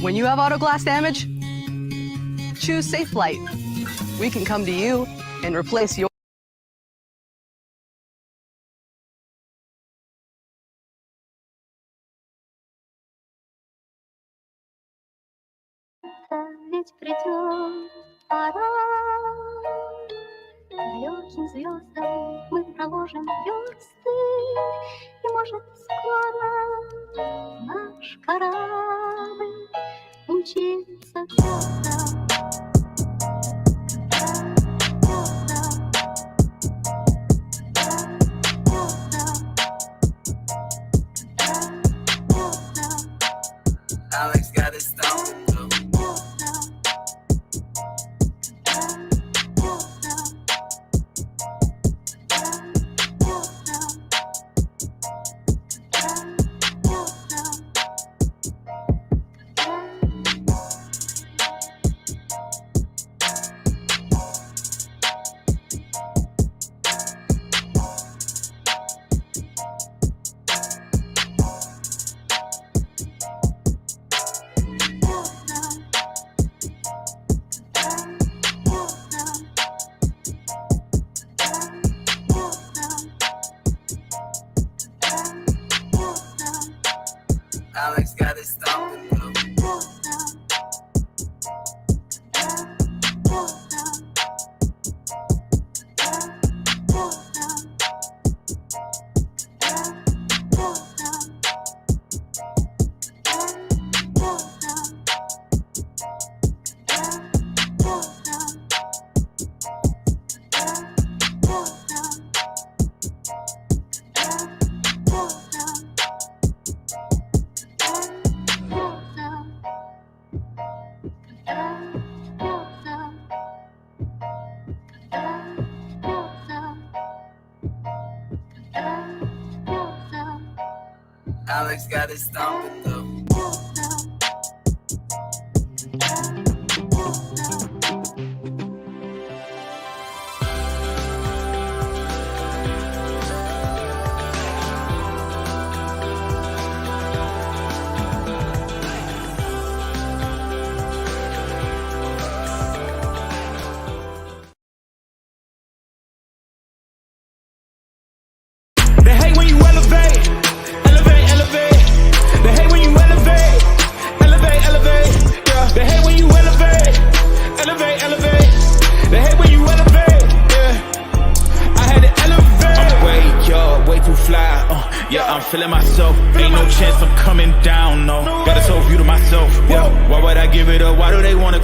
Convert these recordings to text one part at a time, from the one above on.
When you have auto glass damage, choose Safe Flight. We can come to you and replace your Ведь придет пора, далеким звездам мы проложим версты, и, может, скоро наш корабль умчится к звездам. Alex got his stone. Alex got his stomping though. Alex got his stomping though. They hate when you elevate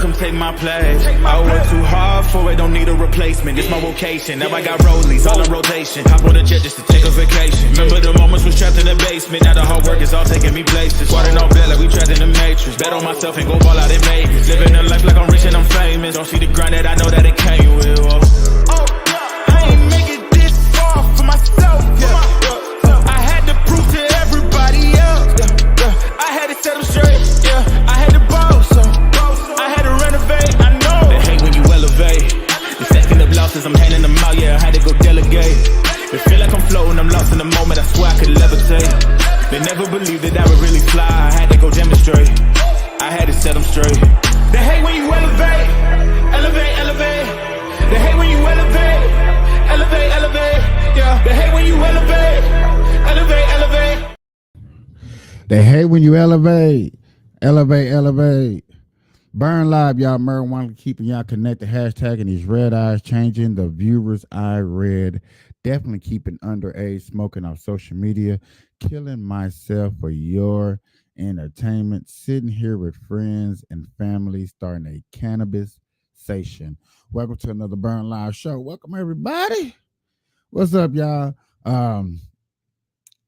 come take my place. I work too hard for it, don't need a replacement. This my vocation, now I got rollies all in rotation. Hop on a jet just to take a vacation. Remember the moments was trapped in the basement. Now the hard work is all taking me places. Squatting on bed like we trapped in the matrix. Bet on myself and go ball out in Vegas. Living a life like I'm rich and I'm famous. Don't see the grind that I know that it came with. Oh, I ain't make it this far for myself. I had to prove to everybody else. I had to set them straight. I had to boss. I had to renovate. I know they hate when you elevate. The stacking up losses, I'm handing them out. Yeah, I had to go delegate. They feel like I'm floating, I'm lost in the moment. I swear I could levitate. They never believed that I would really fly. I had to go demonstrate. I had to set them straight. They hate when you elevate. Elevate, elevate. They hate when you elevate. Elevate, elevate. Yeah. They hate when you elevate. Elevate, elevate. They hate when you elevate. Elevate, elevate. Burn Live, y'all. Marijuana keeping y'all connected. Hashtagging these red eyes, changing the viewers' eye red. Definitely keeping underage smoking off social media. Killing myself for your entertainment. Sitting here with friends and family, starting a cannabis station. Welcome to another Burn Live show. Welcome everybody. What's up, y'all?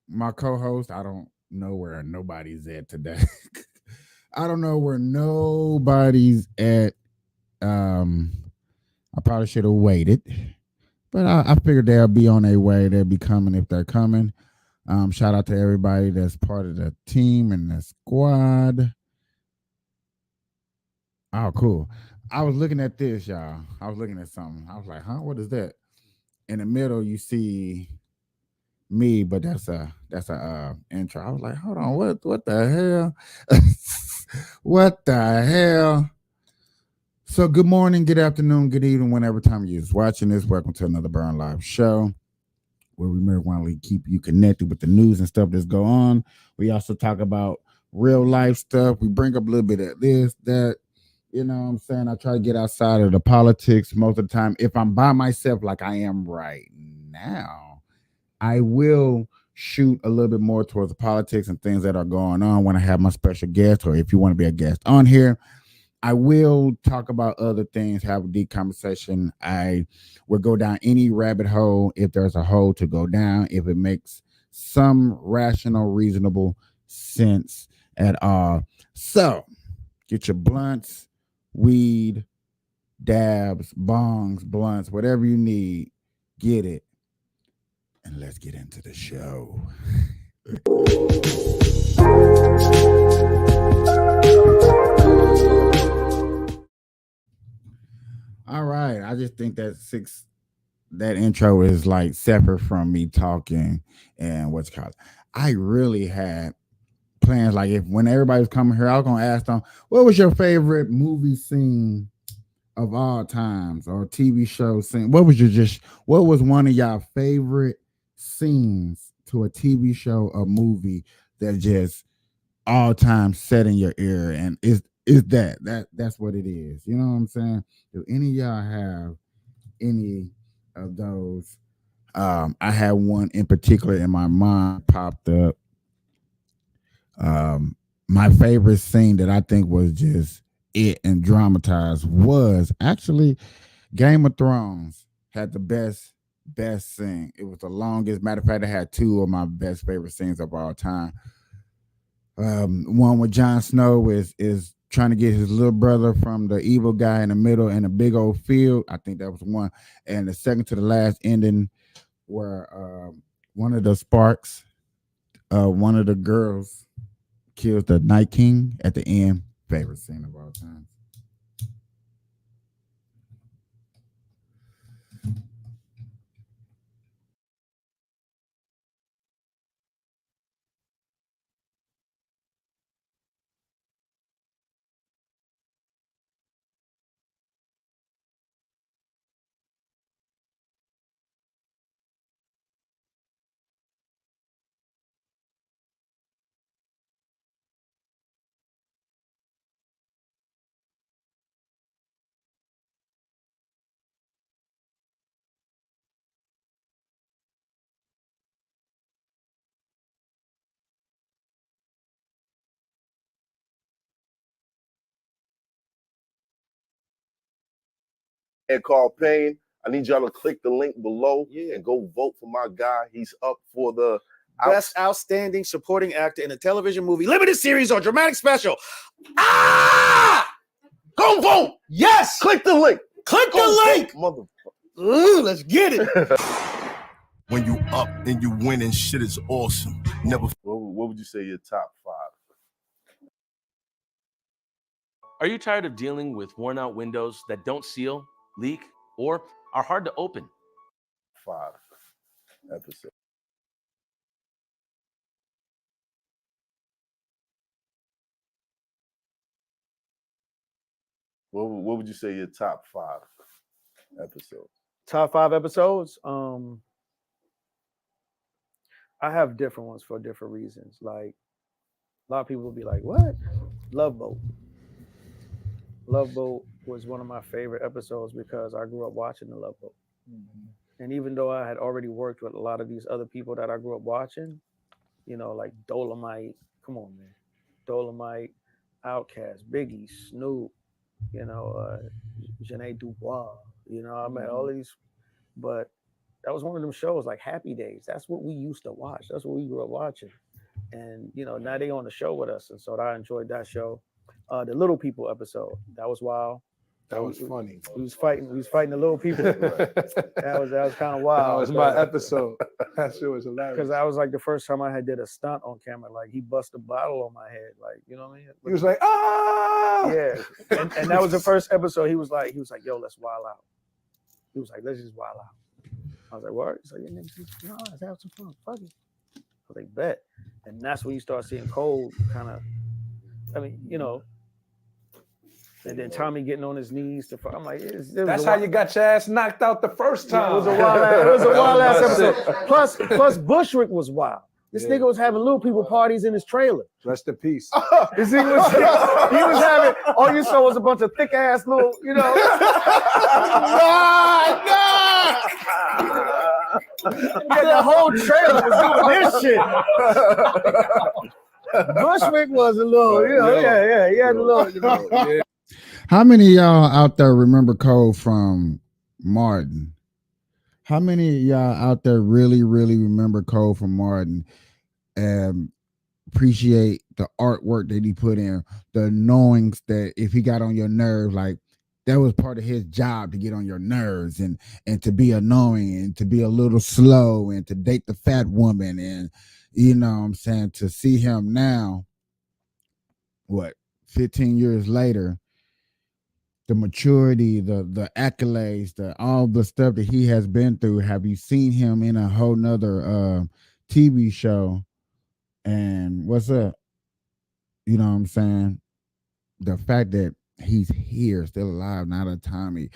My co-host, I don't know where nobody's at today. I don't know where nobody's at. I probably should have waited, but I figured they'll be on their way. They'll be coming if they're coming. Shout out to everybody that's part of the team and the squad. Oh, cool. I was looking at this, y'all. I was looking at something. I was like, huh, what is that? In the middle, you see me, but that's a intro. I was like, hold on, what the hell? What the hell? So good morning, good afternoon, good evening, whenever time you're watching this. Welcome to another Burn Live show, where we marijuana keep you connected with the news and stuff that's going on. We also talk about real life stuff. We bring up a little bit of this, that, you know what I'm saying? I try to get outside of the politics most of the time. If I'm by myself like I am right now, I will shoot a little bit more towards the politics and things that are going on when I have my special guest, or if you want to be a guest on here. I will talk about other things, have a deep conversation. I will go down any rabbit hole if there's a hole to go down, if it makes some rational, reasonable sense at all. So get your blunts, weed, dabs, bongs, blunts, whatever you need, get it. And let's get into the show. All right. I just think that intro is like separate from me talking and what's called. I really had plans, like, if when everybody was coming here, I was gonna ask them, what was your favorite movie scene of all times, or TV show scene? What was one of y'all favorite scenes to a TV show or movie that just all time set in your ear? And is that's what it is. You know what I'm saying? Do any of y'all have any of those? I had one in particular in my mind popped up. My favorite scene that I think was just it and dramatized was actually Game of Thrones. Had the best scene. It was the longest. Matter of fact, I had two of my best favorite scenes of all time. One with Jon Snow is trying to get his little brother from the evil guy in the middle in a big old field. I think that was one. And the second to the last ending, where one of the sparks, one of the girls kills the Night King at the end. Favorite scene of all time. and Carl Payne. I need y'all to click the link below and go vote for my guy. He's up for the Best Outstanding Supporting Actor in a Television Movie, Limited Series, or Dramatic Special. Ah! Go vote! Yes! Click the link. Click the link! Motherfucker. Ooh, let's get it. When you up and you winning, shit is awesome. Never. What would you say your top 5? Are you tired of dealing with worn out windows that don't seal, leak, or are hard to open? 5 episodes. What would you say your top 5 episodes? Top 5 episodes. I have different ones for different reasons. Like a lot of people will be like, "What?" Love Boat. Love Boat was one of my favorite episodes because I grew up watching the Love Boat. And even though I had already worked with a lot of these other people that I grew up watching, you know, like Dolomite, come on, man, Dolomite, Outkast, Biggie, Snoop, you know, Janae Dubois, you know, I met all of these, but that was one of them shows like Happy Days. That's what we used to watch. That's what we grew up watching. And, you know, now they on the show with us. And so I enjoyed that show. The Little People episode, that was wild. That was funny. We was fighting the little people. That was kind of wild. That was my episode. That shit was hilarious. Because that was like the first time I had did a stunt on camera. Like he bust a bottle on my head. Like, you know what I mean? He was like, ah! Yeah. And that was the first episode. He was like, yo, let's wild out. He was like, let's just wild out. I was like, what? He's like, yeah, nigga, no, let's have some fun. Fuck it. I was like, bet. And that's when you start seeing Cole kind of, I mean, you know, and then Tommy getting on his knees to. I'm like, that's how you got your ass knocked out the first time. It was a wild ass episode. Plus Bushwick was wild. This nigga was having little people parties in his trailer. Rest in peace. This nigga he was having. All you saw was a bunch of thick ass little, you know. The whole trailer was doing this shit. Bushwick was a little, you know, yeah. He had a little, you know. Yeah. How many of y'all out there remember Cole from Martin? How many of y'all out there really, really remember Cole from Martin and appreciate the artwork that he put in, the knowings that if he got on your nerves, like that was part of his job to get on your nerves and to be annoying and to be a little slow and to date the fat woman and, you know what I'm saying, to see him now, 15 years later, the maturity, the accolades, all the stuff that he has been through. Have you seen him in a whole nother TV show? And what's up? You know what I'm saying? The fact that he's here, still alive, not a Tommy.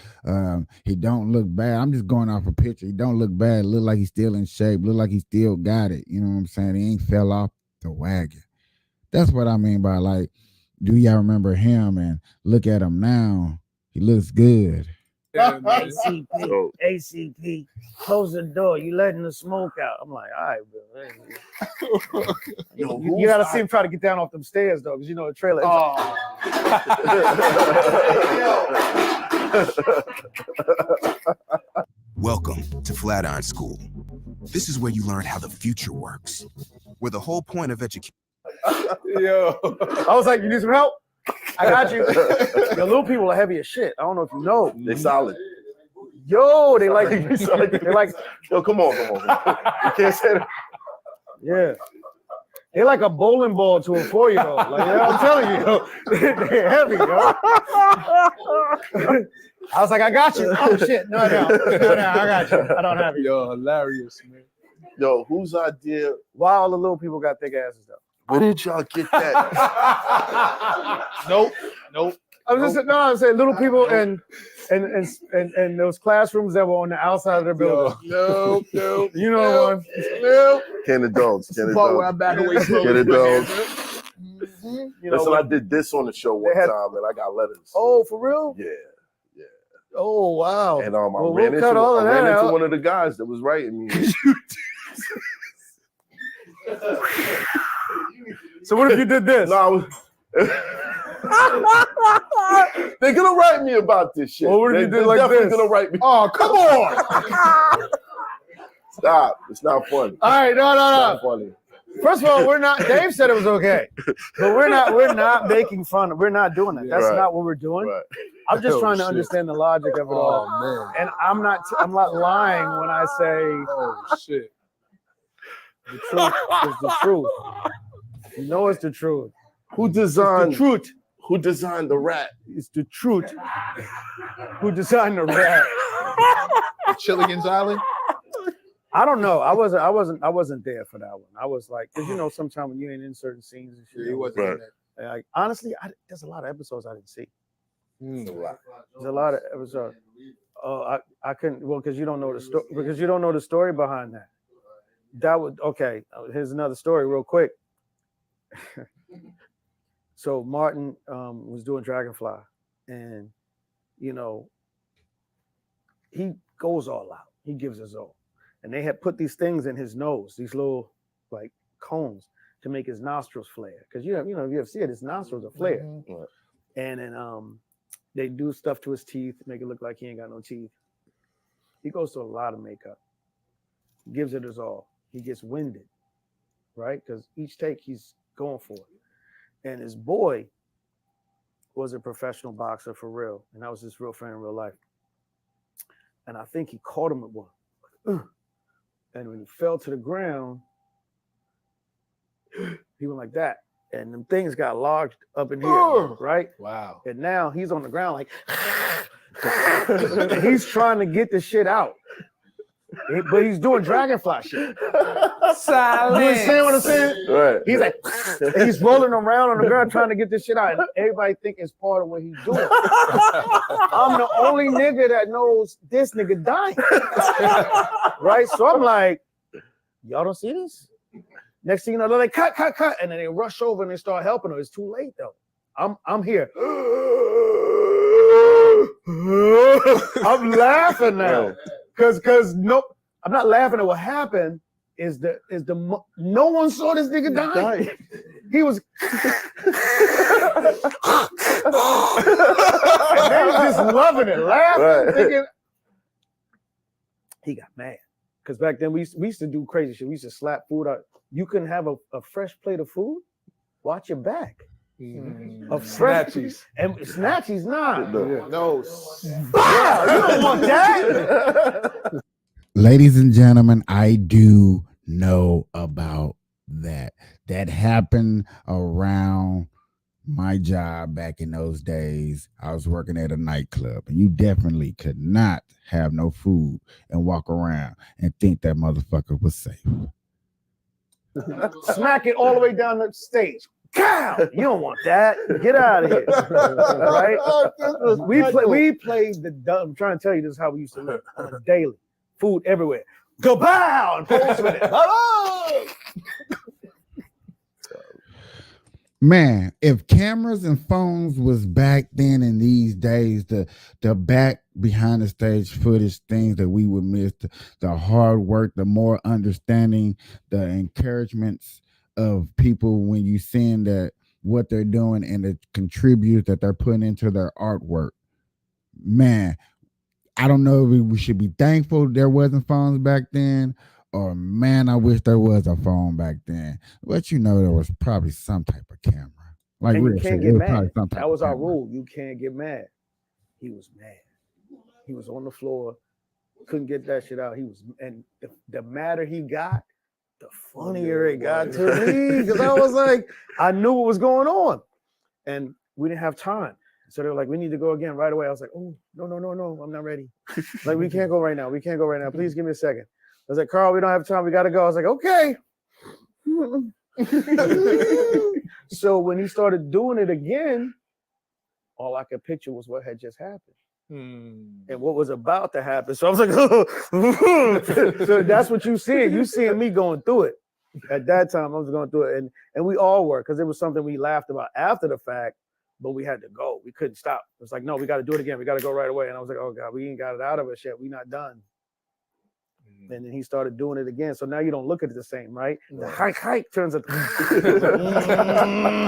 He don't look bad. I'm just going off a picture. He don't look bad. Look like he's still in shape. Look like he still got it. You know what I'm saying? He ain't fell off the wagon. That's what I mean by, like, do y'all remember him and look at him now? He looks good. ACP, close the door. You letting the smoke out. I'm like, all right, bro. You got to see him try to get down off them stairs, though, because you know the trailer. Welcome to Flatiron School. This is where you learn how the future works. Where the whole point of education. Yo, I was like, you need some help? I got you. The little people are heavy as shit. I don't know if you know. They solid. Yo, they like. Yo, come on. You can't say that. Yeah. They're like a bowling ball to a 4-year-old. Like, yeah, I'm telling you, they're heavy, yo. I was like, I got you. Oh shit, no, I got you. I don't have you. Yo, hilarious, man. Yo, whose idea? Why all the little people got thick asses though? Where did y'all get that? Nope. I'm saying little people and those classrooms that were on the outside of the building. Nope. You know one. Nope. Can the dogs? Where I back away slowly. Can the dogs? You know, Listen, I did this on the show one time and I got letters. Oh, for real? Yeah. Oh, wow. And I ran into one of the guys that was writing me. So what if you did this? No, They're gonna write me about this shit. Well, what if you did like definitely this? gonna write me. Oh, come on. Stop. It's not funny. All right, no. Not funny. First of all, we're not. Dave said it was okay, but we're not making fun. We're not doing that. That's Right. not what we're doing. Right. I'm just Oh, trying to shit. understand the logic of it all. Oh man. And I'm not lying when I say Oh shit. the truth is the truth. You know it's the truth. Who It's the designed? truth. Who designed the rat? It's the truth. Who designed the rat? Chilligan's Island. I don't know. I wasn't there for that one. I was like, because you know, sometimes when you ain't in certain scenes and shit, He wasn't Right. in that. like honestly, there's a lot of episodes I didn't see. Mm. There's a lot of episodes. I couldn't. Well, because you don't know the story. Because you don't know the story behind that. That would okay. Here's another story, real quick. So Martin was doing Dragonfly, and you know, he goes all out. He gives his all, and they had put these things in his nose, these little like cones, to make his nostrils flare. Because you know, if you ever see it, his nostrils are flared. Right. And then they do stuff to his teeth, make it look like he ain't got no teeth. He goes to a lot of makeup, gives it his all. He gets winded, right? Because each take he's going for it. And his boy was a professional boxer for real. And that was his real friend in real life. And I think he caught him at one. And when he fell to the ground, he went like that. And them things got lodged up in here, right? Wow. And now he's on the ground like, he's trying to get the shit out. But he's doing Dragonfly shit. Silence. You understand what I'm saying? Right. He's like, he's rolling around on the ground trying to get this shit out. And everybody think it's part of what he's doing. I'm the only nigga that knows this nigga dying. Right? So I'm like, y'all don't see this? Next thing you know, they're like, cut. And then they rush over and they start helping her. It's too late though. I'm here. I'm laughing now. Cause no, I'm not laughing at what happened. No one saw this nigga dying. He was and they was just loving it, laughing, Right. thinking. He got mad. Because back then we used to do crazy shit. We used to slap food out. You couldn't have a fresh plate of food. Watch your back. Of fresh Snatchies. and snatchies, nah. No. Wow, you don't want that. Ladies and gentlemen, I do know about that. That happened around my job back in those days. I was working at a nightclub, and you definitely could not have no food and walk around and think that motherfucker was safe. Smack it all the way down the stage. Cow! You don't want that. Get out of here. Right? We played the dumb. I'm trying to tell you this is how we used to live on a daily. Food everywhere. Go pow and pose with it. Hello! Man, if cameras and phones was back then in these days, the back behind the stage footage, things that we would miss, the hard work, the more understanding, the encouragements of people when you seeing that what they're doing and the contributors that they're putting into their artwork. Man, I don't know if we should be thankful there wasn't phones back then, or man, I wish there was a phone back then. But you know, there was probably some type of camera. Like And we you were can't saying, get it was probably mad. some type That was of our camera. rule. You can't get mad. He was mad. He was on the floor. Couldn't get that shit out. He was, and the madder he got, the funnier it got to me. Because I was like, I knew what was going on. And we didn't have time. So they were like, we need to go again right away. I was like, oh, no, I'm not ready. Like, we can't go right now. Please give me a second. I was like, Carl, we don't have time. We got to go. I was like, okay. So when he started doing it again, all I could picture was what had just happened and what was about to happen. So I was like, so that's what you see. You seeing me going through it. At that time, I was going through it. And we all were, because it was something we laughed about after the fact, but we had to go. We couldn't stop. It was like, no, we got to do it again. We got to go right away. And I was like, oh, God, we ain't got it out of us yet. We not done. And then he started doing it again. So now you don't look at it the same, right? The Right. hike turns into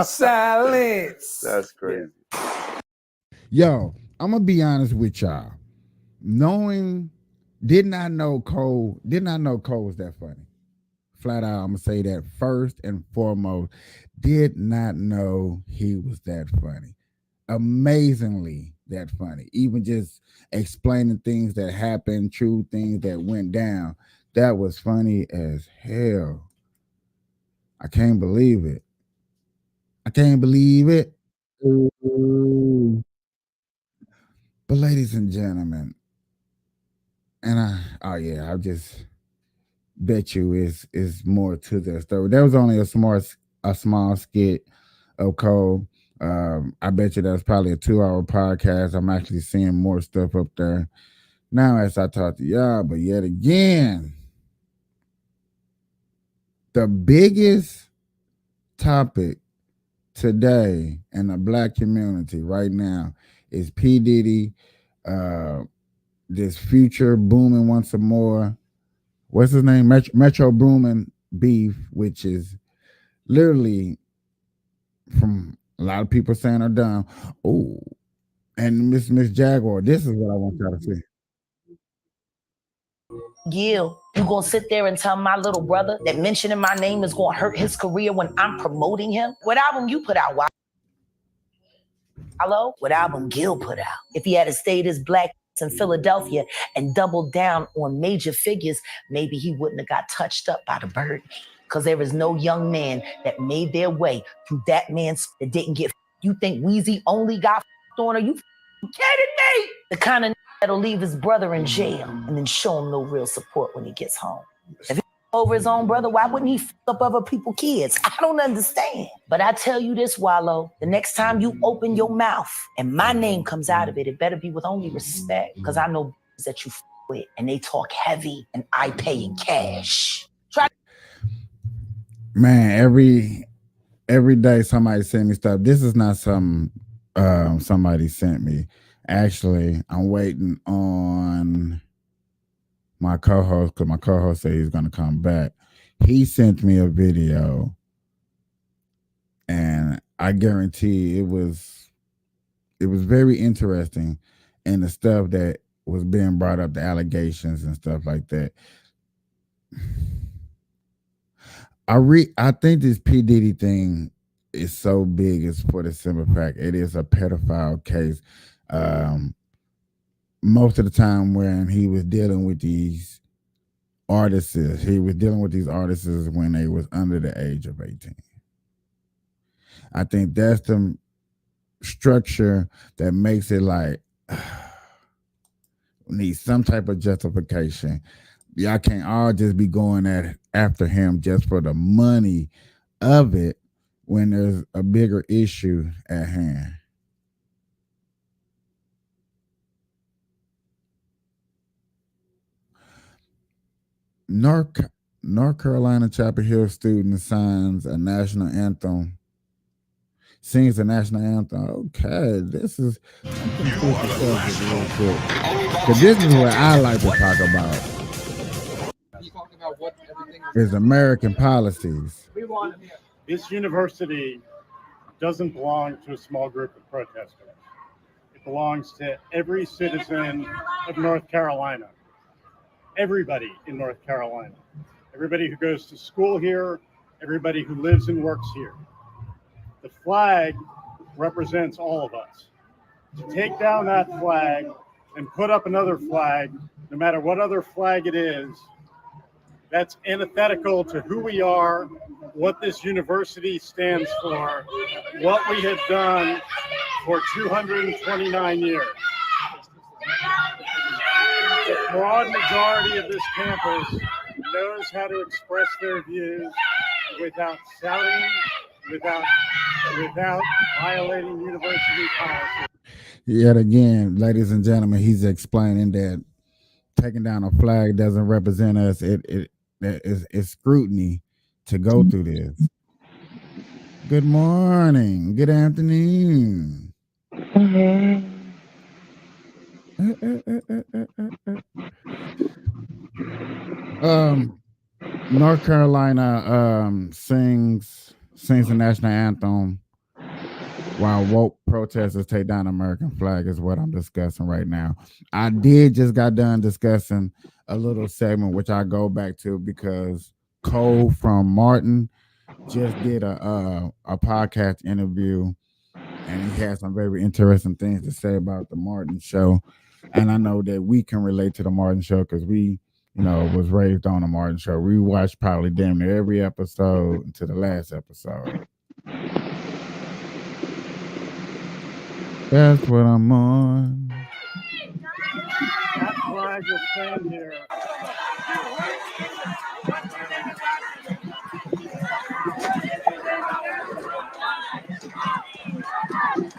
Silence. That's crazy. Yo, I'm gonna be honest with y'all. Did not know Cole was that funny. Flat out, I'm gonna say that first and foremost. Did not know he was that funny. Amazingly that funny. Even just explaining things that happened, true things that went down. That was funny as hell. I can't believe it. Ooh. But ladies and gentlemen, and I just bet you is more to that story. There was only a small skit of Cole. I bet you that's probably a 2-hour podcast. I'm actually seeing more stuff up there now as I talk to y'all. But yet again, the biggest topic today in the black community right now is P. Diddy, this future booming once some more. What's his name? Metro Boomin beef, which is literally from a lot of people saying are dumb. Oh, and Miss Jaguar, this is what I want y'all to see. Gil, you gonna sit there and tell my little brother that mentioning my name is gonna hurt his career when I'm promoting him? What album you put out? Hello? What album Gil put out? If he had stayed as black in Philadelphia and doubled down on major figures, maybe he wouldn't have got touched up by the bird. Because there is no young man that made their way through that man's that didn't get. You think Weezy only got on? Are you kidding me? The kind of that'll leave his brother in jail and then show him no real support when he gets home. If he over his own brother, why wouldn't he f up other people's kids? I don't understand. But I tell you this, Wallow, the next time you open your mouth and my name comes out of it, it better be with only respect. Because I know that you f with and they talk heavy and I pay in cash. Man, every day somebody sent me stuff. This is not something somebody sent me. Actually, I'm waiting on my co-host because my co-host said he's going to come back. He sent me a video, and I guarantee it was very interesting, and the stuff that was being brought up, the allegations and stuff like that. I think this P. Diddy thing is so big. It's for the simple fact it is a pedophile case. Most of the time when he was dealing with these artists, when they was under the age of 18. I think that's the structure that makes it like need some type of justification. Y'all can't all just be going after him just for the money of it when there's a bigger issue at hand. North Carolina Chapel Hill student sings the national anthem. Okay, this is real quick. Because this is what I like to talk about. Is American policies. This university doesn't belong to a small group of protesters. It belongs to every citizen of North Carolina. Everybody in North Carolina. Everybody who goes to school here, everybody who lives and works here. The flag represents all of us. To take down that flag and put up another flag, no matter what other flag it is, that's antithetical to who we are, what this university stands for, what we have done for 229 years. The broad majority of this campus knows how to express their views without shouting, without violating university policy. Yet again, ladies and gentlemen, he's explaining that taking down a flag doesn't represent us. It's scrutiny to go through this. Good morning. Good afternoon. North Carolina sings the national anthem while woke protesters take down the American flag is what I'm discussing right now. I did just got done discussing a little segment which I go back to because Cole from Martin just did a podcast interview and he had some very interesting things to say about the Martin show. And I know that we can relate to the Martin show because we, was raised on the Martin show. We watched probably damn near every episode to the last episode. That's what I'm on. That's why I just stand here.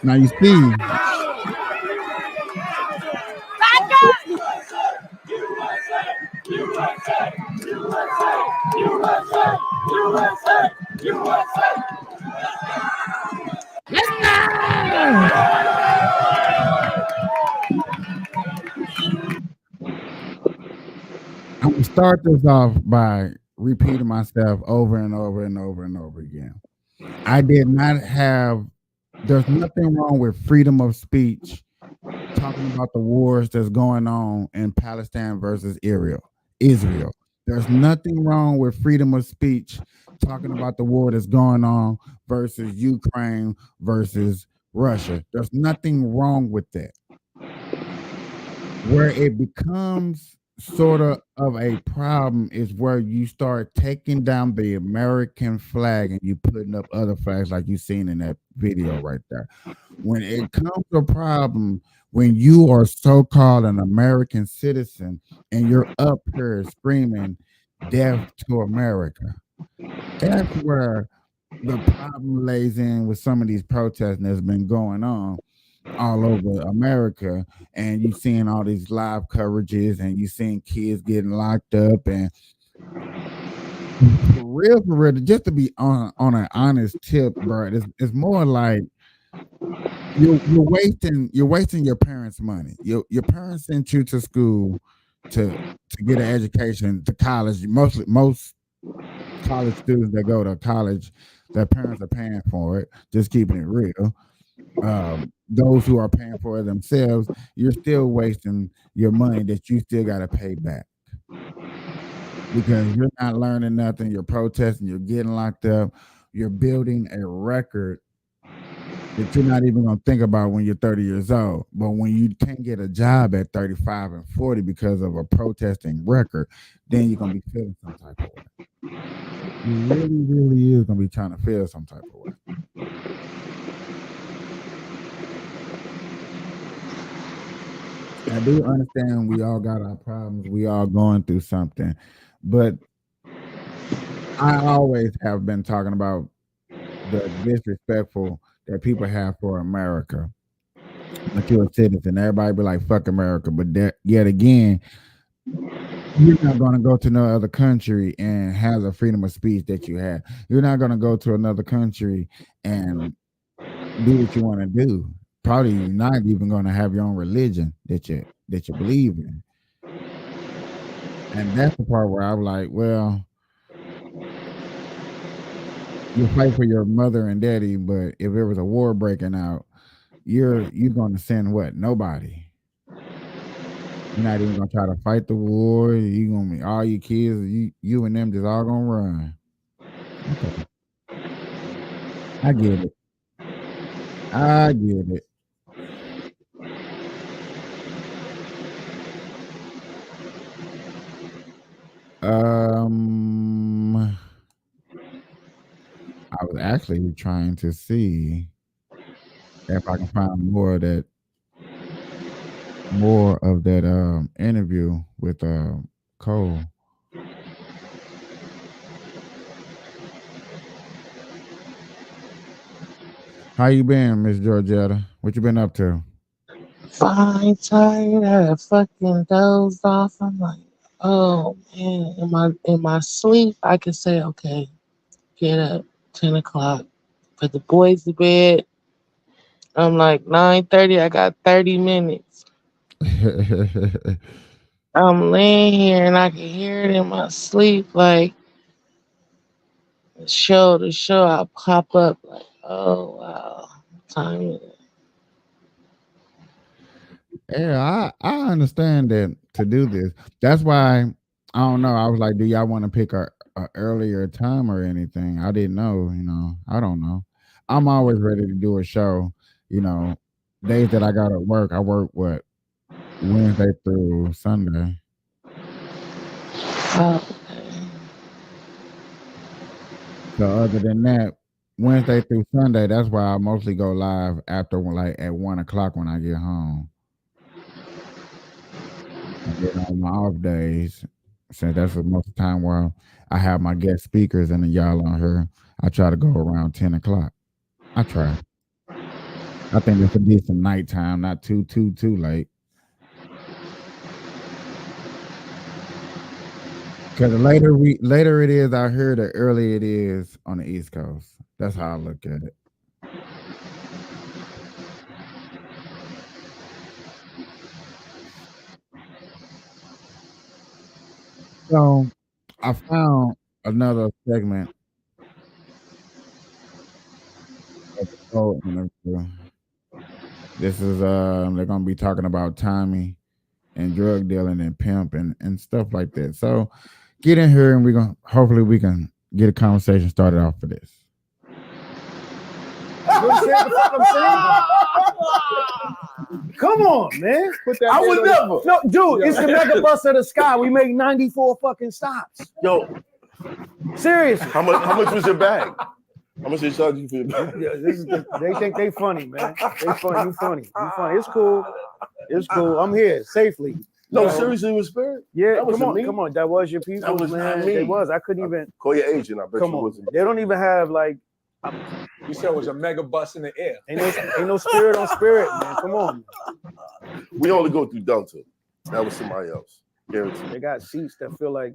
Now you see. I'm gonna start this off by repeating myself over and over and over and over again. I did not have. There's nothing wrong with freedom of speech. Talking about the wars that's going on in Palestine versus Israel. There's nothing wrong with freedom of speech. Talking about the war that's going on versus Ukraine versus Russia. There's nothing wrong with that. Where it becomes sort of a problem is where you start taking down the American flag and you putting up other flags like you seen in that video right there. When it comes to a problem, when you are so-called an American citizen and you're up here screaming death to America, that's where the problem lays in with some of these protests that's been going on all over America, and you seeing all these live coverages and you seeing kids getting locked up, and for real, just to be on an honest tip, bro, it's more like you're wasting your parents' money. Your parents sent you to school to get an education, to college. Most college students that go to college, their parents are paying for it. Just keeping it real. Those who are paying for it themselves, you're still wasting your money that you still got to pay back because you're not learning nothing. You're protesting. You're getting locked up. You're building a record that you're not even going to think about when you're 30 years old. But when you can't get a job at 35 and 40 because of a protesting record, then you're going to be feeling some type of way. You really, really is going to be trying to feel some type of way. I do understand we all got our problems. We all going through something. But I always have been talking about the disrespectful that people have for America. Like you're a citizen. Everybody be like, fuck America. But yet again, you're not going to go to no other country and have the freedom of speech that you have. You're not going to go to another country and do what you want to do. Probably not even going to have your own religion that you believe in. And that's the part where I'm like, well, you fight for your mother and daddy, but if there was a war breaking out, you're going to send what? Nobody. You're not even going to try to fight the war. You're going to be all your kids, you and them just all going to run. Okay. I get it. I get it. I was actually trying to see if I can find more of that interview with Cole. How you been, Miss Georgetta? What you been up to? Fine, tired. I fucking dozed off. I'm like, oh man, in my sleep, I can say, okay, get up, 10 o'clock, put the boys to bed. I'm like 9:30. I got 30 minutes. I'm laying here and I can hear it in my sleep. Like the show, I pop up like, oh wow, time is it? Yeah, I understand that to do this. That's why I don't know. I was like, do y'all want to pick a earlier time or anything? I didn't know. I don't know. I'm always ready to do a show. You know, days that I got to work, I work what Wednesday through Sunday. Oh, So other than that, Wednesday through Sunday, that's why I mostly go live after like at 1 o'clock when I get home. And then on my off days, since that's the most of the time where I have my guest speakers and then y'all on here, I try to go around 10 o'clock. I try. I think that's a decent nighttime, not too late. Because the later it is out here, the earlier it is on the East Coast. That's how I look at it. So I found another segment of the whole interview. This is they're gonna be talking about Tommy and drug dealing and pimp and stuff like that. So get in here and hopefully we can get a conversation started off for this. Come on, man. I would never. No, dude, it's the mega bus of the sky. We make 94 fucking stops. Yo, seriously. How much was your bag? How much they charge you for your bag? Yeah, they think they funny, man. They funny. You funny. You funny. It's cool. It's cool. I'm here safely. No, seriously, with Spirit? Yeah, That wasn't come on, me. come on. That was your people, That was not man. me. It was. I couldn't even Call your agent. I bet come you on. wasn't. They don't even have like. You said it was a mega bus in the air. Ain't no spirit on Spirit, man. Come on. We only go through Delta. That was somebody else. Guaranteed. They got seats that feel like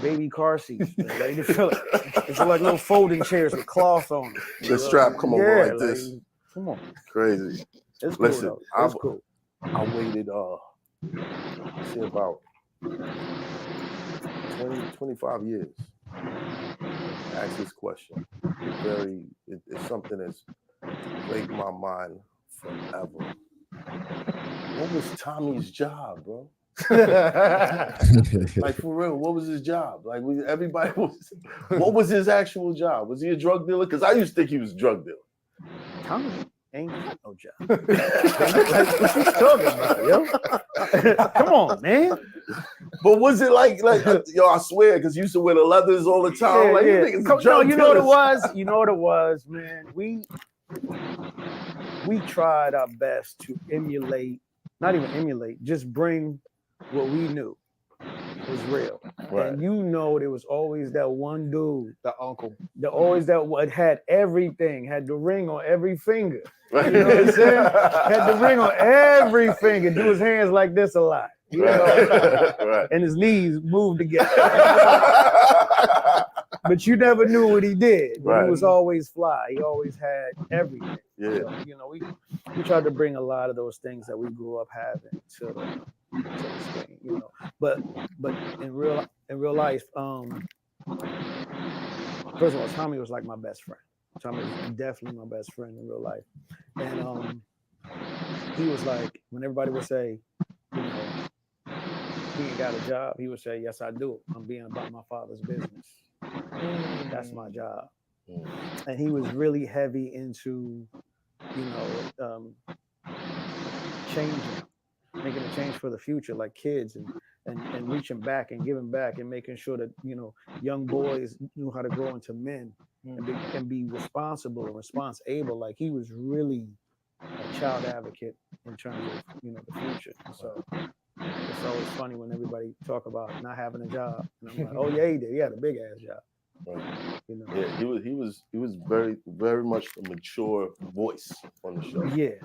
baby car seats. They feel like little folding chairs with cloth on them. The strap come over like like, this. Come on. Crazy. It's cool, Listen, though. It's cool. I waited say about 25 years. Ask this question. It's something that's plagued my mind forever. What was Tommy's job, bro? Like for real, what was his job? Like everybody was. What was his actual job? Was he a drug dealer? Because I used to think he was a drug dealer. Tommy ain't got no job. What you talking about, yo? Come on, man. But was it like yo? I swear, because you used to wear the leathers all the time. Yeah, like yeah. you niggas drug You know what it dealers. was? You know what it was, man. We tried our best to emulate, not even emulate, just bring what we knew was real. Right. And you know there was always that one dude, the uncle, always that what had everything, had the ring on every finger. You know what I'm saying? Had the ring on every finger, do his hands like this a lot. You know? Right. And his knees moved together. But you never knew what he did. But Right. He was always fly. He always had everything. Yeah. So, you know, we tried to bring a lot of those things that we grew up having to the screen, you know. But in real life, first of all, Tommy was like my best friend. Tommy was definitely my best friend in real life. And he was like, when everybody would say, you know, he ain't got a job, he would say, yes, I do. I'm being about my father's business. That's my job. And he was really heavy into, you know, changing, making a change for the future, like kids, and reaching back and giving back and making sure that, you know, young boys knew how to grow into men and be responsible and responsible. Like he was really a child advocate in terms of, you know, the future. So it's always funny when everybody talk about not having a job. And I'm like, oh yeah, he did. He had a big ass job. Right. You know? Yeah, he was very, very much a mature voice on the show. Yeah.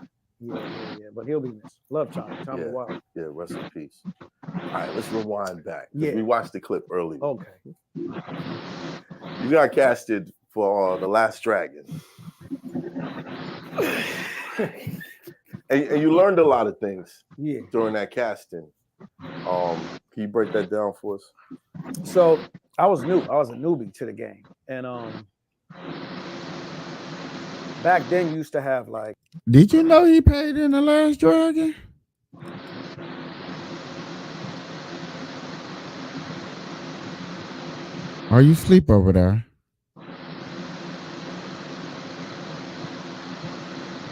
But he'll be missed. Love Tommy. Tommy Yeah. Wild. Yeah, rest in peace. All right, let's rewind back. Yeah. We watched the clip earlier. Okay. You got casted for The Last Dragon. and you learned a lot of things Yeah. during that casting. Can you break that down for us? So I was new. I was a newbie to the game, and back then you used to have like. Did you know he paid in The Last Dragon? Are you asleep over there?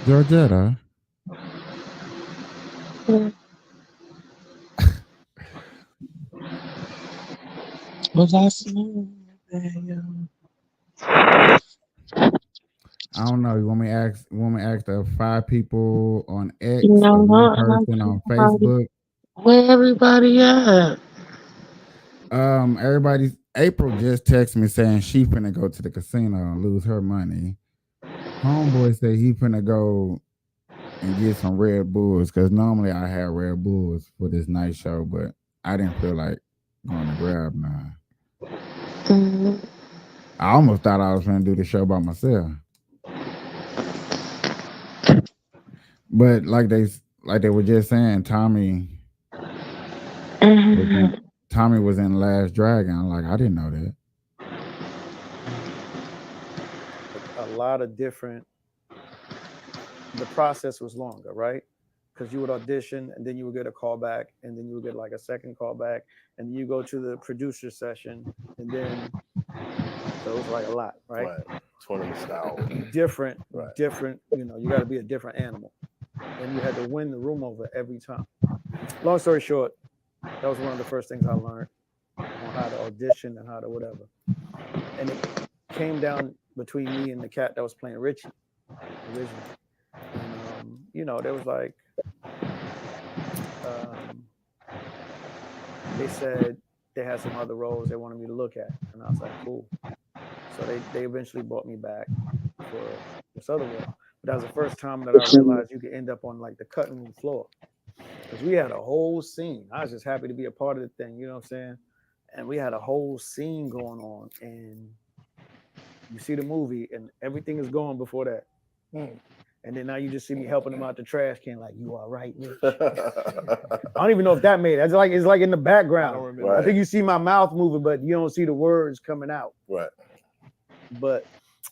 Georgetta? Was I smooth? I don't know. You want me to ask the 5 people on X No, or one no, person on Facebook? Where everybody at? April just texted me saying she finna go to the casino and lose her money. Homeboy said he finna go and get some Red Bulls because normally I have Red Bulls for this night show, but I didn't feel like going to grab none. I almost thought I was gonna do the show by myself. But like they were just saying, Tommy was in Last Dragon. I'm like, I didn't know that. A lot of different. The process was longer, right? Because you would audition and then you would get a call back, and then you would get like a second call back, and then you go to the producer session, and then so it was like a lot, right? Tournament style. Different. You know, you got to be a different animal, and you had to win the room over every time. Long story short, that was one of the first things I learned on how to audition and how to whatever, and it came down between me and the cat that was playing Richie originally. And, you know, there was like, they said they had some other roles they wanted me to look at, and I was like, cool. So they eventually brought me back for this other role. But that was the first time that I realized you could end up on like the cutting room floor, because we had a whole scene. I was just happy to be a part of the thing, you know what I'm saying? And we had a whole scene going on, and you see the movie, and everything is going before that. And then now you just see me helping him out the trash can, like, you all right, Rich? I don't even know if that made it. It's like in the background. I think you see my mouth moving, but you don't see the words coming out. Right. But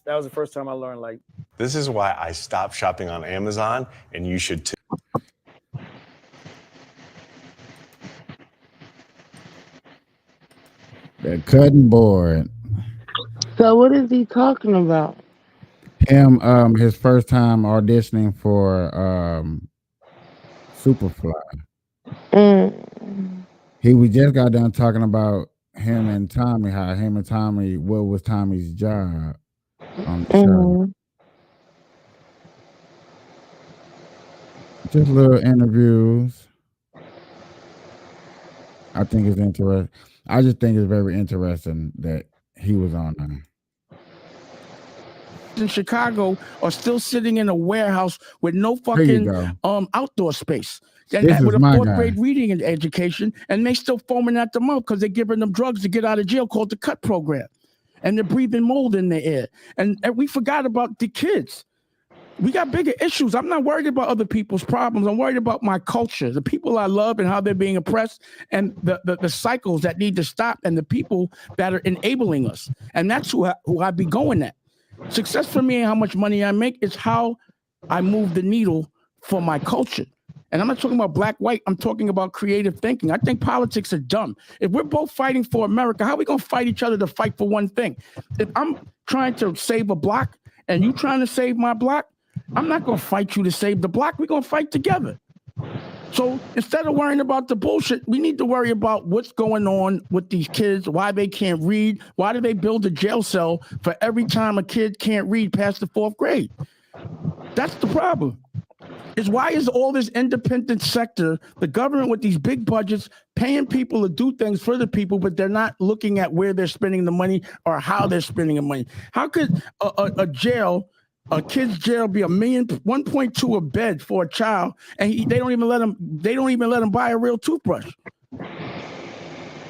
that was the first time I learned, like, this is why I stopped shopping on Amazon, and you should too. The cutting board. So what is he talking about? Him, his first time auditioning for Superfly. We just got done talking about him and Tommy, what was Tommy's job on the show. Just little interviews. I think it's interesting. I just think it's very interesting that he was on there. In Chicago are still sitting in a warehouse with no fucking outdoor space. And with a 4th grade reading and education, and they still foaming at the mouth because they're giving them drugs to get out of jail called the CUT program. And they're breathing mold in the air. And we forgot about the kids. We got bigger issues. I'm not worried about other people's problems. I'm worried about my culture, the people I love and how they're being oppressed, and the cycles that need to stop, and the people that are enabling us. And that's who I be going at. Success for me and how much money I make is how I move the needle for my culture. And I'm not talking about black, white. I'm talking about creative thinking. I think politics are dumb. If we're both fighting for America, how are we going to fight each other to fight for one thing? If I'm trying to save a block and you trying to save my block, I'm not going to fight you to save the block. We're going to fight together. So instead of worrying about the bullshit, we need to worry about what's going on with these kids, why they can't read, why do they build a jail cell for every time a kid can't read past the 4th grade? That's the problem. Is why is all this independent sector, the government with these big budgets, paying people to do things for the people, but they're not looking at where they're spending the money or how they're spending the money? How could a kid's jail be $1.2 a bed for a child, and they don't even let him buy a real toothbrush?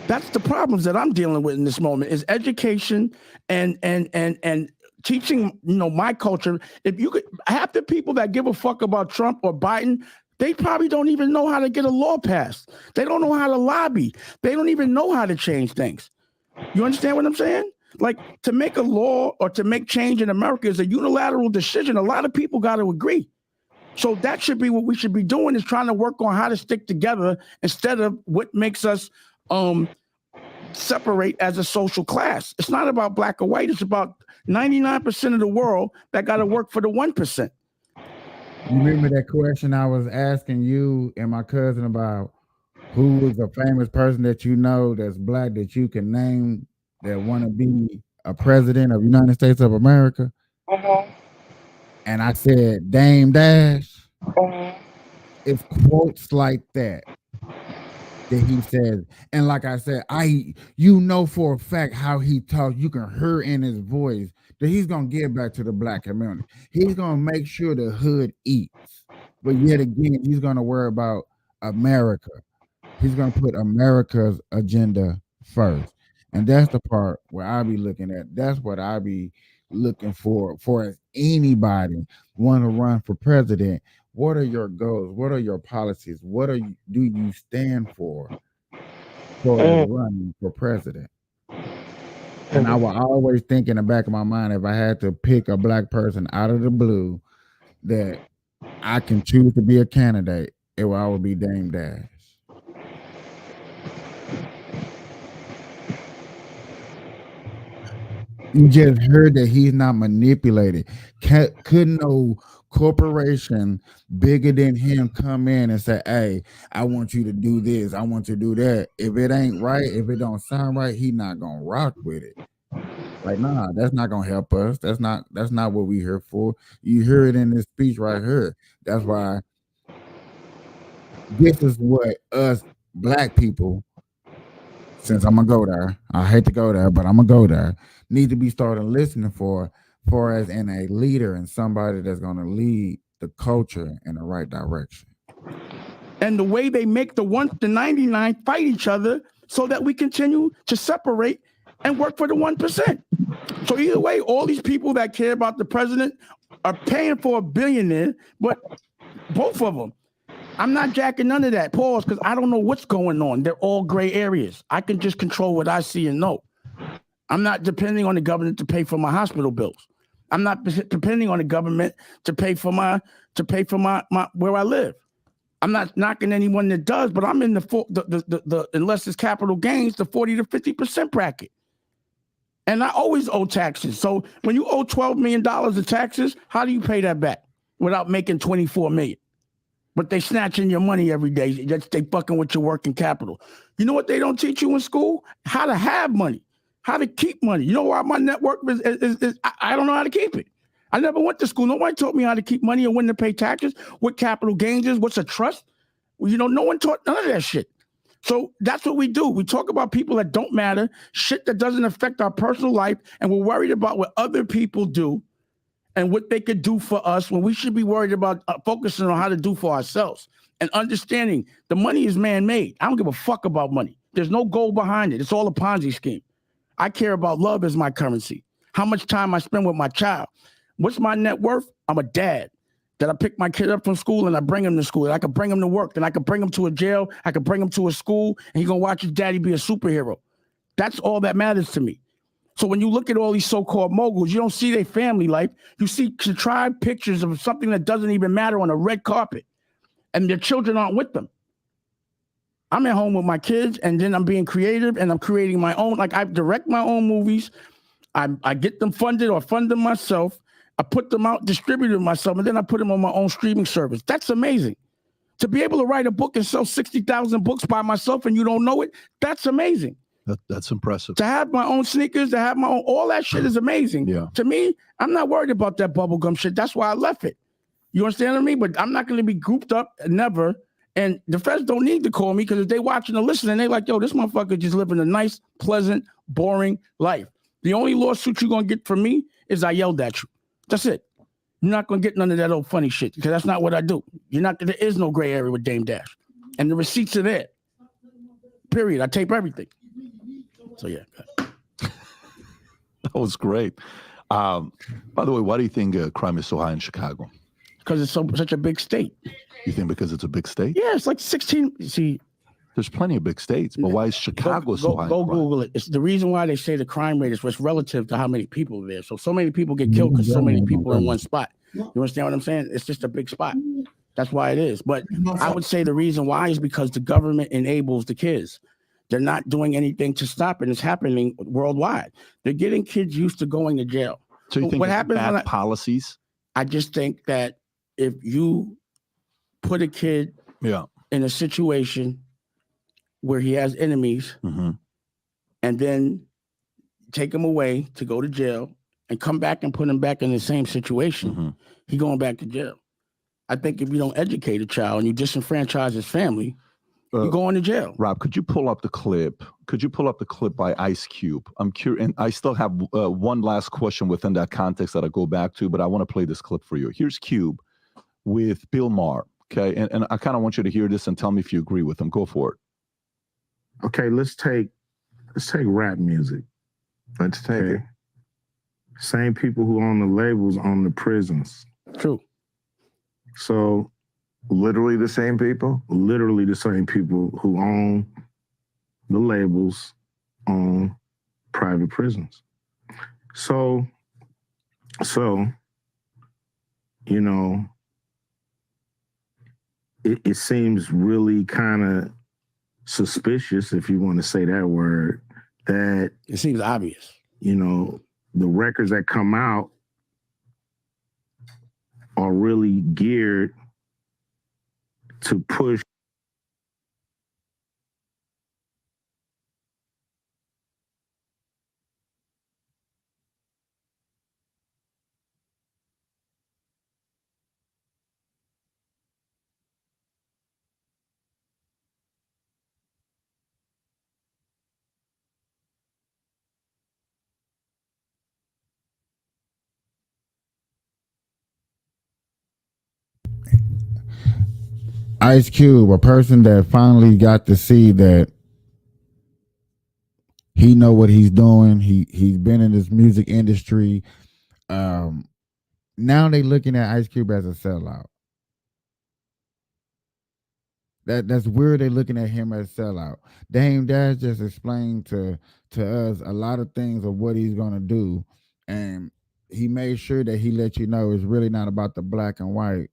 That's the problems that I'm dealing with in this moment, is education and teaching, my culture. If you could, half the people that give a fuck about Trump or Biden, They probably don't even know how to get a law passed. They don't know how to lobby. They don't even know how to change things. You understand what I'm saying? Like, to make a law or to make change in America is a unilateral decision. A lot of people got to agree. So that should be what we should be doing, is trying to work on how to stick together instead of what makes us separate as a social class. It's not about black or white. It's about 99% of the world that got to work for the 1%. You remember that question I was asking you and my cousin about who was a famous person that you know that's black that you can name that want to be a president of the United States of America? And I said, Dame Dash. It's quotes like that he says. And like I said, you know for a fact how he talks. You can hear in his voice that he's going to give back to the black community. He's going to make sure the hood eats. But yet again, he's going to worry about America. He's going to put America's agenda first. And that's the part where I be looking at. That's what I be looking for as anybody want to run for president. What are your goals? What are your policies? What do you stand for running for president? And I will always think in the back of my mind, if I had to pick a black person out of the blue that I can choose to be a candidate, it will always be Dame Dash. You just heard that he's not manipulated. Couldn't no corporation bigger than him come in and say, hey, I want you to do this, I want you to do that. If it ain't right, if it don't sound right, he not gonna rock with it. Like, nah, that's not gonna help us. That's not what we here for. You hear it in this speech right here. That's why this is what us black people, since I'm gonna go there, I hate to go there, but I'm gonna go there, need to be starting listening for as in a leader and somebody that's gonna lead the culture in the right direction. And the way they make the 99 fight each other so that we continue to separate and work for the 1%. So either way, all these people that care about the president are paying for a billionaire, but both of them. I'm not jacking none of that. Pause, because I don't know what's going on. They're all gray areas. I can just control what I see and know. I'm not depending on the government to pay for my hospital bills. I'm not depending on the government to pay for my where I live. I'm not knocking anyone that does, but I'm in the unless it's capital gains, the 40 to 50% bracket. And I always owe taxes. So when you owe $12 million of taxes, how do you pay that back without making $24 million? But they snatching your money every day. They fucking with your working capital. You know what they don't teach you in school? How to have money, how to keep money. You know why my network is I don't know how to keep it. I never went to school. Nobody taught me how to keep money and when to pay taxes, what capital gains is, what's a trust. You know, no one taught none of that shit. So that's what we do. We talk about people that don't matter, shit that doesn't affect our personal life, and we're worried about what other people do and what they could do for us when we should be worried about focusing on how to do for ourselves and understanding the money is man-made. I don't give a fuck about money. There's no goal behind it. It's all a Ponzi scheme. I care about love as my currency. How much time I spend with my child. What's my net worth? I'm a dad. That I pick my kid up from school and I bring him to school. And I can bring him to work. Then I can bring him to a jail. I can bring him to a school and he's going to watch his daddy be a superhero. That's all that matters to me. So when you look at all these so-called moguls, you don't see their family life. You see contrived pictures of something that doesn't even matter on a red carpet. And their children aren't with them. I'm at home with my kids and then I'm being creative and I'm creating my own. Like I direct my own movies. I get them funded or fund them myself. I put them out, distributed myself, and then I put them on my own streaming service. That's amazing. To be able to write a book and sell 60,000 books by myself and you don't know it, that's amazing. That's impressive. To have my own sneakers, to have my own, all that shit is amazing. Yeah. To me, I'm not worried about that bubblegum shit. That's why I left it. You understand what I mean? But I'm not going to be grouped up, never. And the feds don't need to call me because if they watching and listening, they like, yo, this motherfucker just living a nice, pleasant, boring life. The only lawsuit you're going to get from me is I yelled at you. That's it. You're not going to get none of that old funny shit because that's not what I do. There is no gray area with Dame Dash. And the receipts are there. Period. I tape everything. So, yeah. That was great. By the way, why do you think crime is so high in Chicago? because it's such a big state. You think because it's a big state? Yeah, it's like 16. See, there's plenty of big states, but why is Chicago so high? Go Google it. It's the reason why they say the crime rate is what's relative to how many people there. So many people get killed because so many people in one spot. You understand what I'm saying? It's just a big spot. That's why it is. But I would say the reason why is because the government enables the kids. They're not doing anything to stop it. It's happening worldwide. They're getting kids used to going to jail. So you think what it's happens bad policies? I just think that if you put a kid in a situation where he has enemies and then take him away to go to jail and come back and put him back in the same situation, he going back to jail. I think if you don't educate a child and you disenfranchise his family, you're going to jail. Rob, could you pull up the clip? Could you pull up the clip by Ice Cube? I'm curious, and I still have one last question within that context that I go back to, but I want to play this clip for you. Here's Cube with Bill Maher, okay? And I kind of want you to hear this and tell me if you agree with him. Go for it. Okay, let's take rap music. Let's take it. Same people who own the labels own the prisons. True. So literally the same people? Literally the same people who own the labels own private prisons. So, you know, it seems really kind of suspicious, if you want to say that word, that it seems obvious. You know, the records that come out are really geared to push Ice Cube, a person that finally got to see that he know what he's doing. He's been in this music industry. Now they looking at Ice Cube as a sellout. That's weird. They looking at him as a sellout. Dame Dash just explained to us a lot of things of what he's gonna do, and he made sure that he let you know it's really not about the black and white.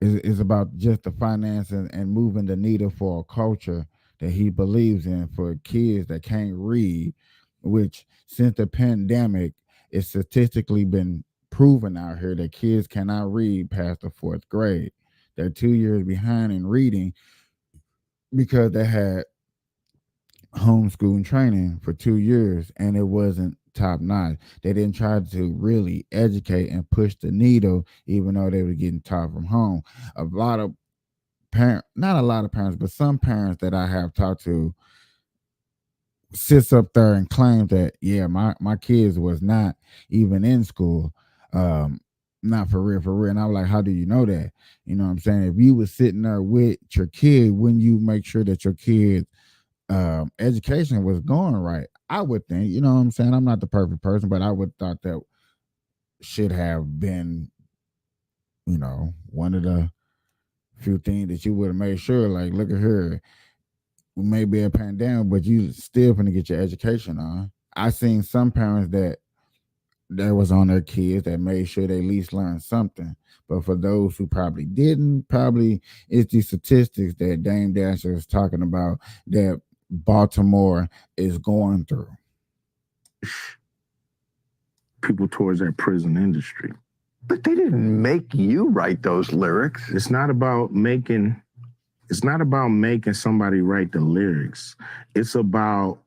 It's about just the finance and moving the needle for a culture that he believes in for kids that can't read, which since the pandemic, it's statistically been proven out here that kids cannot read past the 4th grade. They're 2 years behind in reading because they had homeschooling training for 2 years and it wasn't top notch. They didn't try to really educate and push the needle, even though they were getting taught from home. A lot of parents, not a lot of parents, but some parents that I have talked to sits up there and claims that, yeah, my kids was not even in school. Not for real. And I was like, how do you know that? You know what I'm saying? If you was sitting there with your kid, wouldn't you make sure that your kid's education was going right? I would think, you know what I'm saying? I'm not the perfect person, but I would thought that should have been, you know, one of the few things that you would have made sure, like, look at her. We may be a pandemic, but you still gonna get your education on. I seen some parents that was on their kids that made sure they at least learned something. But for those who probably didn't, probably it's the statistics that Dame Dash is talking about that Baltimore is going through. People towards that prison industry. But they didn't make you write those lyrics. It's not about making somebody write the lyrics. It's about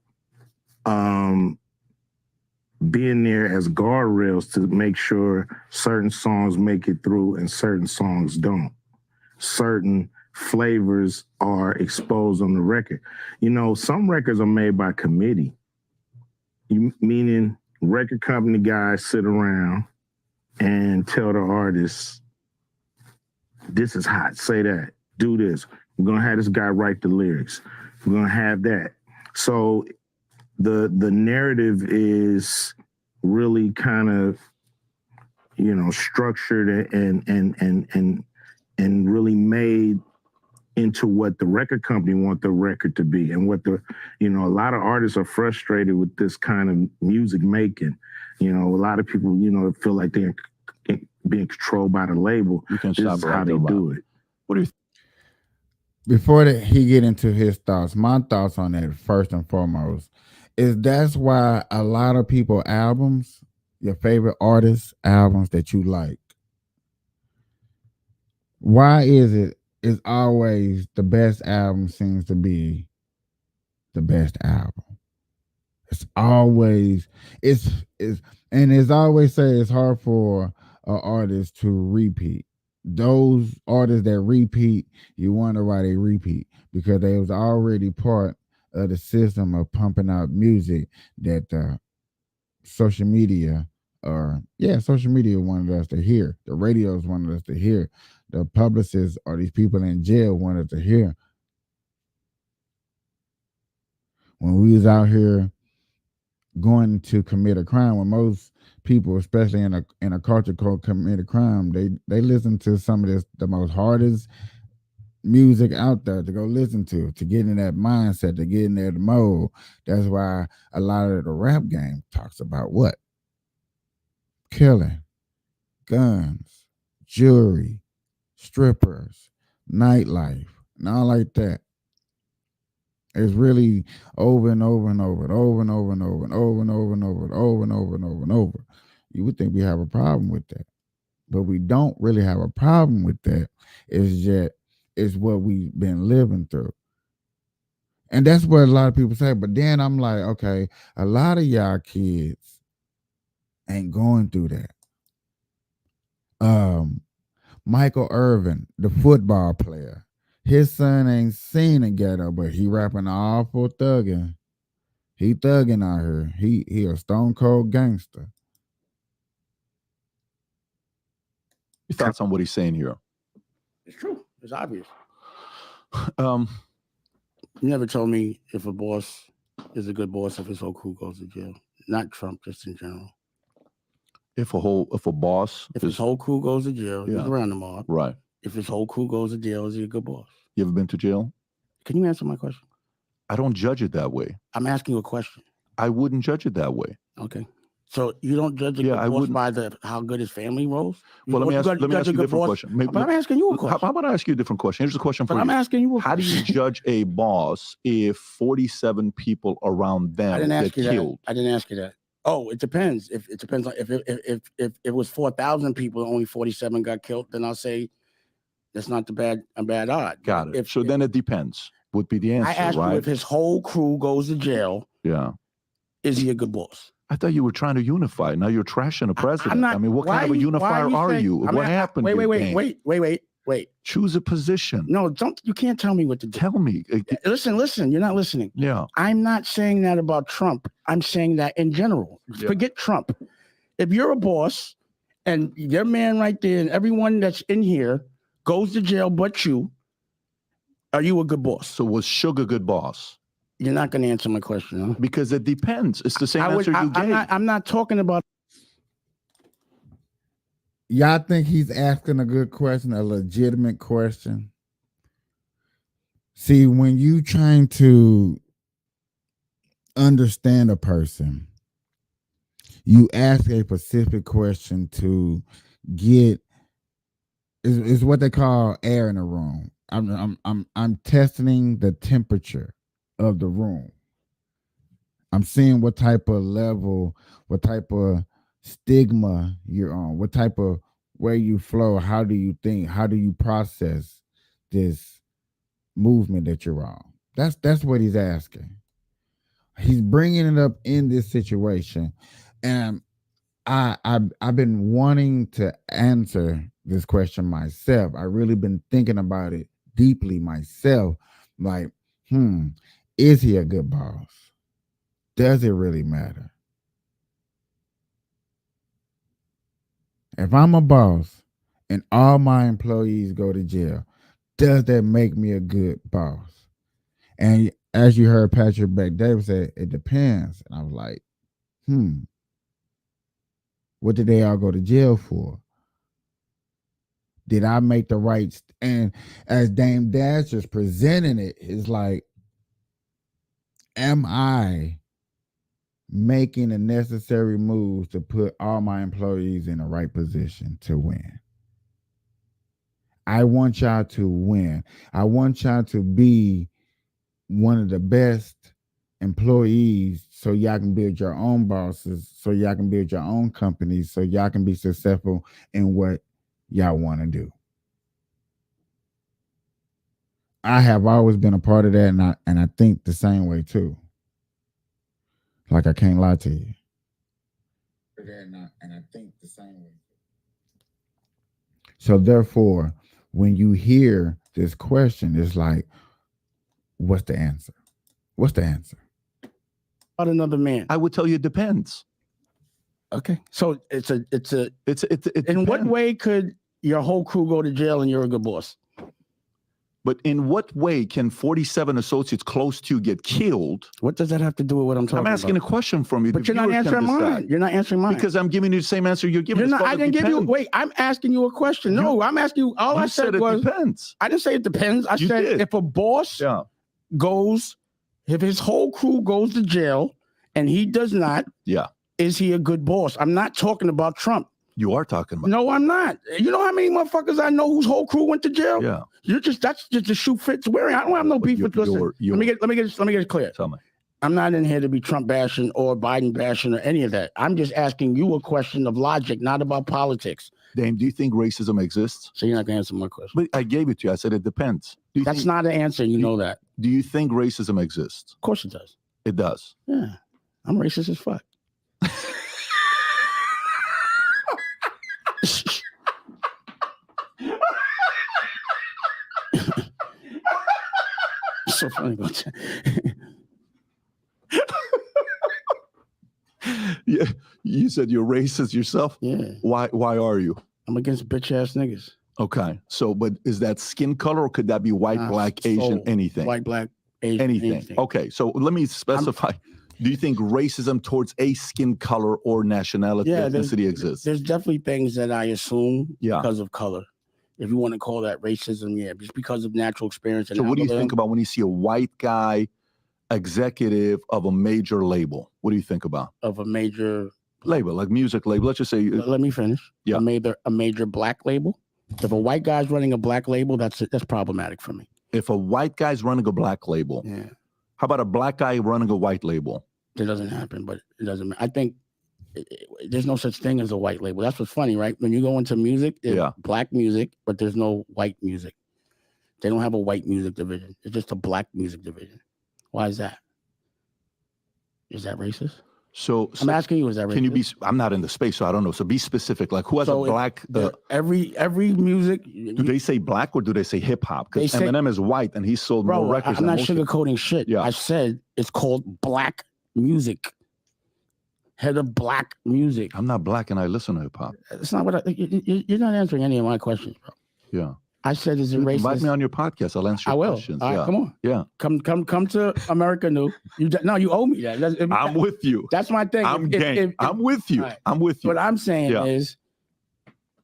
being there as guardrails to make sure certain songs make it through and certain songs don't. Certain flavors are exposed on the record. You know, some records are made by committee, meaning record company guys sit around and tell the artists, this is hot, say that, do this. We're gonna have this guy write the lyrics. We're gonna have that. So the narrative is really kind of structured and really made into what the record company want the record to be, and what a lot of artists are frustrated with this kind of music making. A lot of people, feel like they're being controlled by the label. This is how they do it. What do you? Before he get into his thoughts, my thoughts on that first and foremost is that's why a lot of people albums, your favorite artists albums that you like, why is it is always the best album seems to be the best album? It's always and it's always say it's hard for an artist to repeat. Those artists that repeat, you wonder why they repeat, because they was already part of the system of pumping out music that social media social media wanted us to hear. The radios wanted us to hear. The publicists or these people in jail wanted to hear. When we was out here going to commit a crime, when most people, especially in a culture called commit a crime, they listen to some of the most hardest music out there to go listen to get in that mindset, to get in that mode. That's why a lot of the rap game talks about what? Killing, guns, jewelry, strippers, nightlife, and all like that. It's really over and over and over and over and over and over and over and over and over and over and over and over and over. You would think we have a problem with that, but we don't really have a problem with that. It's what we've been living through. And that's what a lot of people say. But then I'm like, okay, a lot of y'all kids ain't going through that. Michael Irvin, the football player, his son ain't seen a ghetto, but he rapping awful thugging. He thugging out here. He a stone cold gangster. Your thoughts on what he's saying here? It's true. It's obvious. You never told me if a boss is a good boss if his whole crew goes to jail. Not Trump, just in general. If his whole crew goes to jail, he's around the mob. Right. If his whole crew goes to jail, is he a good boss? You ever been to jail? Can you answer my question? I don't judge it that way. I'm asking you a question. I wouldn't judge it that way. Okay. So you don't judge a good boss by how good his family rolls? Well, let me ask you a different question. But I'm asking you a question. How about I ask you a different question? Here's a question for you. I'm asking you a question. How do you judge a boss if 47 people around them get killed? I didn't ask you that. Oh, it depends. If it depends on if it was 4,000 people and only 47 got killed, then I'll say that's not a bad odd. Got it. Then it depends. Would be the answer. I asked you if his whole crew goes to jail. Yeah. Is he a good boss? I thought you were trying to unify. Now you're trashing the president. I'm not, I mean, what kind of a unifier are you? What happened? Wait. Choose a position. No, don't. You can't tell me what to do. Tell me. Listen. You're not listening. Yeah. I'm not saying that about Trump. I'm saying that in general. Yeah. Forget Trump. If you're a boss and your man right there and everyone that's in here goes to jail but you, are you a good boss? So was Suge a good boss? You're not going to answer my question, huh? Because it depends. It's the same answer you gave. I'm not talking about. Y'all think he's asking a good question, a legitimate question? See, when you trying to understand a person, you ask a specific question to get is what they call air in a room. I'm testing the temperature of the room. I'm seeing what type of level, what type of stigma you're on, what type of way you flow, how do you think, how do you process this movement that you're on. That's what he's asking. He's bringing it up in this situation, and I've been wanting to answer this question myself. I really been thinking about it deeply myself. Like, is he a good boss? Does it really matter? If I'm a boss and all my employees go to jail, does that make me a good boss? And as you heard Patrick Bet-David say, it depends. And I was like, What did they all go to jail for? Did I make the right? And as Dame Dash is presenting it, it's like, am I making the necessary moves to put all my employees in the right position to win? I want y'all to win. I want y'all to be one of the best employees so y'all can build your own bosses, so y'all can build your own companies, so y'all can be successful in what y'all want to do. I have always been a part of that, and I think the same way too. Like, I can't lie to you. And I think the same way. So therefore, when you hear this question, it's like, what's the answer? What's the answer? About another man. I would tell you it depends. Okay. So it's in what way could your whole crew go to jail and you're a good boss? But in what way can 47 associates close to you get killed? What does that have to do with what I'm talking about? I'm asking a question from you. But you're not answering mine. You're not answering mine. Because I'm giving you the same answer you're giving. You're not, I didn't give you, wait, I'm asking you a question. No, I'm asking you, all I said was, it depends. I didn't say it depends. I said if a boss goes, if his whole crew goes to jail and he does not, is he a good boss? I'm not talking about Trump. You are talking about. No, I'm not. You know how many motherfuckers I know whose whole crew went to jail? Yeah. That's just a shoe fits wearing. I don't have no beef with. Listen, let me get it clear. Tell me. I'm not in here to be Trump bashing or Biden bashing or any of that. I'm just asking you a question of logic, not about politics. Dame, do you think racism exists? So you're not gonna answer my question. But I gave it to you. I said it depends. That's not an answer. You know that. Do you think racism exists? Of course it does. It does. Yeah. I'm racist as fuck. So funny about that. Yeah, you said you're racist yourself. Yeah. Why are you? I'm against bitch ass niggas. Okay. So, but is that skin color or could that be white, black, Asian, anything? White, black, Asian, anything. Okay. So let me specify. Do you think racism towards a skin color or nationality, ethnicity exists? There's definitely things that I assume because of color. If you want to call that racism, just because of natural experience. And so what do you think about when you see a white guy executive of a major label? What do you think about? Of a major label, like music label. Let's just say. Let me finish. Yeah. A major black label. If a white guy's running a black label, that's problematic for me. If a white guy's running a black label. Yeah. How about a black guy running a white label? It doesn't happen, but it doesn't matter. I think there's no such thing as a white label. That's what's funny, right? When you go into music, there's black music, but there's no white music. They don't have a white music division. It's just a black music division. Why is that? Is that racist? So I'm asking you, is that racist? Can you be? I'm not in the space, so I don't know. So be specific. Like who has a black? Every music. Do they say black or do they say hip hop? Because Eminem is white and he sold more records. I'm not sugarcoating shit. Yeah. I said it's called black music. Head of black music. I'm not black and I listen to hip hop. It's not what you're not answering any of my questions, bro. Yeah. I said, is it racist? Invite me on your podcast. I'll answer your questions. All right, come on. Yeah. Come to America New. You owe me that. I'm with you. That's my thing. I'm game. I'm with you. Right. I'm with you. What I'm saying is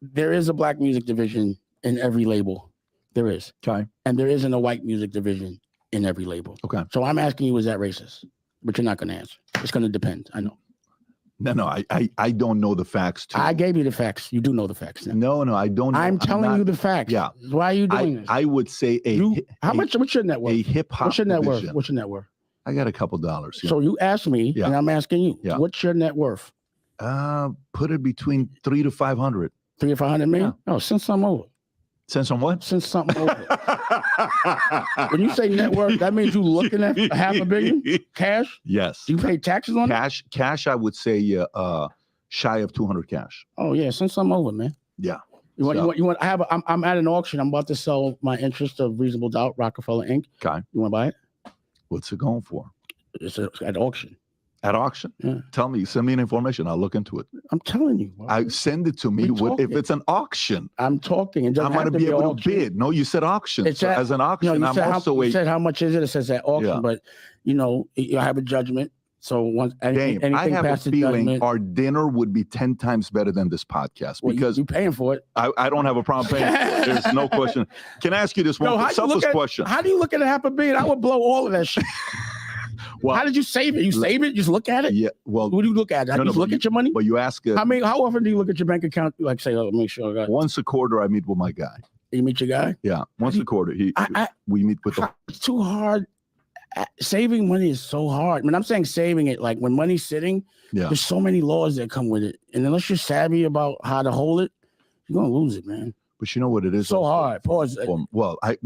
there is a black music division in every label. There is. Okay. And there isn't a white music division in every label. Okay. So I'm asking you, is that racist? But you're not going to answer. It's going to depend. I know. No, I don't know the facts too. I gave you the facts. You do know the facts now. No, I don't know. I'm telling you the facts. Yeah. Why are you doing this? I would say what's your net worth? A hip hop. What's your net worth? What's your net worth? I got a couple dollars. So you asked me, and I'm asking you, what's your net worth? Put it between 300 to 500. 300 to 500 million? Oh, send something over. Send some what? Send something over. When you say net worth, that means you looking at $500 million cash? Yes. Do you pay taxes on it? Cash, I would say shy of 200 cash. Oh yeah, send something over, man. Yeah. You want? I'm at an auction. I'm about to sell my interest of Reasonable Doubt, Rockefeller Inc. Okay. You want to buy it? What's it going for? It's at auction. At auction? Yeah. Tell me, send me an information. I'll look into it. I'm telling you. I send it to me if it's an auction. I'm talking. I'm going to be able to bid. No, you said auction. It's as an auction, you said how much is it? It says at auction, but I have a judgment. So once Dame, anything I have a past the feeling judgment, our dinner would be 10 times better than this podcast because you paying for it. I don't have a problem paying for it. There's no question. Can I ask you this one selfish question? How do you look at a $500 million? I would blow all of that shit. Well, how did you save it? You save it? You just look at it? Yeah. Well, what do you look at? You look at your money? But you ask how often do you look at your bank account? Like say, oh, make sure I got once a quarter. I meet with my guy. You meet your guy? Yeah, once a quarter. We meet with the. It's too hard. Saving money is so hard. When I'm saying saving it, like when money's sitting, there's so many laws that come with it, and unless you're savvy about how to hold it, you're gonna lose it, man. But you know what it is? So hard. Pause. Well, I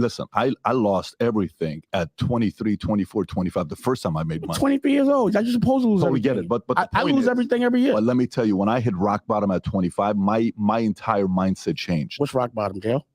lost everything at 23, 24, 25. The first time I made money. 23 years old. I just supposed to lose everything. We get it. But I lose everything every year. But let me tell you, when I hit rock bottom at 25, my entire mindset changed. What's rock bottom, jail?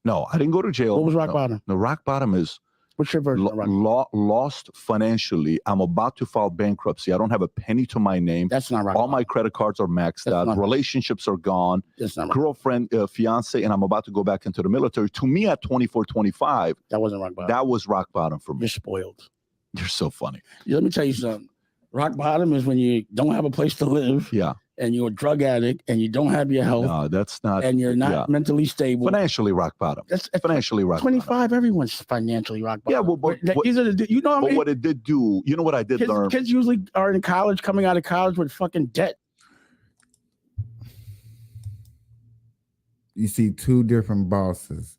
No, I didn't go to jail. What was rock bottom? The rock bottom is what's your version of rock bottom? Lost financially. I'm about to file bankruptcy. I don't have a penny to my name. That's not rock All bottom. my credit cards are maxed out. Relationships are gone. That's not girlfriend, fiance, and I'm about to go back into the military. To me, at 24, 25, that wasn't rock bottom. That was rock bottom for me. You're spoiled. You're so funny. Let me tell you something. Rock bottom is when you don't have a place to live. Yeah. And you're a drug addict and you don't have your health. No, that's not. And you're not mentally stable. Financially rock bottom. That's financially rock 25, bottom. Everyone's financially rock bottom. Yeah, well, but these are you know but what it did do, you know what I did learn? Kids usually are in college, coming out of college with fucking debt. You see two different bosses.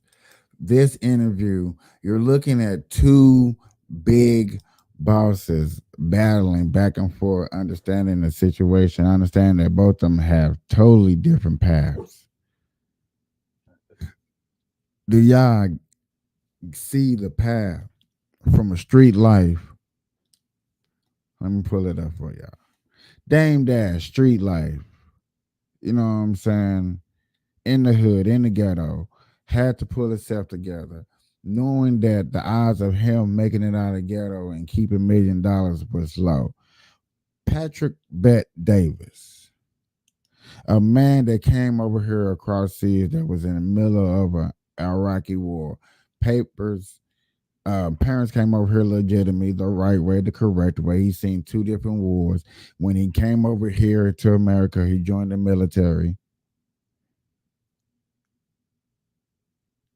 This interview, you're looking at two big bosses battling back and forth, understanding the situation, understand that both of them have totally different paths. Do y'all see the path from a street life? Let me pull it up for y'all. Dame Dash, street life. You know what I'm saying? In the hood, in the ghetto, had to pull itself together, knowing that the odds of him making it out of the ghetto and keeping $1 million was low. Patrick Bet Davis, a man that came over here across seas that was in the middle of an Iraqi war. Parents came over here legitimately, the right way, the correct way. He's seen two different wars. When he came over here to America, he joined the military.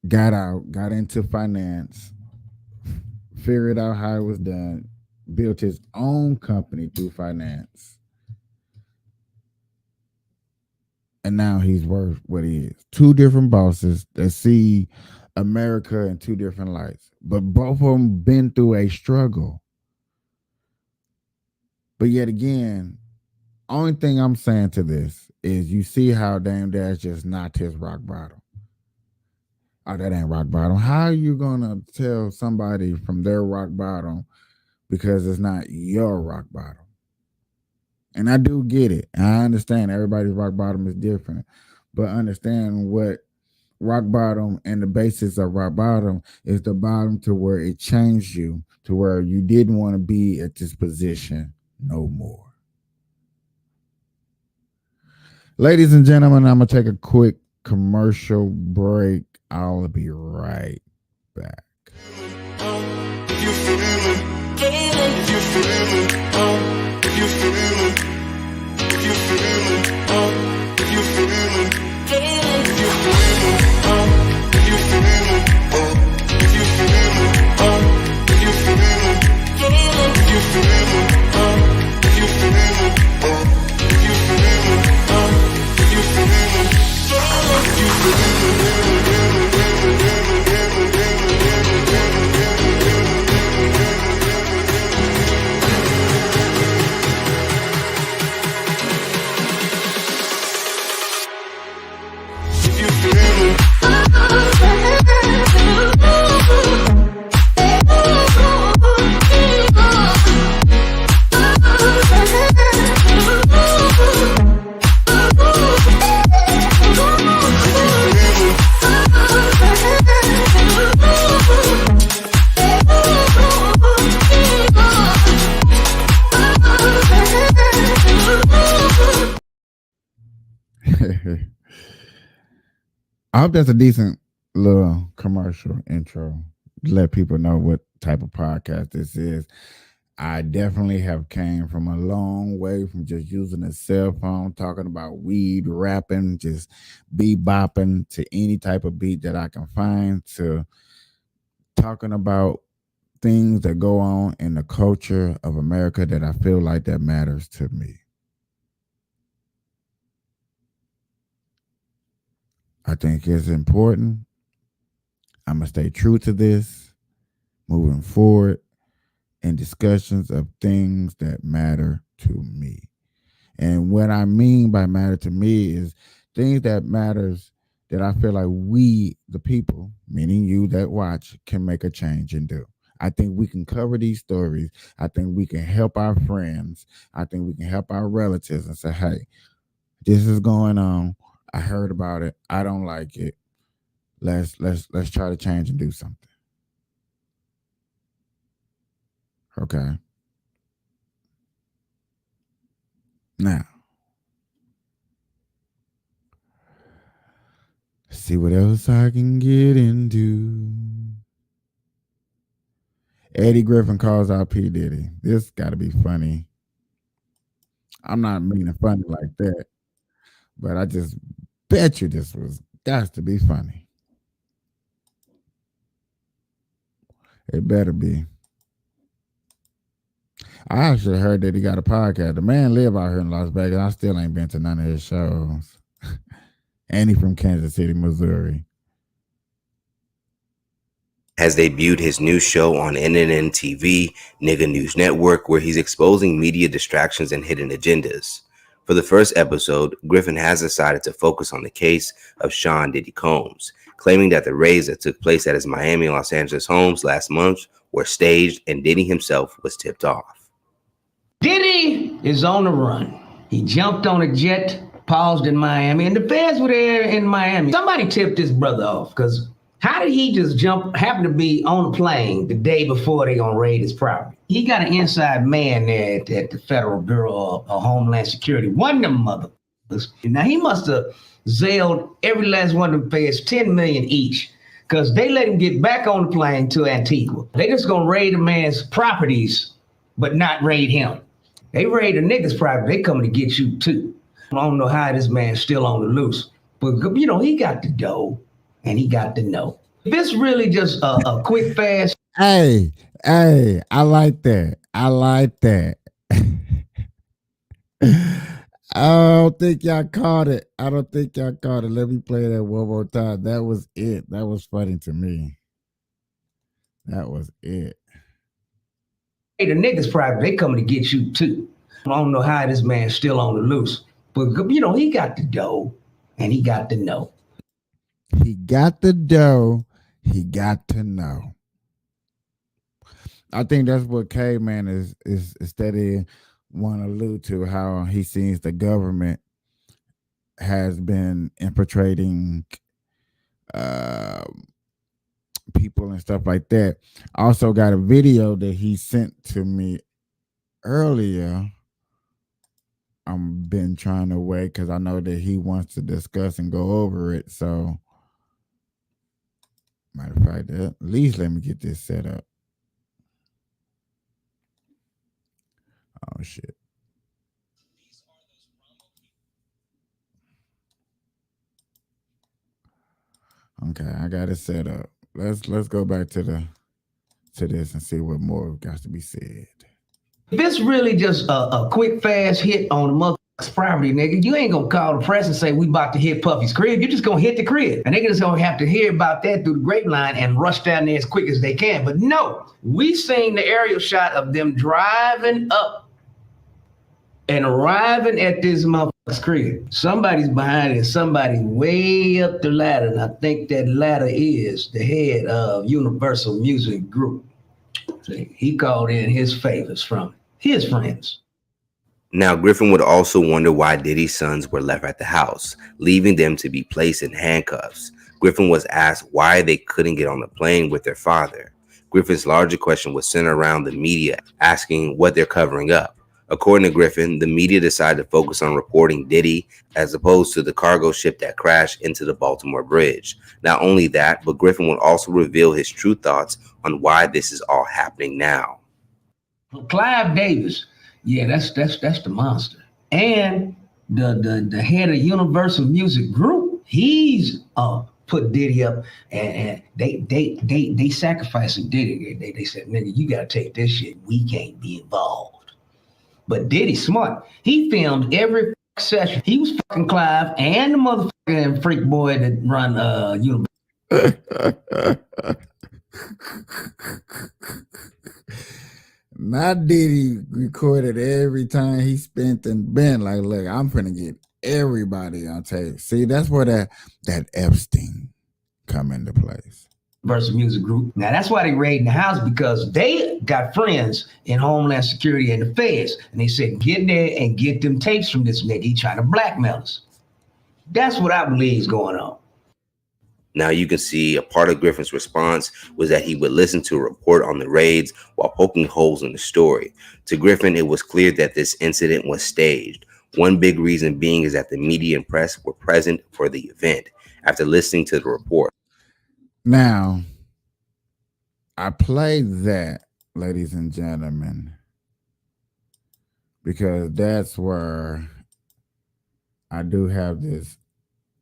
Got out, got into finance, figured out how it was done, built his own company through finance. And now he's worth what he is. Two different bosses that see America in two different lights. But both of them been through a struggle. But yet again, only thing I'm saying to this is you see how Dame Dash just knocked his rock bottom. Oh, that ain't rock bottom. How are you gonna tell somebody from their rock bottom because it's not your rock bottom? And I do get it. I understand everybody's rock bottom is different, but understand what rock bottom and the basis of rock bottom is the bottom to where it changed you to where you didn't want to be at this position no more. Ladies and gentlemen, I'm gonna take a quick commercial break. I'll be right back. If you feel it, if you feel it, if you feel it, if you feel it, if you feel it, if you feel it, if you feel it, if you feel it, if you feel it, if you feel it, if you feel it, if you feel it, if you feel it, if you feel it. I hope that's a decent little commercial intro to let people know what type of podcast this is. I definitely have came from a long way from just using a cell phone, talking about weed, rapping, just bebopping to any type of beat that I can find, to talking about things that go on in the culture of America that I feel like that matters to me. I think it's important. I'm going to stay true to this moving forward in discussions of things that matter to me. And what I mean by matter to me is things that matters that I feel like we, the people, meaning you that watch, can make a change and do. I think we can cover these stories. I think we can help our friends. I think we can help our relatives and say, hey, this is going on. I heard about it. I don't like it. Let's try to change and do something. Okay. Now, see what else I can get into. Eddie Griffin calls out P. Diddy. This got to be funny. I'm not meaning funny like that, but I just bet you this was got to be funny. It better be. I actually heard that he got a podcast. The man live out here in Las Vegas. I still ain't been to none of his shows. And he from Kansas City, Missouri. Has debuted his new show on NNN TV, Nigga News Network, where he's exposing media distractions and hidden agendas. For the first episode, Griffin has decided to focus on the case of Sean Diddy Combs, claiming that the raids that took place at his Miami and Los Angeles homes last month were staged and Diddy himself was tipped off. Diddy is on the run. He jumped on a jet, paused in Miami, and the fans were there in Miami. Somebody tipped this brother off, because how did he just happen to be on a plane the day before they gonna raid his property? He got an inside man there at the Federal Bureau of Homeland Security. One of them motherfuckers. Now he must have zailed every last one of them feds $10 million each, because they let him get back on the plane to Antigua. They just gonna raid a man's properties, but not raid him. They raid a nigga's property, they coming to get you too. I don't know how this man's still on the loose, but you know, he got the dough. And he got to know. If it's really just a quick, fast. Hey, I like that. I like that. I don't think y'all caught it. Let me play that one more time. That was it. That was funny to me. That was it. Hey, the niggas private, they coming to get you too. I don't know how this man's still on the loose, but you know, he got the dough and he got to know. He got the dough. He got to know. I think that's what K-Man is steady want to allude to, how he sees the government has been infiltrating people and stuff like that. I also got a video that he sent to me earlier. I've been trying to wait because I know that he wants to discuss and go over it. So, matter of fact, at least let me get this set up. Oh shit. Okay, I got it set up. Let's go back to this and see what more got to be said. If it's really just a quick, fast hit on the motherfucker's property, nigga, you ain't gonna call the press and say we about to hit Puffy's crib. You're just gonna hit the crib. And they just gonna have to hear about that through the grapevine and rush down there as quick as they can. But no, we seen the aerial shot of them driving up and arriving at this motherfucker's crib. Somebody's behind it, somebody's way up the ladder. And I think that ladder is the head of Universal Music Group. See, he called in his favors from his friends. Now, Griffin would also wonder why Diddy's sons were left at the house, leaving them to be placed in handcuffs. Griffin was asked why they couldn't get on the plane with their father. Griffin's larger question was centered around the media asking what they're covering up. According to Griffin, the media decided to focus on reporting Diddy as opposed to the cargo ship that crashed into the Baltimore Bridge. Not only that, but Griffin would also reveal his true thoughts on why this is all happening now. Clive Davis, yeah, that's the monster. And the head of Universal Music Group, he's put Diddy up, and they sacrificed Diddy. They said, nigga, you gotta take this shit. We can't be involved. But Diddy's smart. He filmed every session. He was fucking Clive and the motherfucking freak boy that run Universal. Not Diddy recorded every time he spent and been like, look, I'm finna get everybody on tape. See, that's where that Epstein come into place. Versus Music Group. Now that's why they raiding the house, because they got friends in Homeland Security and the feds, and they said, get in there and get them tapes from this nigga. He trying to blackmail us. That's what I believe is going on. Now you can see a part of Griffin's response was that he would listen to a report on the raids while poking holes in the story. To Griffin, it was clear that this incident was staged. One big reason being is that the media and press were present for the event. After listening to the report. Now, I played that, ladies and gentlemen, because that's where I do have this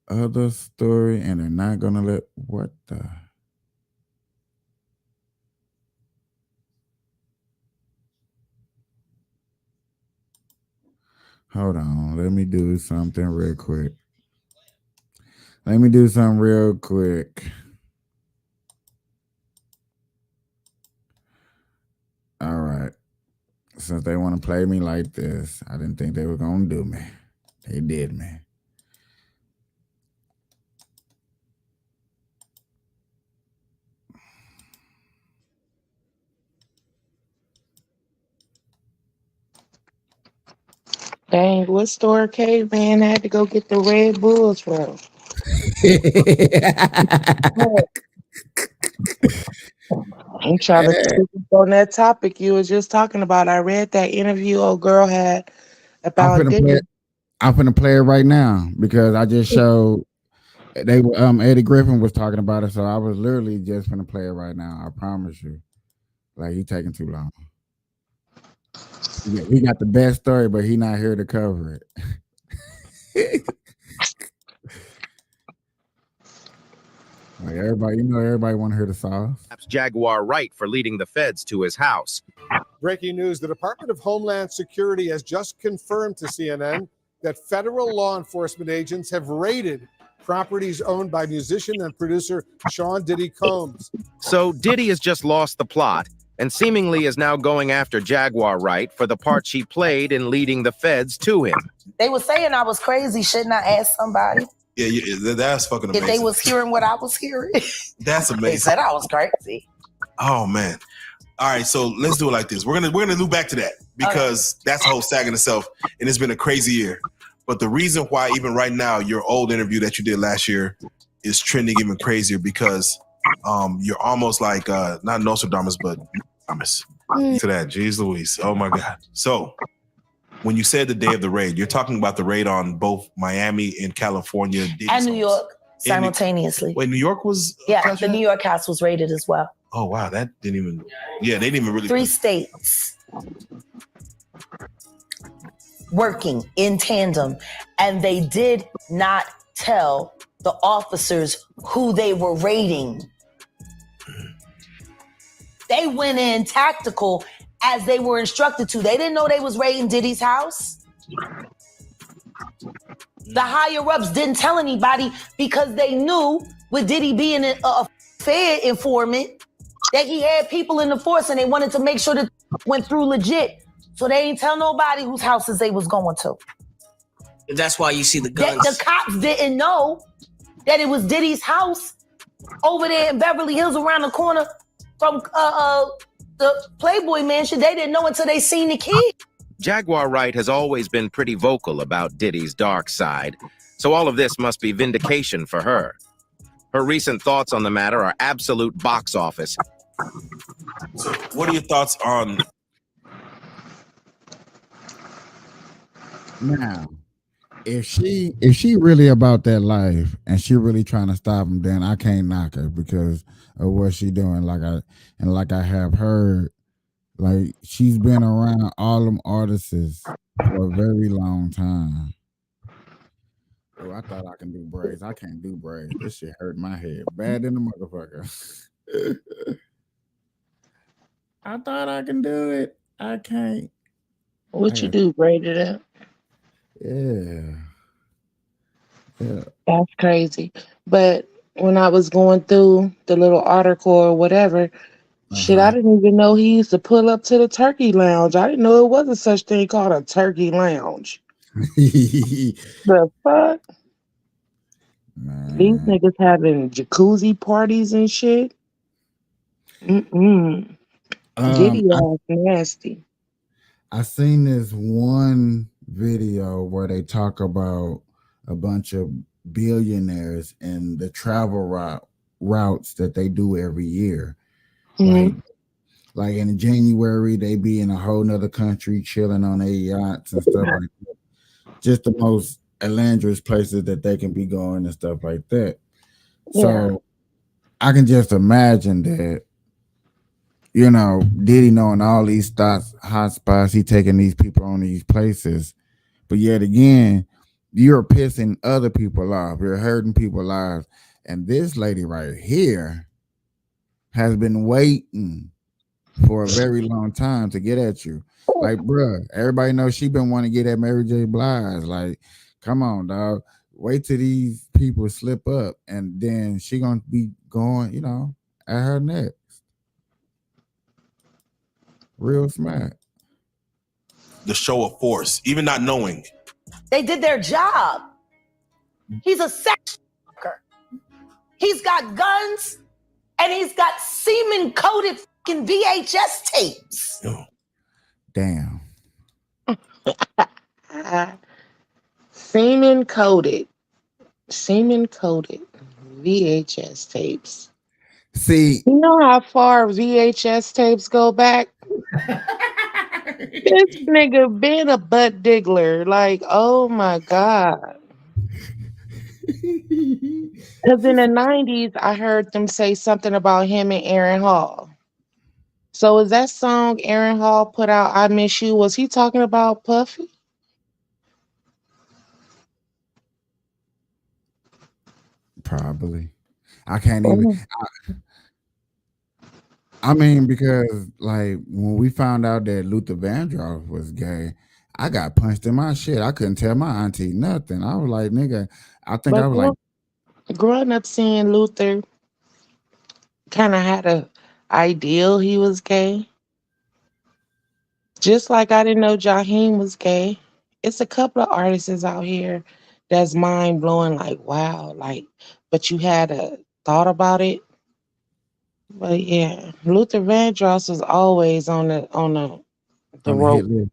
other story, and they're not gonna let what the hold on, let me do something real quick. All right, since they want to play me like this, I didn't think they were gonna do me. They did me. Dang, what store Caveman had to go get the Red Bulls from? I'm trying to speak on that topic you was just talking about. I read that interview old girl had about Diddy. I'm finna play it right now because I just showed they were Eddie Griffin was talking about it, so I was literally just finna play it right now. I promise you. Like, he taking too long. Yeah, he got the best story, but he not here to cover it. Like, everybody want to hear the sauce. Jaguar Wright for leading the feds to his house. Breaking news, the Department of Homeland Security has just confirmed to CNN that federal law enforcement agents have raided properties owned by musician and producer Sean Diddy Combs. So Diddy has just lost the plot and seemingly is now going after Jaguar Wright for the part she played in leading the feds to him. They were saying I was crazy. Shouldn't I ask somebody? Yeah, that's fucking amazing. If they was hearing what I was hearing. That's amazing. They said I was crazy. Oh man. All right, so let's do it like this. We're gonna loop back to that because that's a whole saga in itself, and it's been a crazy year. But the reason why even right now your old interview that you did last year is trending even crazier because you're almost like not Nostradamus, but Thomas. To that, jeez Louise. Oh my God. So when you said the day of the raid, you're talking about the raid on both Miami and California. And New York simultaneously. Wait, New York was? Yeah, the New York house was raided as well. Oh wow, that didn't even. Yeah, they didn't even really. 3 states working in tandem, and they did not tell the officers who they were raiding. They went in tactical as they were instructed to. They didn't know they was raiding Diddy's house. The higher ups didn't tell anybody because they knew with Diddy being a Fed informant that he had people in the force and they wanted to make sure that went through legit. So they ain't tell nobody whose houses they was going to. That's why you see the guns. The cops didn't know that it was Diddy's house over there in Beverly Hills around the corner from the Playboy Mansion. They didn't know until they seen the kid. Jaguar Wright has always been pretty vocal about Diddy's dark side, so all of this must be vindication for her. Her recent thoughts on the matter are absolute box office. So what are your thoughts on... Now, if she really about that life and she really trying to stop him, then I can't knock her because of what she doing. Like I have heard, Like she's been around all them artists for a very long time. Oh, I thought I can do braids. I can't do braids. This shit hurt my head bad in the motherfucker. I thought I can do it. I can't. What you do, braid it up? Yeah. Yeah. That's crazy. But when I was going through the little article or whatever, shit, I didn't even know he used to pull up to the turkey lounge. I didn't know it was a such thing called a turkey lounge. The fuck? These niggas having jacuzzi parties and shit. Diddy ass nasty. I seen this one video where they talk about a bunch of billionaires and the travel routes that they do every year. Like in January, they be in a whole nother country chilling on their yachts and stuff like that. Just the most outlandish places that they can be going and stuff like that. So I can just imagine that, you know, Diddy knowing all these hot spots, he taking these people on these places. But yet again, you're pissing other people off. You're hurting people's lives. And this lady right here has been waiting for a very long time to get at you. Like, bruh, everybody knows she been wanting to get at Mary J. Blige. Like, come on, dog. Wait till these people slip up, and then she gonna be going, you know, at her next. Real smart. The show of force, even not knowing. They did their job. He's a sex worker. He's got guns, and he's got semen-coated fucking VHS tapes. Damn. Semen coated VHS tapes. See, you know how far VHS tapes go back? This nigga been a butt diggler. Like, oh my God. Because in the 90s, I heard them say something about him and Aaron Hall. So is that song Aaron Hall put out, I Miss You, was he talking about Puffy? Probably. I can't even. I mean, because like when we found out that Luther Vandross was gay, I got punched in my shit. I couldn't tell my auntie nothing. I was like, nigga, I think I was like, growing up seeing Luther kind of had a ideal he was gay. Just like I didn't know Jaheim was gay. It's a couple of artists out here that's mind blowing, like, wow, like, but you had a thought about it. But yeah, Luther Vandross was always on the on the rope. hit list.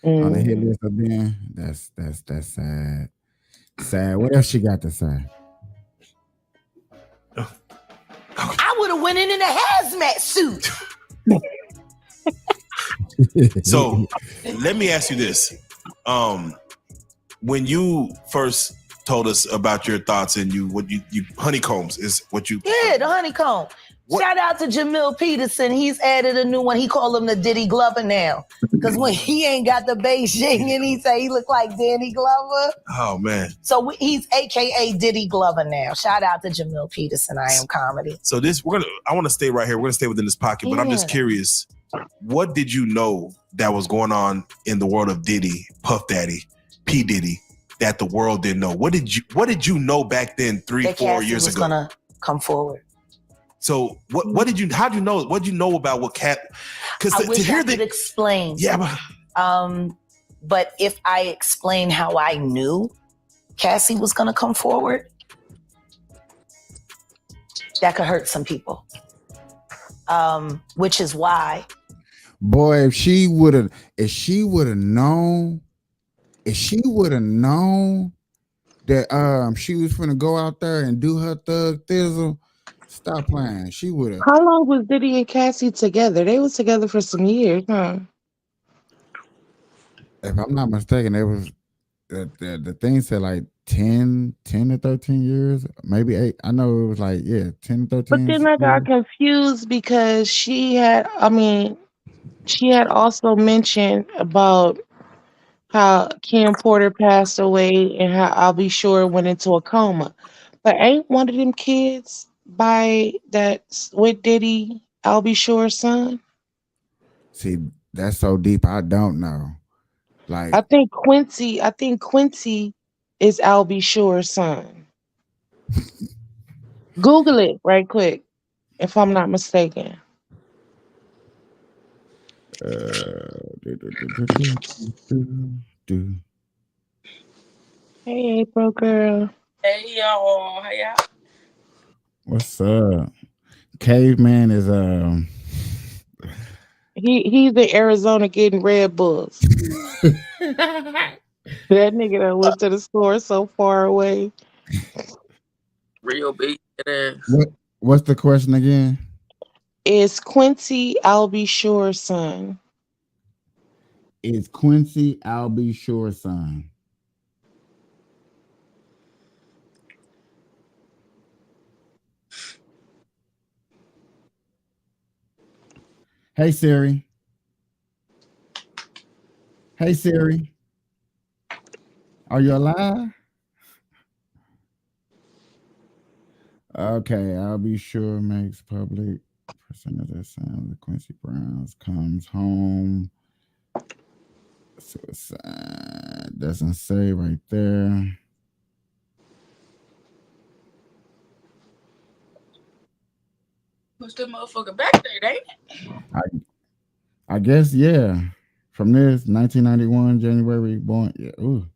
On the hit list of being that's sad. Sad. What else she got to say? I would have went in a hazmat suit. So let me ask you this. When you first told us about your thoughts and you honeycombs is what you Yeah, the honeycomb. Shout out to Jamil Peterson. He's added a new one. He call him the Diddy Glover now. Because when he ain't got the Beijing and he say he look like Danny Glover. Oh man. So he's AKA Diddy Glover now. Shout out to Jamil Peterson. I Am Comedy. So I want to stay right here. We're gonna stay within this pocket, but I'm just curious. What did you know that was going on in the world of Diddy, Puff Daddy, P. Diddy, that the world didn't know? What did you know back then, 3-4 years ago? Gonna come forward. So how'd you know? What'd you know about what Cat? Because to hear that explain. Yeah, but if I explain how I knew Cassie was gonna come forward, that could hurt some people. Which is why. Boy, if she would have known that she was finna go out there and do her thug thizzle, stop playing. She would have. How long was Diddy and Cassie together? They was together for some years, huh? If I'm not mistaken, it was the thing said like 10 to 13 years, maybe 8. I know it was like 10 to 13. But then I got confused because she had, she had also mentioned about how Kim Porter passed away and how I'll Be Sure went into a coma. But ain't one of them kids by that with Diddy, I'll Be Sure's son? See, that's so deep. I don't know. Like, I think Quincy is I'll Be Sure's son. Google it right quick, if I'm not mistaken. Hey April girl. Hey y'all, how y'all? What's up? Caveman is He's in Arizona getting Red Bulls. That nigga that went to the store so far away. Real big ass. What's the question again? Is Quincy I'll Be Sure's son? Is Quincy I'll Be Sure's son? Hey Siri. Hey Siri. Are you alive? Okay, I'll Be Sure makes public percent of that sound. The Quincy Browns comes home. Suicide doesn't say right there. Who's the motherfucker back there, ain't it? I guess yeah. From this 1991 January born. Yeah. Ooh.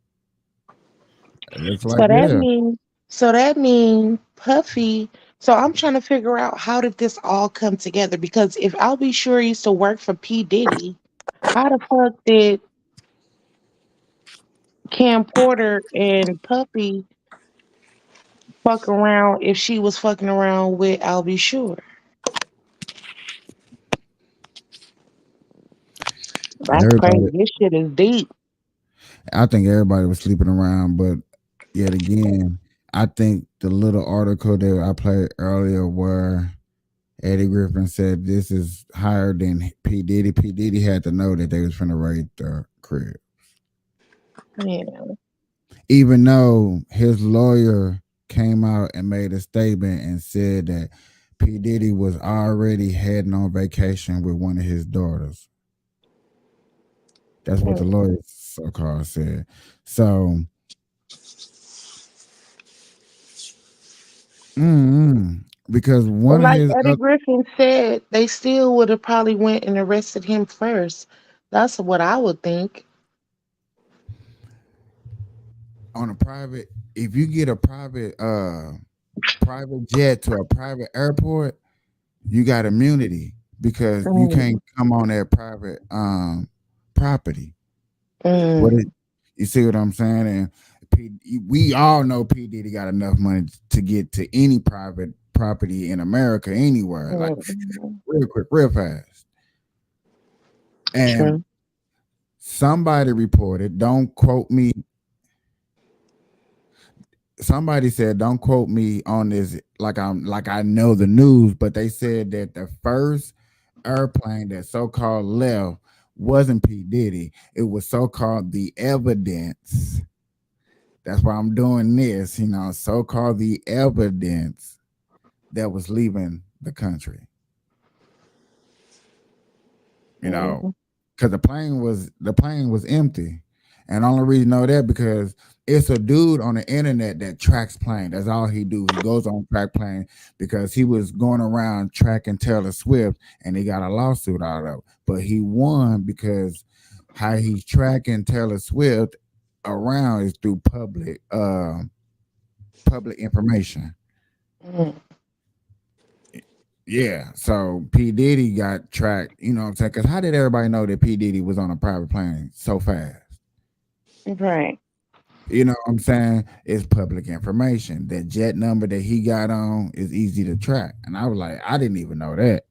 It looks like yeah. So that means Puffy. So I'm trying to figure out how did this all come together? Because if I'll Be Sure used to work for P. Diddy, how the fuck did Cam Porter and Puffy fuck around if she was fucking around with I'll Be Sure? That's crazy. Everybody, This shit is deep. I think everybody was sleeping around, but yet again, I think the little article that I played earlier where Eddie Griffin said this is higher than P. Diddy. P. Diddy had to know that they was finna raid the crib. Yeah. Even though his lawyer came out and made a statement and said that P. Diddy was already heading on vacation with one of his daughters. That's what the lawyer so-called said. So, because one But of like his Eddie Griffin said, they still would have probably went and arrested him first. That's what I would think. on a private, if you get a private jet to a private airport, you got immunity because you can't come on that private property. You see what I'm saying? And we all know P. Diddy got enough money to get to any private property in America anywhere, like real quick, real fast. And somebody reported, don't quote me. Somebody said, don't quote me on this like I know the news, but they said that the first airplane that so-called left wasn't P. Diddy. It was so-called the evidence. That's why I'm doing this, so-called the evidence that was leaving the country. Because the plane was empty. And the only reason I know that because it's a dude on the internet that tracks plane. That's all he do. He goes on track plane because he was going around tracking Taylor Swift and he got a lawsuit out of it. But he won because how he's tracking Taylor Swift around is through public information. Yeah, so P. Diddy got tracked, you know what I'm saying? Because how did everybody know that P. Diddy was on a private plane so fast? Right. You know what I'm saying? It's public information. That jet number that he got on is easy to track. And I was like, I didn't even know that.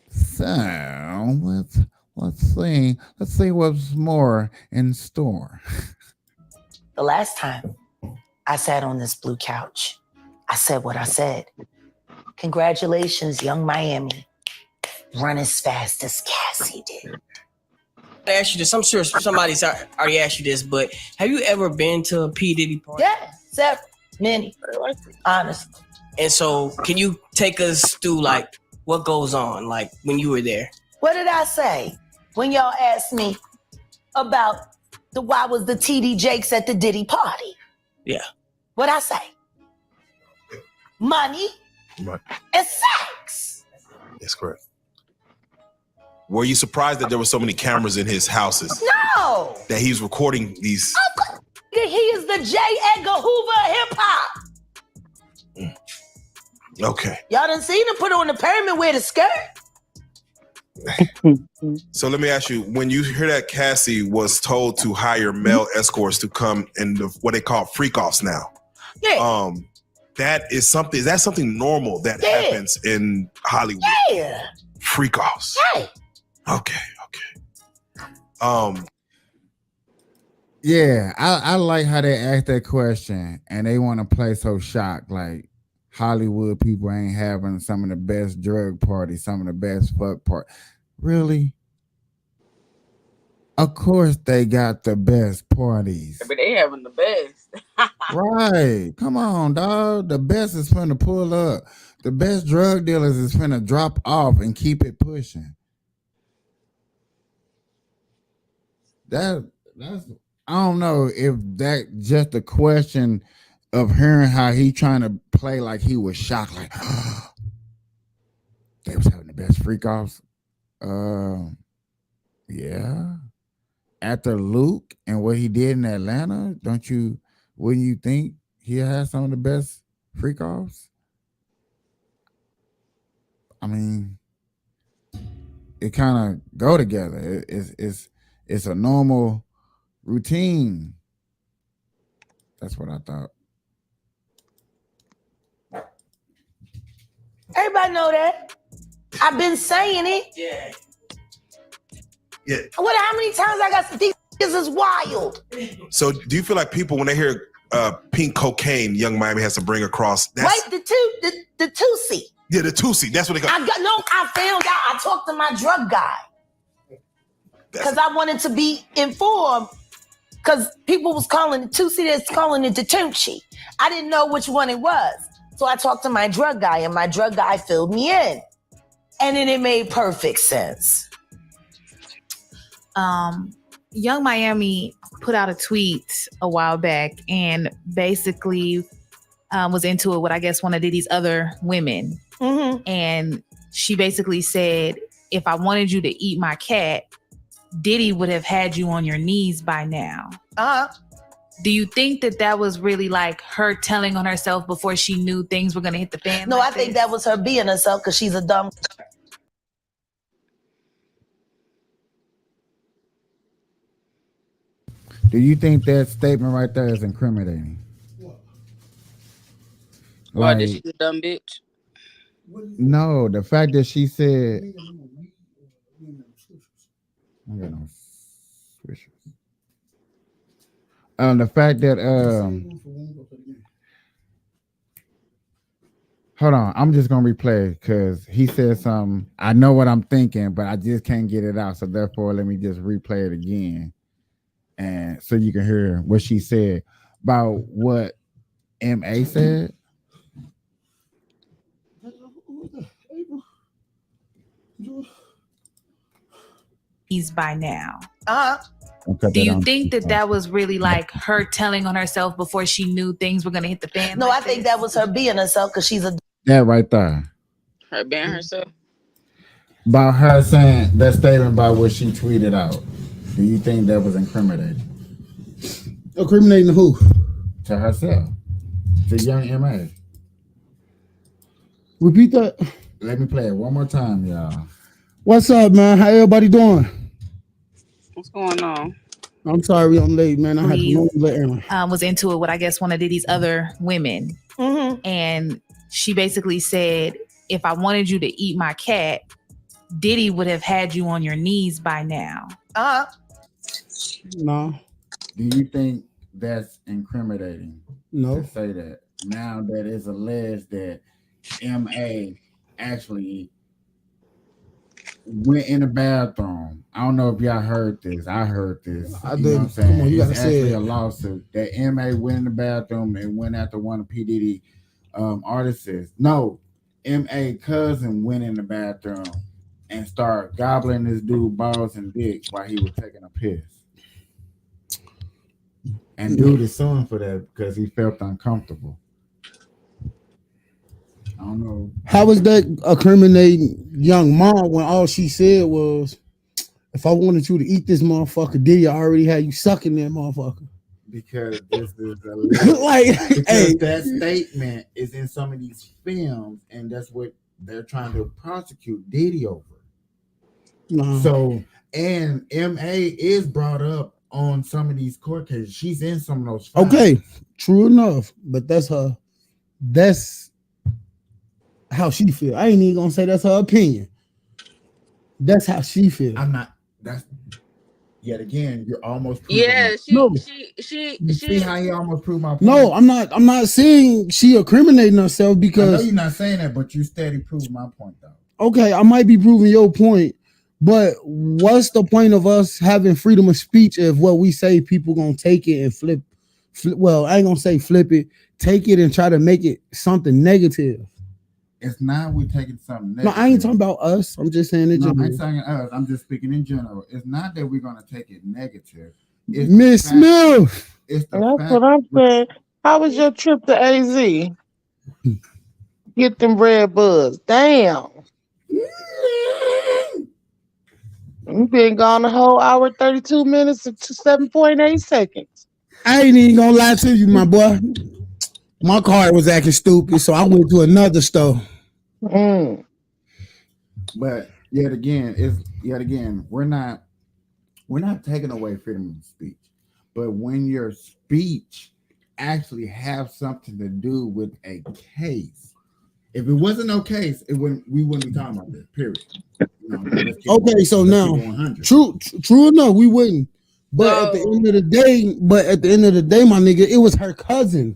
So let's see what's more in store. The last time I sat on this blue couch, I said what I said. Congratulations, Young Miami. Run as fast as Cassie did. I ask you this. I'm sure somebody's already asked you this, but have you ever been to a P. Diddy party? Yeah, several, many, honestly. And so, can you take us through like what goes on, like when you were there? What did I say when y'all asked me about why was the TD Jakes at the Diddy party? Yeah. What'd I say? Money Right. and sex. That's correct. Were you surprised that there were so many cameras in his houses? No. That he was recording these? He is the J. Edgar Hoover of hip hop. Okay. Y'all done seen him put on the pyramid with a skirt? So let me ask you, when you hear that Cassie was told to hire male escorts to come in what they call freak offs now. Yeah. Is that something normal that happens in Hollywood? Yeah. Freak offs. Yeah. Okay. Yeah, I like how they ask that question and they want to play so shocked, like Hollywood people ain't having some of the best drug parties, some of the best fuck parties. Really? Of course they got the best parties. But they having the best. Right. Come on, dog. The best is finna pull up. The best drug dealers is finna drop off and keep it pushing. That's I don't know if that just a question of hearing how he trying to play like he was shocked, like they was having the best freak offs. Yeah. After Luke and what he did in Atlanta, wouldn't you think he had some of the best freak offs? I mean, it kind of go together. It's a normal routine. That's what I thought. Everybody know that. I've been saying it. Yeah. How many times I got these is wild. So do you feel like people, when they hear pink cocaine, Young Miami has to bring across? Wait, the Tusi. Yeah, the Tusi. That's what they call. I found out. I talked to my drug guy because I wanted to be informed. Because people was calling it Tusi, that's calling it the Tunchi. I didn't know which one it was. So I talked to my drug guy, and my drug guy filled me in. And then it made perfect sense. Young Miami put out a tweet a while back and basically was into it with, I guess, one of Diddy's other women. Mm-hmm. And she basically said, if I wanted you to eat my cat, Diddy would have had you on your knees by now. Do you think that was really like her telling on herself before she knew things were going to hit the fan? No, I think that was her being herself because she's a dumb. Do you think that statement right there is incriminating? Why did she a dumb bitch? No, the fact that she said, I got no swishers. The fact that hold on, I'm just gonna replay it because he said something. I know what I'm thinking, but I just can't get it out. So therefore, let me just replay it again, and so you can hear what she said about what MA said. He's by now. Uh-huh. Do you think that was really like her telling on herself before she knew things were going to hit the fan? No, I think that was her being herself because she's a. That right there. Her being herself. About her saying that statement about what she tweeted out. Do you think that was incriminating? Incriminating who? To herself. To young MA. Repeat that. Let me play it one more time, y'all. What's up, man? How everybody doing? What's going on? I'm sorry I'm late, man. I had to let Aaron. Was into it with, I guess, one of Diddy's other women. Mm-hmm. And she basically said, if I wanted you to eat my cat, Diddy would have had you on your knees by now. Uh-huh. No. Do you think that's incriminating? No. To say that now that it's alleged that MA actually went in the bathroom. I don't know if y'all heard this. I heard this. I You know did. what I'm saying? Come on, you it's gotta say actually it. a lawsuit that MA went in the bathroom and went after one of P. Diddy artists. No, MA cousin went in the bathroom and started gobbling this dude balls and dicks while he was taking a piss. And dude is suing for that because he felt uncomfortable. I don't know. How was that incriminating young mom when all she said was, if I wanted you to eat this motherfucker, Diddy already had you sucking that motherfucker? Because this is a like, because hey, that statement is in some of these films, and that's what they're trying to prosecute Diddy over. Nah. So, and MA is brought up on some of these court cases. She's in some of those files. Okay, true enough, but that's her. That's how she feel. I ain't even gonna say that's her opinion. That's how she feel. I'm not. That's yet again. You're almost proving Yeah, my, she No. see how he almost proved my point. No, I'm not saying she incriminating herself I know because you're not saying that, but you steady prove my point though. okay, I might be proving your point, but what's the point of us having freedom of speech if what we say people gonna take it and flip? Well, I ain't gonna say flip it, take it and try to make it something negative. It's not we taking something No, negative. I ain't talking about us. I'm just saying it. No, I ain't saying us. I'm just speaking in general. It's not that we're gonna take it negative. It's Miss the fact- Smith. It's the That's fact what I'm saying. How was your trip to AZ? Get them red buds. Damn. You been gone a whole hour, 32 minutes and 7.8 seconds. I ain't even gonna lie to you, my boy. My car was acting stupid, so I went to another store. But yet again, we're not taking away freedom of speech. But when your speech actually have something to do with a case, if it wasn't no case, we wouldn't be talking about this. Period. Okay, so now, true enough, we wouldn't. But at the end of the day, my nigga, it was her cousin.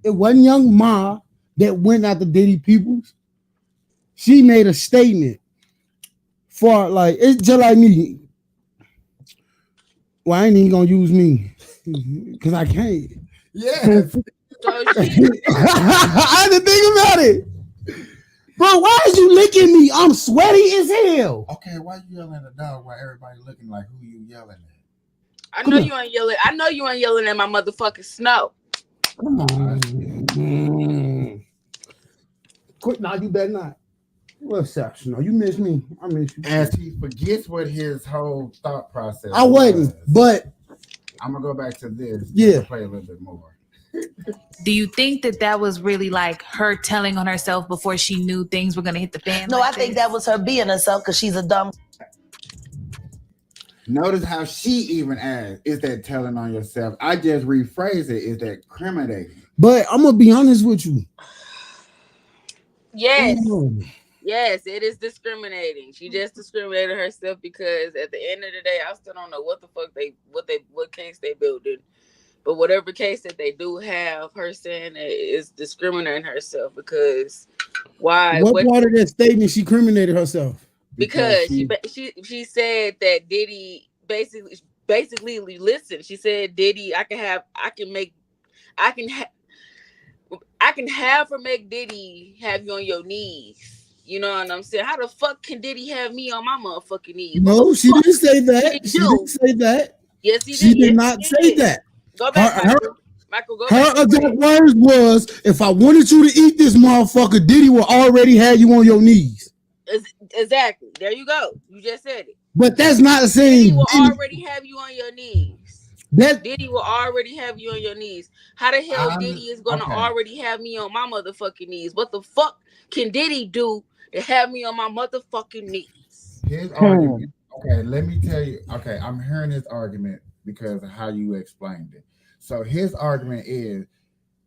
It wasn't young Ma that went after Diddy Peoples. She made a statement for like it's just like me. Well, I ain't even gonna use me because I can't. Yes. I had to think about it. Bro, why is you licking me? I'm sweaty as hell. Okay, why you yelling at the dog while everybody looking like who you yelling at? I know you ain't yelling. I know you ain't yelling at my motherfucking Snow. Come on. Quit now, you better not. What's up, Snow? You miss me. I miss you. As he forgets what his whole thought process I wasn't, but I'm gonna go back to this. Yeah. Play a little bit more. Do you think that was really like her telling on herself before she knew things were going to hit the fan? No, I think that was her being herself because she's a dumb. Notice how she even asked, is that telling on yourself? I just rephrase it, is that incriminating? But I'm gonna be honest with you. Yes. Yes, it is discriminating. She just discriminated herself because at the end of the day, I still don't know what the fuck what case they built it. But whatever case that they do have, her saying it is discriminating herself because why? What part of that statement she incriminated herself? Because she said that Diddy basically listen. She said Diddy, I can have her make Diddy have you on your knees. You know what I'm saying? How the fuck can Diddy have me on my motherfucking knees? No, she didn't say that. She didn't say that. Yes, he did. She did not say that. Go back, Michael. Go Her back. exact words was, if I wanted you to eat this motherfucker, Diddy will already have you on your knees. Exactly. There you go. You just said it. But that's not saying Diddy will already have you on your knees. Diddy will already have you on your knees. How the hell Diddy is gonna already have me on my motherfucking knees? What the fuck can Diddy do to have me on my motherfucking knees? His argument. Okay, let me tell you. Okay, I'm hearing his argument because of how you explained it. So his argument is,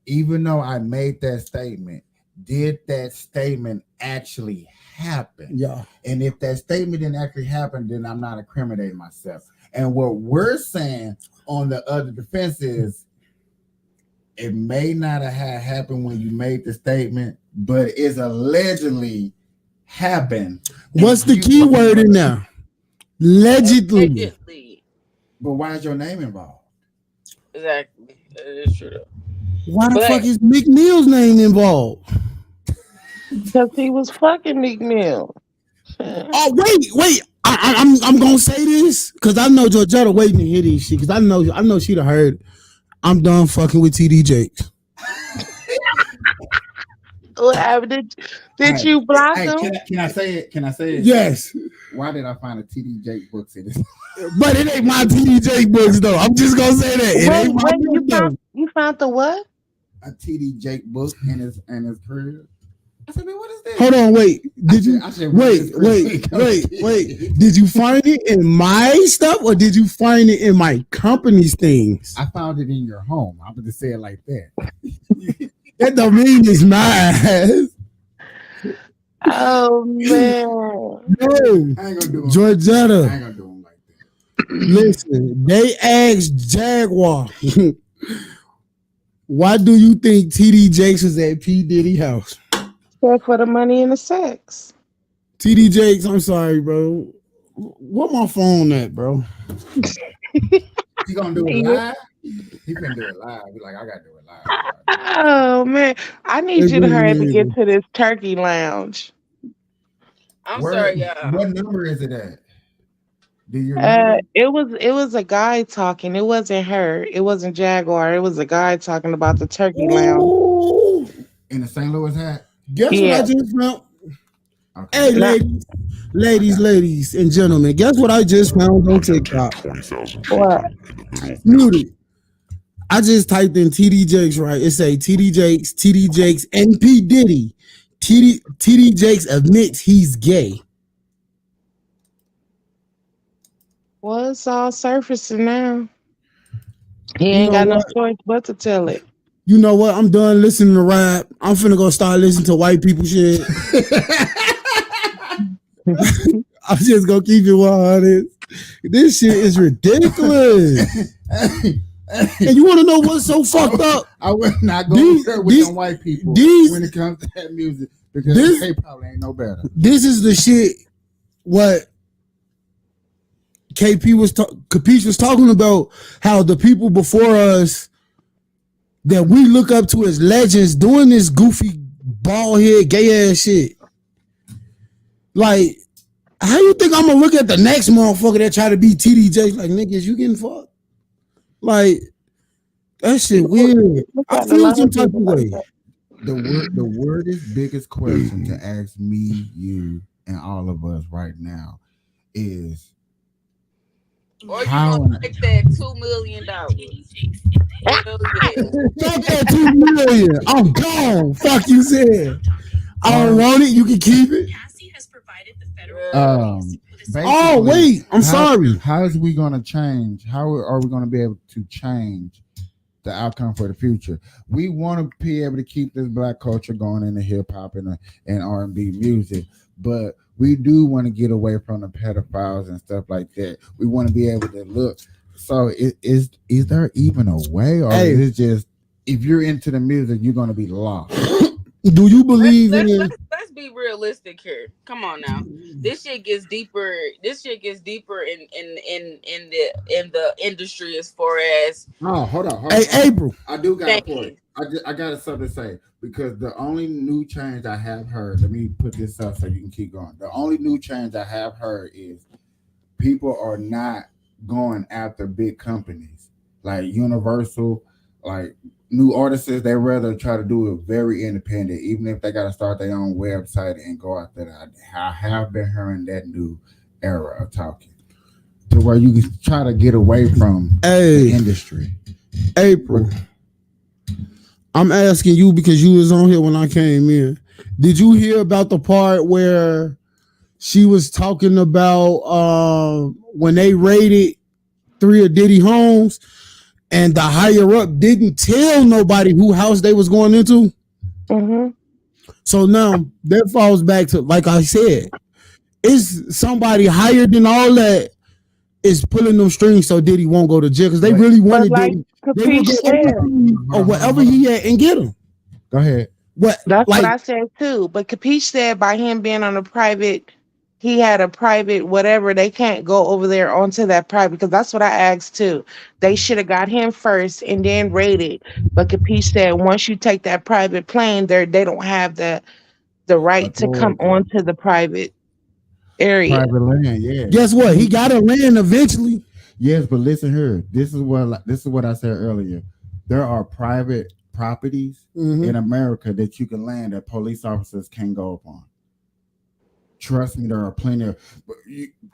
even though I made that statement, did that statement actually happen? Yeah. And if that statement didn't actually happen, then I'm not incriminating myself. And what we're saying on the other defense is, it may not have happened when you made the statement, but it's allegedly happened. What's the key word in there? Allegedly. But why is your name involved? Exactly. That is true. Why the fuck is McNeil's name involved? Because he was fucking Meek Mill. Oh wait! I'm gonna say this because I know Georgetta waiting to hear this shit because I know she'd have heard. I'm done fucking with TD Jakes. What happened? Did you block him? Can I say it? Can I say it? Yes. Why did I find a TD Jake books in this? But it ain't my TD Jake books though. I'm just gonna say that it ain't my book. You found the what? A TD Jake book in his crib. I said, man, what is this? Hold on, wait. Did you wait? Did you find it in my stuff or did you find it in my company's things? I found it in your home. I'm gonna say it like that. That don't mean it's mine. Oh man. No, I ain't gonna do Georgetta. I ain't gonna do them like that. Listen, they asked Jaguar, why do you think TD Jakes was at P. Diddy house? For the money and the sex. TD Jakes, I'm sorry, bro. What my phone at, bro? You gonna do it live? He can do it live. Be like, I gotta do it live. Oh man, I need you to hurry up and get to this turkey lounge. I'm sorry, y'all. What number is it at? Do you remember? It was a guy talking. It wasn't her. It wasn't Jaguar. It was a guy talking about the turkey lounge. In the St. Louis hat? Guess what I just found? Okay. Hey, ladies and gentlemen, guess what I just found on TikTok? What? Muted. I just typed in TD Jakes, right? It say TD Jakes, and P. Diddy. TD Jakes admits he's gay. Well, it's all surfacing now. He ain't got no choice but to tell it. You know what? I'm done listening to rap. I'm finna go start listening to white people shit. I'm just gonna keep it 100. This shit is ridiculous. And you want to know what's so fucked up? I would not go there with them white people when it comes to that music because they probably ain't no better. This is the shit. What Capiche was talking about, how the people before us that we look up to as legends doing this goofy, bald head, gay ass shit. Like, how you think I'm gonna look at the next motherfucker that try to be TD Jakes? Like, niggas, you getting fucked? Like, that shit weird. I feel some type of way. The weirdest, biggest question to ask me, you, and all of us right now is, or you gonna take that $2 million? Fuck that $2 million. I'm gone. Fuck you said. I don't want it. You can keep it. Oh wait, I'm sorry. How is we gonna change? How are we gonna be able to change the outcome for the future? We want to be able to keep this black culture going in the hip hop and R&B music, but we do want to get away from the pedophiles and stuff like that. We want to be able to look. So is there even a way, or is it just if you're into the music, you're gonna be lost? Do you believe let's be realistic here. Come on now. This shit gets deeper. This shit gets deeper in the industry as far as. Oh, hold on. Hey, April. I do got a point. I got something to say because the only new change I have heard. Let me put this up so you can keep going. The only new change I have heard is people are not going after big companies like Universal, like. New artists, they rather try to do it very independent, even if they got to start their own website and go out there. I have been hearing that new era of talking to where you can try to get away from the industry. April, I'm asking you because you was on here when I came in. Did you hear about the part where she was talking about when they raided 3 of Diddy homes? And the higher up didn't tell nobody who house they was going into. Mm-hmm. So now that falls back to, like I said, is somebody higher than all that is pulling them strings so Diddy won't go to jail because they really wanted Diddy. They would go or wherever he at and get him. Go ahead. What? That's Like, what I said too. But Capiche said by him being on a private, he had a private whatever. They can't go over there onto that private because that's what I asked too. They should have got him first and then raided. But Capiche said once you take that private plane, they don't have the right to come Authority. onto the private area. Private land, yeah. guess what? He got to land eventually. Yes, but listen here. This is what I said earlier. There are private properties in America that you can land that police officers can't go upon. Trust me, there are plenty of.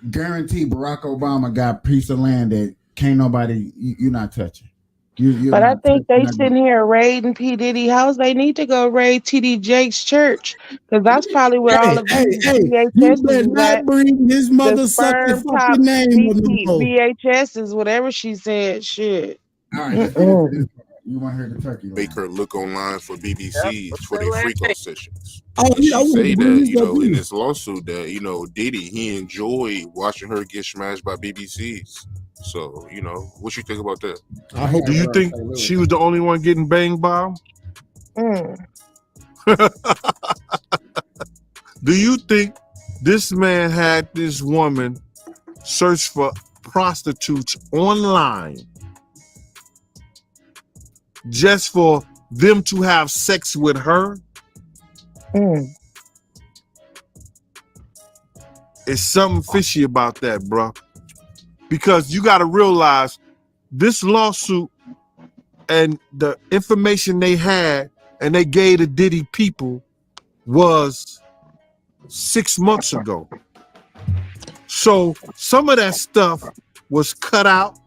Guarantee Barack Obama got a piece of land that can't nobody. You're not touching. But I think they sitting here raiding P. Diddy house. They need to go raid TD Jake's church because that's probably where all of these You VHSs better is at. not bring his The mother sucking sperm top fucking name on the road. VHSs, whatever she said. Shit. All right, let's get into this. You want to hear the turkey? Make her look online for BBCs for their freak-off sessions. Oh, And yeah, I she wanna say bring that, this you up know, in here. this lawsuit that, you know, Diddy, he enjoyed watching her get smashed by BBCs. So, you know, what you think about that? I hope Do you think she was the only one getting banged by him? Do you think this man had this woman search for prostitutes online just for them to have sex with her? It's something fishy about that, bro. Because you got to realize this lawsuit and the information they had and they gave the Diddy people was 6 months ago. So some of that stuff was cut out.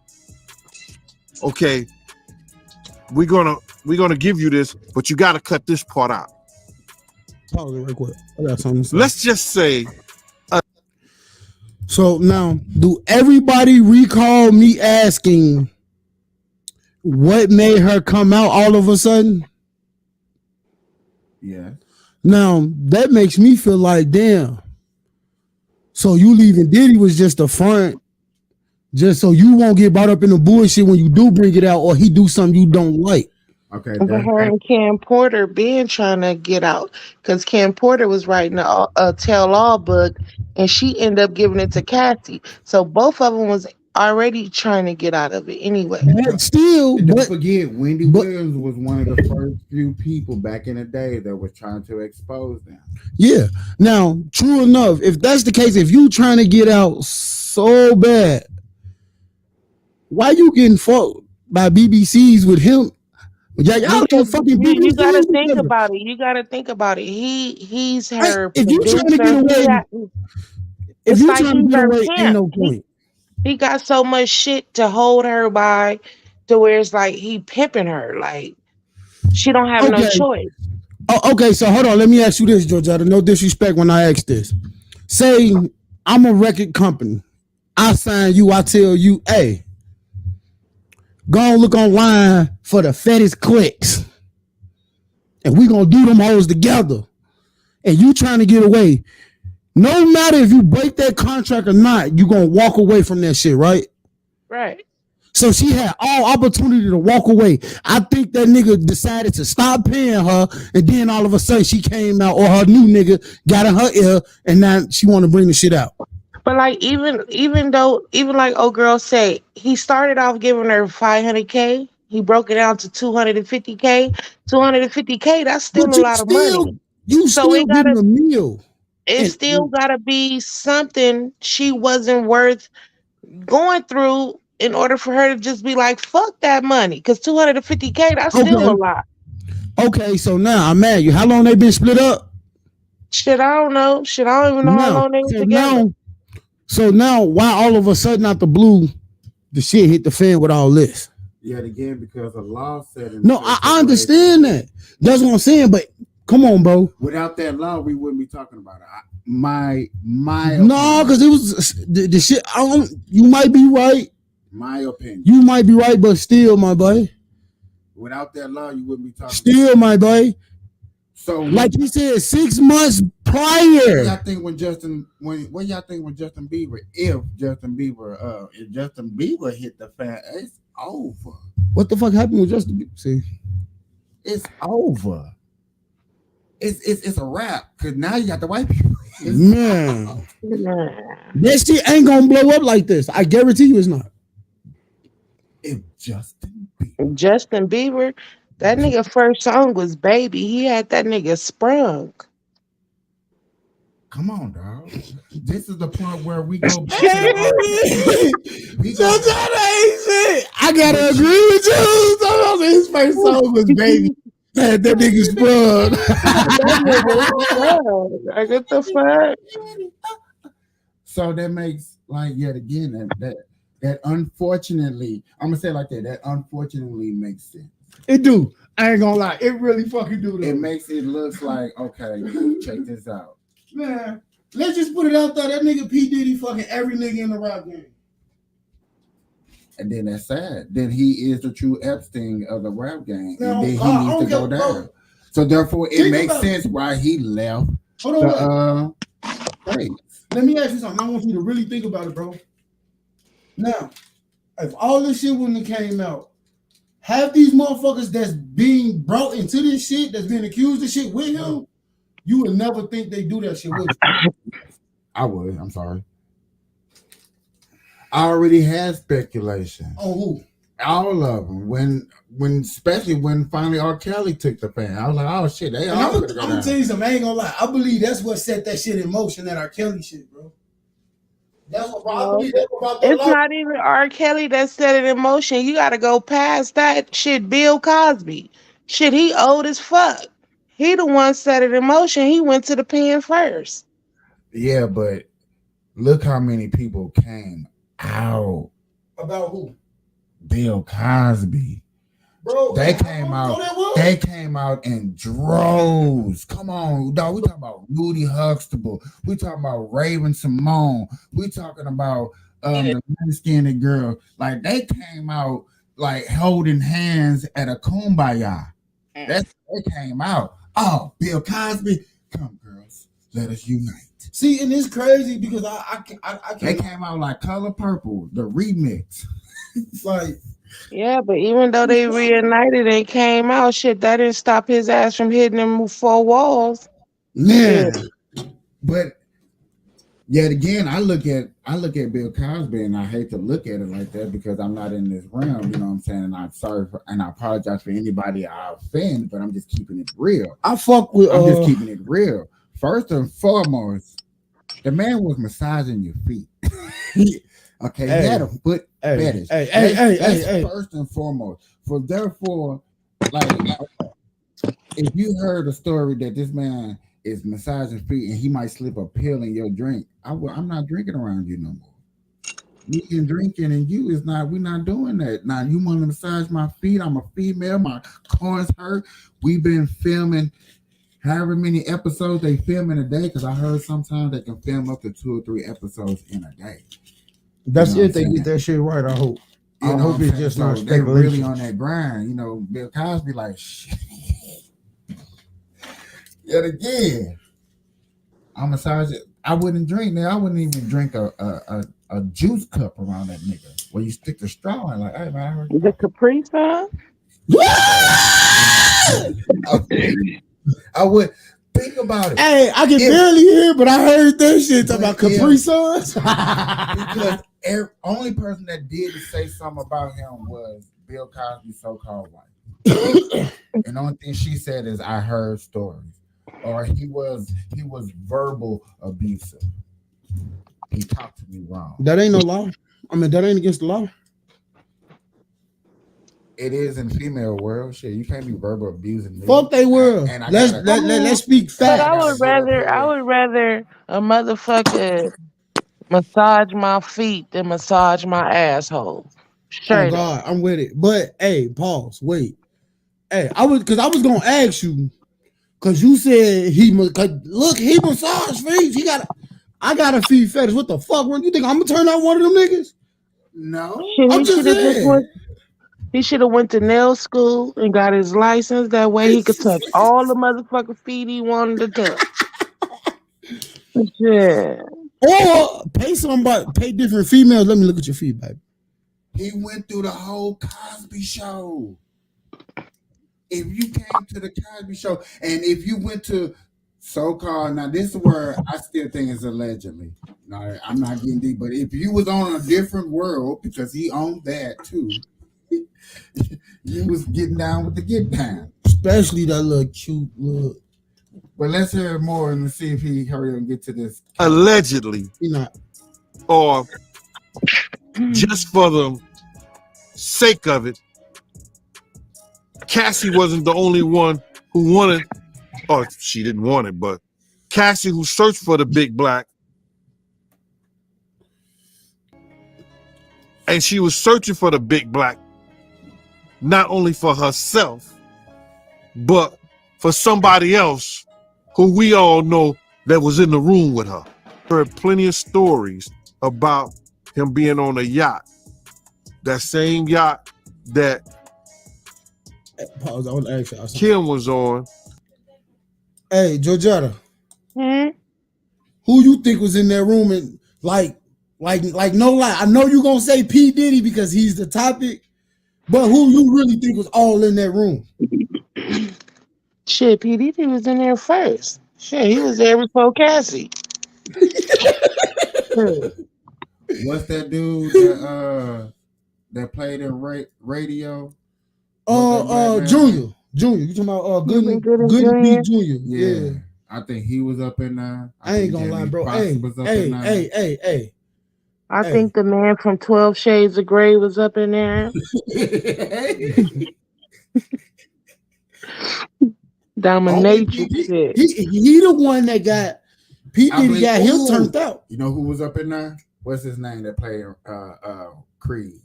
Okay, we're gonna give you this, but you got to cut this part out. Pause it real quick. I got something to say. Let's just say. So now, do everybody recall me asking what made her come out all of a sudden? Yeah. Now, that makes me feel like, damn. So you leaving Diddy was just a front, just so you won't get brought up in the bullshit when you do bring it out or he do something you don't like. Okay. But her and Cam Porter been trying to get out because Cam Porter was writing a tell-all book and she ended up giving it to Cassie. So both of them was already trying to get out of it anyway. But still, don't forget, Wendy Williams was one of the first few people back in the day that was trying to expose them. Yeah. Now, true enough, if that's the case, if you trying to get out so bad, why you getting fucked by BBCs with him? Yeah, y'all can fucking you BBCs gotta think together. about it. You gotta think about it. He's her If you trying to get producer. away, if you trying to get away, ain't no point. He got so much shit to hold her by to where it's like he pimping her. Like she don't have no choice. Oh, okay, so hold on. Let me ask you this, Georgetta. No disrespect when I ask this. Say I'm a record company. I sign you. I tell you, hey, go and look online for the fattest clicks. And we gonna do them hoes together. And you trying to get away. No matter if you break that contract or not, you gonna walk away from that shit, right? Right. So she had all opportunity to walk away. I think that nigga decided to stop paying her, and then all of a sudden she came out, or her new nigga got in her ear, and now she want to bring the shit out. But like even like old girl say, he started off giving her 500K. He broke it down to 250K. 250K, that's still a lot of money. You So still it gotta getting a meal. it still gotta be something she wasn't worth going through in order for her to just be like, fuck that money. Because 250K, that's still a lot. Okay, so now I'm mad. You. How long they been split up? Shit, I don't know. Shit, I don't even know how long they were together. So now, why all of a sudden out the blue, the shit hit the fan with all this? Yet again, because the law said. No, I understand that. That's what I'm saying. But come on, bro. Without that law, we wouldn't be talking about it. My no, because it was the shit. You might be right. My opinion. You might be right, but still, my boy. Without that law, you wouldn't be talking. Still, my boy. So, like you said, 6 months prior. Y'all think when Justin Bieber, if Justin Bieber hit the fan, it's over. What the fuck happened with Justin Bieber? See, it's over. it's a wrap because now you got the white people. Man, that shit ain't gonna blow up like this. I guarantee you, it's not. If Justin Bieber, that nigga first song was "Baby." He had that nigga sprung. Come on, dog. This is the point where we go back to the I gotta agree with you. His first song was "Baby." Had that nigga sprung. Like, what the fuck? So that makes like yet again that unfortunately, I'm gonna say it like that. That unfortunately makes sense. It do. I ain't gonna lie. It really fucking do. It makes it look like okay. Check this out. Man, let's just put it out there. That nigga P. Diddy fucking every nigga in the rap game. And then that's sad. Then he is the true Epstein of the rap game. No, and then he needs to go down. Bro. So therefore it makes sense why he left the place. Let me ask you something. I want you to really think about it, bro. Now, if all this shit wouldn't have came out, half these motherfuckers that's being brought into this shit, that's being accused of shit with him, you would never think they do that shit with you. I would. I'm sorry. I already had speculation. Oh, who? All of them. When especially when finally R. Kelly took the pen, I was like, oh shit, they all I'm gonna tell you something. I ain't gonna lie. I believe that's what set that shit in motion. That R. Kelly shit, bro. That's what I believe. It's not even R. Kelly that set it in motion. You got to go past that shit. Bill Cosby, shit, he old as fuck. He the one set it in motion. He went to the pen first. Yeah, but look how many people came out about who? Bill Cosby. Bro, they came out. They came out in droves. Come on, dog. We talking about Rudy Huxtable. We talking about Raven Simone. We talking about the light-skinned girl. Like they came out like holding hands at a kumbaya. That's they came out. Oh, Bill Cosby, come girls, let us unite. See, and it's crazy because I can't. They came out like Color Purple, the remix. It's like. Yeah, but even though they reunited and came out, shit, that didn't stop his ass from hitting them 4 walls. Man, but yet again, I look at Bill Cosby, and I hate to look at it like that because I'm not in this realm. You know what I'm saying? And I'm sorry and I apologize for anybody I offend, but I'm just keeping it real. I'm just keeping it real. First and foremost, the man was massaging your feet. Okay, he had a foot fetish. That's first and foremost. For therefore, like, if you heard a story that this man is massaging feet and he might slip a pill in your drink, I'm not drinking around you no more. Me and drinking and you is not. We're not doing that. Now you want to massage my feet? I'm a female. My corns hurt. We've been filming. However many episodes they film in a day, because I heard sometimes they can film up to 2 or 3 episodes in a day. That's if they get that shit right. I hope. I hope it's just no they really on that grind. You know, Bill Cosby like shit. Yet again, I massage it. I wouldn't drink now. I wouldn't even drink a juice cup around that nigga where you stick the straw in. Like, hey man, I heard the Capri Sun. I would think about it. Hey, I can barely hear, but I heard that shit about Capri Suns. Because only person that did say something about him was Bill Cosby's so-called wife. And the only thing she said is, I heard stories. Or he was verbal abusive. He talked to me wrong. That ain't no law. I mean, that ain't against the law. It is in the female world. Shit, you can't be verbal abusing me. Fuck they world. And let's speak fact. But I would rather a motherfucker massage my feet than massage my asshole. Straight oh God, I'm with it. But hey, pause. Wait. Hey, I was gonna ask you because you said he massage feet. I got a feet fetish. What the fuck? You think I'm gonna turn out one of them niggas? No, I'm just saying. He should have went to nail school and got his license. That way he could touch all the motherfucking feet he wanted to touch. Yeah. Or pay different females. Let me look at your feet, baby. He went through the whole Cosby show. if you came to the Cosby Show and if you went to so-called, now this is where I still think it's allegedly. No, I'm not getting deep, but if you was on a different world, because he owned that too, you was getting down with the get down. Especially that little cute look. But let's hear more and see if he hurry and get to this. Allegedly. He not. Or just for the sake of it, Cassie wasn't the only one who wanted, or she didn't want it, but Cassie, who searched for the big black, and she was searching for the big black, not only for herself, but for somebody else who we all know that was in the room with her. Heard plenty of stories about him being on a yacht, that same yacht that Pause. I want to ask y'all something. Kim was on. Hey, Georgetta. Hmm? Who you think was in that room and like no lie? I know you gonna say P. Diddy because he's the topic, but who you really think was all in that room? Shit, P. Diddy was in there first. Shit, he was there before Cassie. What's that dude that played in radio? Junior. You talking about Good B Junior? Yeah. I think he was up in there. I ain't gonna lie, bro. Hey. I think the man from 12 Shades of Grey was up in there. Dominatrix shit. He the one that got P. Diddy got him turned out. You know who was up in there? What's his name that played Creed?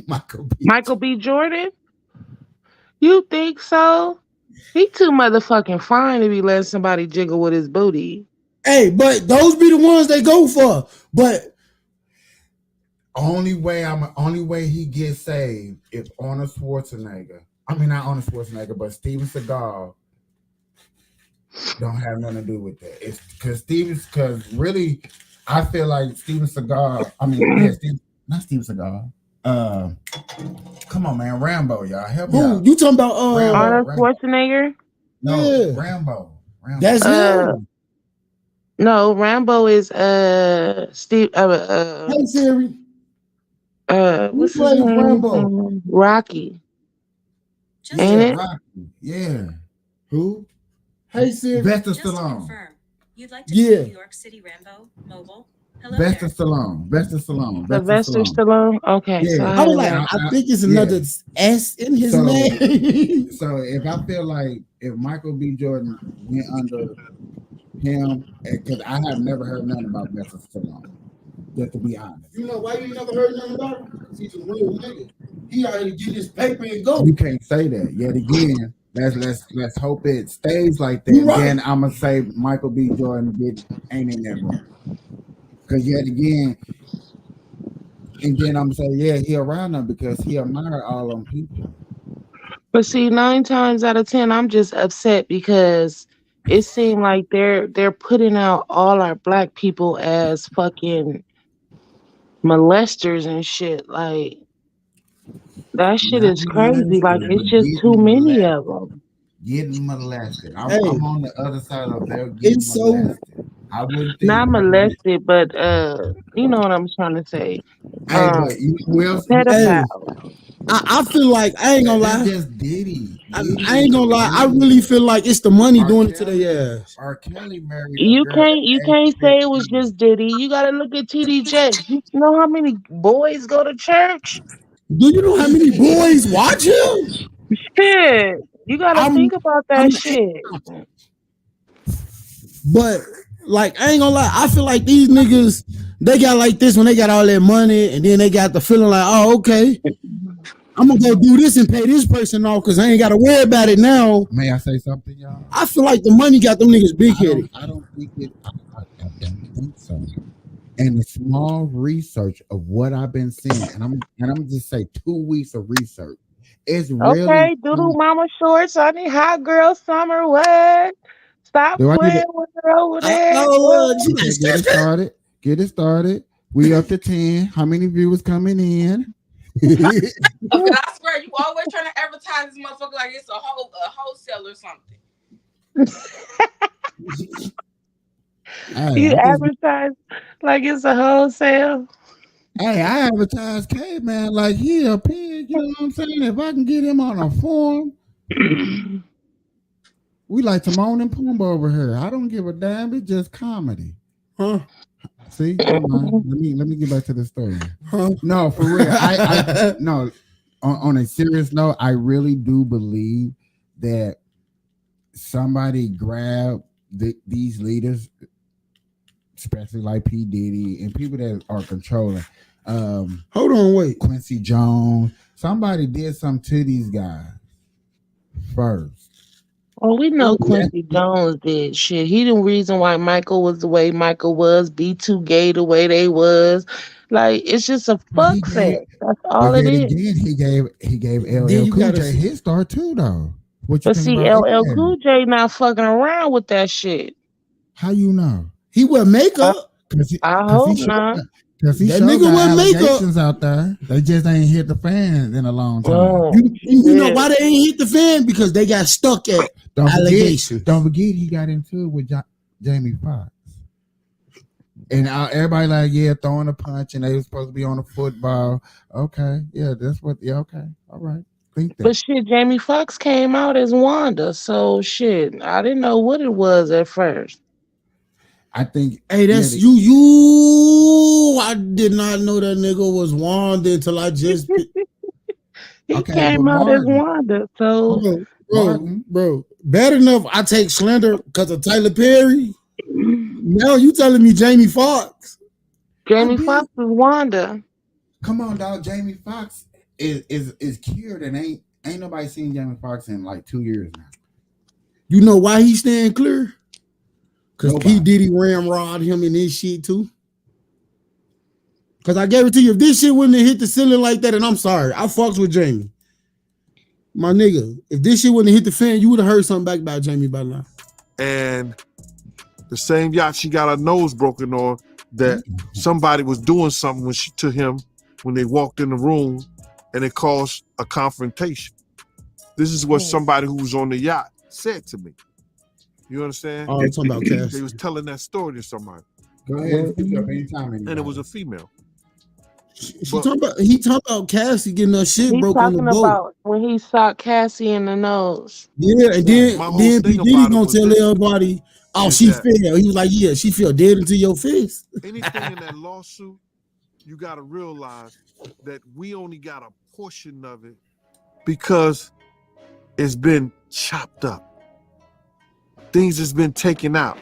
Michael B. Jordan? You think so? He too motherfucking fine to be letting somebody jiggle with his booty. Hey, but those be the ones they go for. But only way he gets saved is Arnold Schwarzenegger. I mean, not Arnold Schwarzenegger, but Steven Seagal don't have nothing to do with that. It's because really, I feel like Steven Seagal. I mean, not Steven Seagal. Come on, man, Rambo, y'all help me out. You talking about Arnold Schwarzenegger? No, Rambo. That's him. No, Rambo is Steve. Hey Siri. What's his name? Rambo? Rocky. Ain't it? Rocky. Yeah. Who? Hey Siri. Sylvester Stallone. You'd like to call New York City Rambo mobile? Hello Sylvester Stallone. Sylvester Stallone. Okay. Yeah. So I was like, I think it's another S in his name. So if I feel like if Michael B. Jordan went under him, because I have never heard nothing about Sylvester Stallone. Just to be honest. You know why you never heard nothing about him? Because he's a real nigga. He already get his paper and go. You can't say that. Yet again, let's hope it stays like that. Right. Then I'm gonna say Michael B. Jordan ain't in that room. Because yet again, and then I'm gonna say, yeah, he around them because he admired all them people. But see, 9 times out of 10, I'm just upset because it seemed like they're putting out all our black people as fucking molesters and shit. Like that shit is crazy. Like it's just too many of them. Getting molested. I'm on the other side of there getting molested. I wouldn't think not molested, but you know what I'm trying to say. But you know, pedophile. I feel like I ain't gonna lie. Just Diddy. I ain't gonna lie. I really feel like it's the money doing it to their ass. R. Kelly married. You can't say it was just Diddy. You gotta look at TD Jakes. You know how many boys go to church? Do you know how many boys watch him? Shit. You gotta think about that shit. But like, I ain't gonna lie. I feel like these niggas, they got like this when they got all their money, and then they got the feeling like, oh, okay, I'm gonna go do this and pay this person off because I ain't gotta worry about it now. May I say something, y'all? I feel like the money got them niggas big headed. I don't think it. I don't think so. And the small research of what I've been seeing, and I'm just say 2 weeks of research. It's really okay. Doodle mama shorts. I need hot girl summer. What? Stop playing with her over there. Get it started. We up to 10. How many viewers coming in? I swear you always trying to advertise this motherfucker like it's a wholesale or something. You advertise like it's a wholesale. Hey, I advertise Caveman like he a pig. You know what I'm saying? If I can get him on a form, we like Timon and Pumbaa over here. I don't give a damn. It's just comedy. Huh? See, let me get back to the story. Huh? No, for real. I no. On a serious note, I really do believe that somebody grabbed these leaders, especially like P. Diddy and people that are controlling. Hold on, wait. Quincy Jones. Somebody did something to these guys first. Well, we know Quincy Jones did shit. He the reason why Michael was the way Michael was, B2 gay the way they was. Like, it's just a fuck fest. That's all it is. Again, he gave LL Cool J his start too, though. What you But think see, about LL that? Cool J not fucking around with that shit. How you know? He wear makeup. I hope not. Because he That showed nigga got wear makeup. allegations out there. They just ain't hit the fans in a long time. Oh, You know why they ain't hit the fan? Because they got stuck at allegations. Don't forget he got into it with Jamie Foxx. And everybody like, yeah, throwing a punch, and they was supposed to be on the football. Okay, yeah, that's what. Yeah, okay, all right. Think that. But shit, Jamie Foxx came out as Wanda, so shit, I didn't know what it was at first. I think. Hey, that's you. I did not know that nigga was Wanda until I just. He came out as Wanda, so bro. Bad enough I take Slender because of Tyler Perry. Now you telling me Jamie Foxx? Jamie Foxx is Wanda. Come on, dog. Jamie Foxx is cured, and ain't nobody seen Jamie Foxx in like 2 years now. You know why he's staying clear? Because P. Diddy ramrod him in this shit too. Because I guarantee you, if this shit wouldn't have hit the ceiling like that, and I'm sorry, I fucks with Jamie. My nigga, if this shit wouldn't have hit the fan, you would have heard something back about Jamie by now. And the same yacht she got her nose broken on, that somebody was doing something to him when they walked in the room, and it caused a confrontation. This is what somebody who was on the yacht said to me. You understand? Oh, you're talking about Cass. They was telling that story to somebody. Go ahead, speak up anytime. And it was a female. He talking about Cassie getting her shit broke on the talking boat. about when he shot Cassie in the nose. Yeah, and then P. Diddy gonna tell everybody, oh, she fell. He was like, yeah, she fell dead into your face. Anything in that lawsuit, you got to realize that we only got a portion of it because it's been chopped up. Things has been taken out.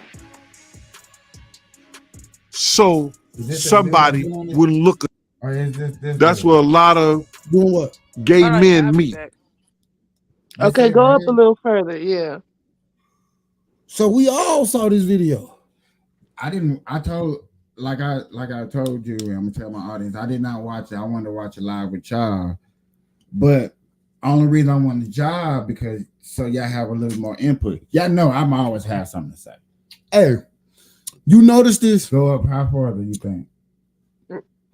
So somebody would look at. That's where a lot of gay men meet. Okay, go up a little further. Yeah. So we all saw this video. I told like I told you, and I'm gonna tell my audience, I did not watch it. I wanted to watch it live with y'all. But only reason I wanted the job because so y'all have a little more input. Y'all know I'm always have something to say. Hey, you notice this? Go up how far do you think?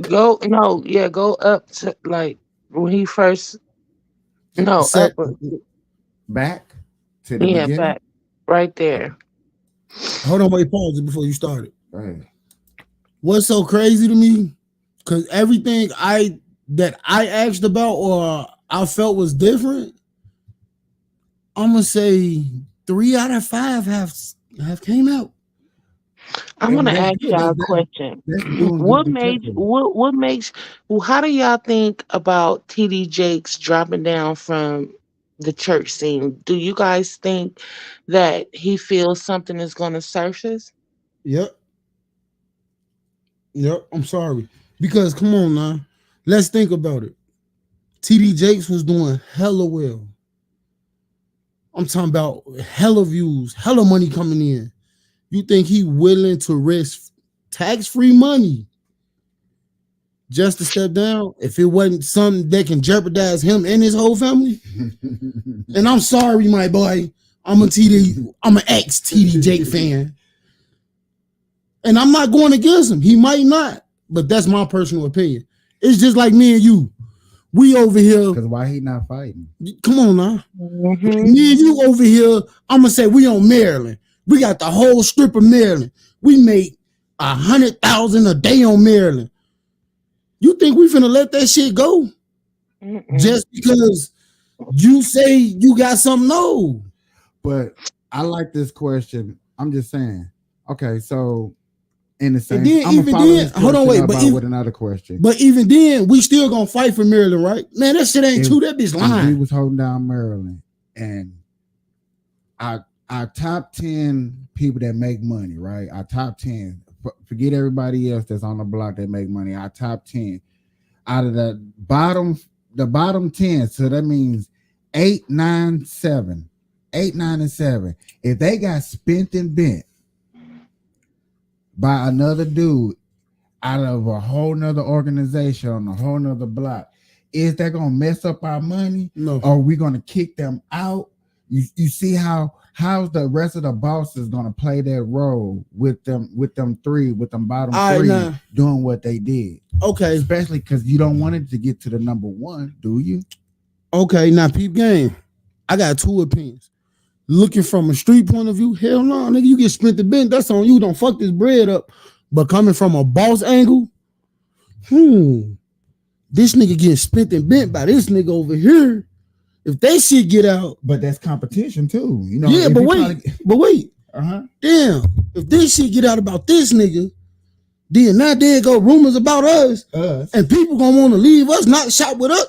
Go up to like when he first up back to the beginning? back right there. Hold on, wait, pause it before you started. Right. What's so crazy to me? Because everything that I asked about or I felt was different, I'm gonna say 3 out of 5 have came out. I'm gonna ask y'all a question. How do y'all think about TD Jakes dropping down from the church scene? Do you guys think that he feels something is gonna surface? Yep. I'm sorry. Because come on now. Let's think about it. TD Jakes was doing hella well. I'm talking about hella views, hella money coming in. You think he willing to risk tax-free money just to step down if it wasn't something that can jeopardize him and his whole family? And I'm sorry, my boy. I'm an ex-TD Jake fan. And I'm not going against him. He might not, but that's my personal opinion. It's just like me and you. We over here. Because why he not fighting? Come on now. Mm-hmm. Me and you over here, I'm gonna say we on Maryland. We got the whole strip of Maryland. We make 100,000 a day on Maryland. You think we finna let that shit go? Just because you say you got something? No. But I like this question. I'm just saying. Okay, so in the same, then, I'm gonna follow this hold on, wait, with another question. But even then, we still gonna fight for Maryland, right? Man, that shit ain't true. That bitch lying. We was holding down Maryland, and our top 10 people that make money, right? Our top 10. Forget everybody else that's on the block that make money. Our top 10 out of the bottom 10. So that means 8, 9, 7. 8, 9, and 7. If they got spent and bent by another dude out of a whole nother organization on a whole nother block, is that gonna mess up our money? No. Or are we gonna kick them out? You see how's the rest of the bosses gonna play that role with them bottom three doing what they did? Okay. Especially because you don't want it to get to the number one, do you? Okay, now peep game. I got two opinions. Looking from a street point of view, hell no, nigga, you get spent the bent, that's on you. Don't fuck this bread up. But coming from a boss angle, this nigga getting spent and bent by this nigga over here. If they shit get out, but that's competition too, you know. Yeah, but wait. Damn, if this shit get out about this nigga, then now there go rumors about us. And people gonna want to leave us, not shop with us.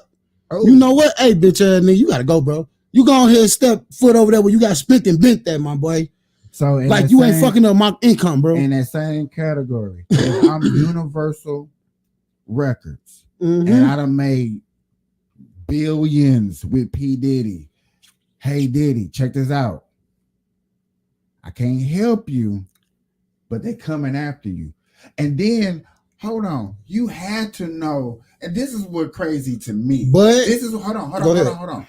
You know what? Hey, bitch ass nigga, you gotta go, bro. You go ahead and step foot over there where you got spent and bent that, my boy. So like you ain't fucking up my income, bro. In that same category, if I'm Universal Records, and I done made billions with P. Diddy. Hey Diddy, check this out. I can't help you, but they coming after you. And then, hold on, you had to know, and this is what crazy to me. But this is hold on.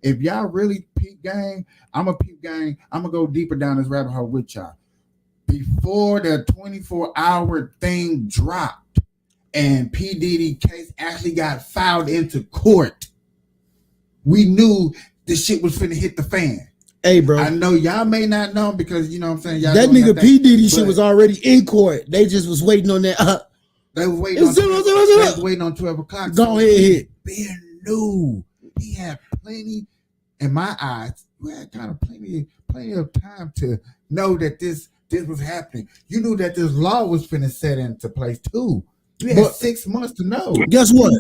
If y'all really peep gang, I'm a peep gang. I'm gonna go deeper down this rabbit hole with y'all. Before the 24-hour thing dropped and P. Diddy case actually got filed into court, we knew this shit was finna hit the fan. Hey, bro. I know y'all may not know because you know what I'm saying. Y'all that nigga P. Diddy shit was already in court. They just was waiting on that. They was waiting on 12 o'clock. Go ahead, hit. Ben knew he had plenty. In my eyes, we had kind of plenty of time to know that this was happening. You knew that this law was finna set into place too. You had 6 months to know. Guess what?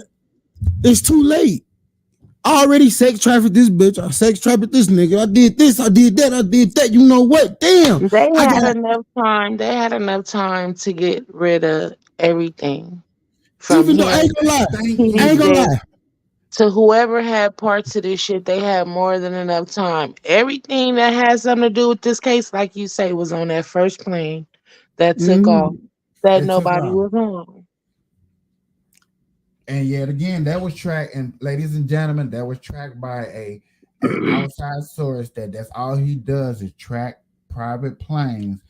It's too late. I already sex trafficked this bitch. I sex trafficked this nigga. I did this. I did that. I did that. You know what? Damn. They had enough time. They had enough time to get rid of everything. Even though I ain't gonna lie. To whoever had parts of this shit, they had more than enough time. Everything that has something to do with this case, like you say, was on that first plane that took off that nobody was on. And yet again, that was tracked, and ladies and gentlemen, that was tracked by an outside source. That's all he does is track private planes.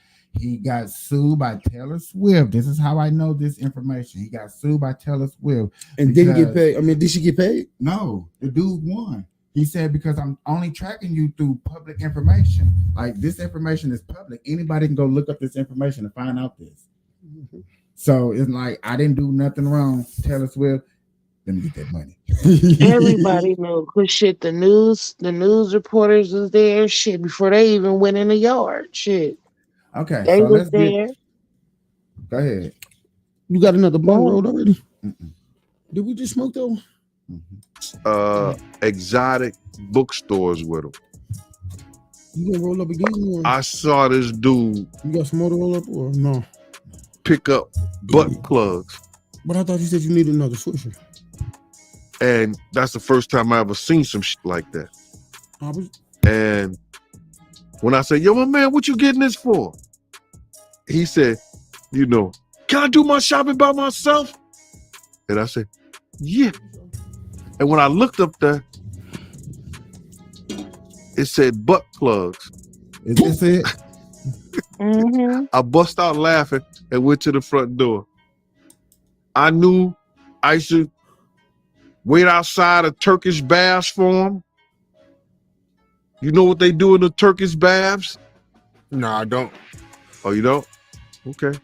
He got sued by Taylor Swift. This is how I know this information. He got sued by Taylor Swift. And didn't get paid. I mean, did she get paid? No, the dude won. He said, because I'm only tracking you through public information. Like, this information is public. Anybody can go look up this information and find out this. So it's like, I didn't do nothing wrong. Taylor Swift, let me get that money. Everybody knew. Cause shit, the news reporters was there, shit, before they even went in the yard. Shit. Okay, they so was let's there. Go ahead. You got another blunt rolled already? Did we just smoke that one? Exotic bookstores with them. You gonna roll up again? Or? I saw this dude. You got some more to roll up or no? Pick up butt plugs. But I thought you said you needed another swisher. And that's the first time I ever seen some shit like that. And when I said, yo, my man, what you getting this for? He said, you know, can I do my shopping by myself? And I said, yeah. And when I looked up there, it said butt plugs. Is this it? I bust out laughing and went to the front door. I knew Aisha wait outside of Turkish baths for them. You know what they do in the Turkish baths? No, I don't. Oh, you don't? Okay.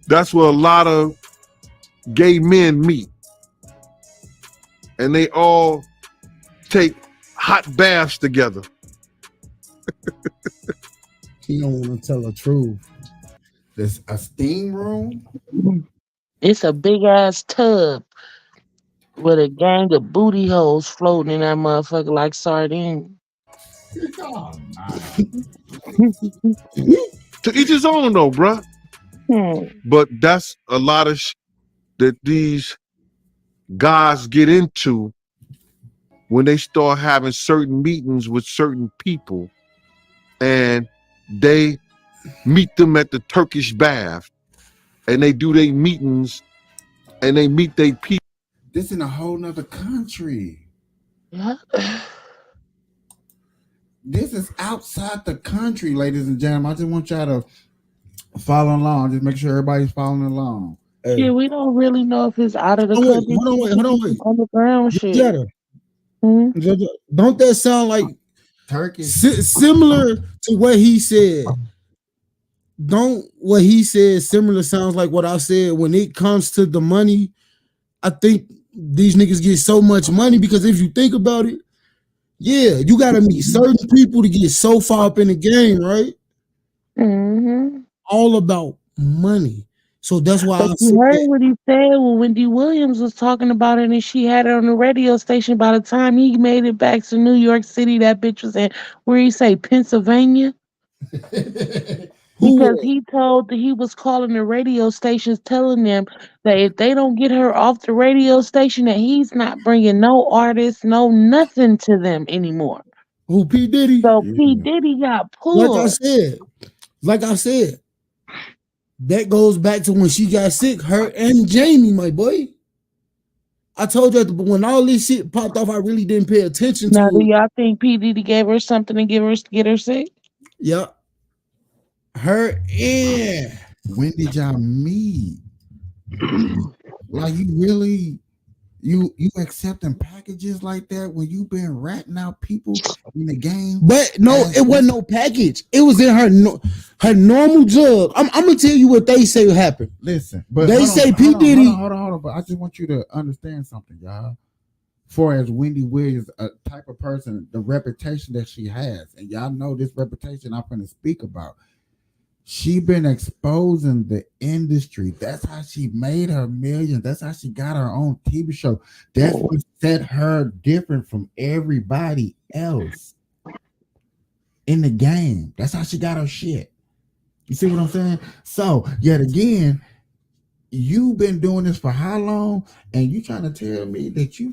That's where a lot of gay men meet. And they all take hot baths together. He don't want to tell the truth. There's a steam room? It's a big ass tub with a gang of booty holes floating in that motherfucker like sardines. To each his own though, bruh. But that's a lot of that these guys get into when they start having certain meetings with certain people and they meet them at the Turkish bath and they do their meetings and they meet their people. This in a whole nother country. Yeah. This is outside the country, ladies and gentlemen. I just want y'all to follow along. Just make sure everybody's following along. Yeah, we don't really know if it's out of the country. Hold on, wait. Underground shit. Jetta. Don't that sound like Turkish? Similar to what he said. Don't what he said similar sounds like what I said. When it comes to the money, I think these niggas get so much money because if you think about it, yeah, you gotta meet certain people to get so far up in the game, right? All about money. So that's why But you heard what he said when Wendy Williams was talking about it and she had it on the radio station. By the time he made it back to New York City, that bitch was in, where he say, Pennsylvania? Because he was calling the radio stations telling them that if they don't get her off the radio station, that he's not bringing no artists, no nothing to them anymore. Who, P. Diddy? So P. Diddy got pulled. Like I said, that goes back to when she got sick, her and Jamie, my boy. I told you, but when all this shit popped off, I really didn't pay attention to now, it. do y'all think P. Diddy gave her something to get her sick? Yep. Her and when did y'all meet? Like you really you accepting packages like that when you been ratting out people in the game? But no, it wasn't no package. It was in her normal job. I'm gonna tell you what they say happened. Listen, but they say P. Diddy. Hold on. But I just want you to understand something, y'all. For as Wendy Williams, a type of person, the reputation that she has, and y'all know this reputation I'm gonna speak about. She been exposing the industry. That's how she made her millions. That's how she got her own TV show. That's what set her different from everybody else in the game. That's how she got her shit. You see what I'm saying? So, yet again, you've been doing this for how long? And you trying to tell me that you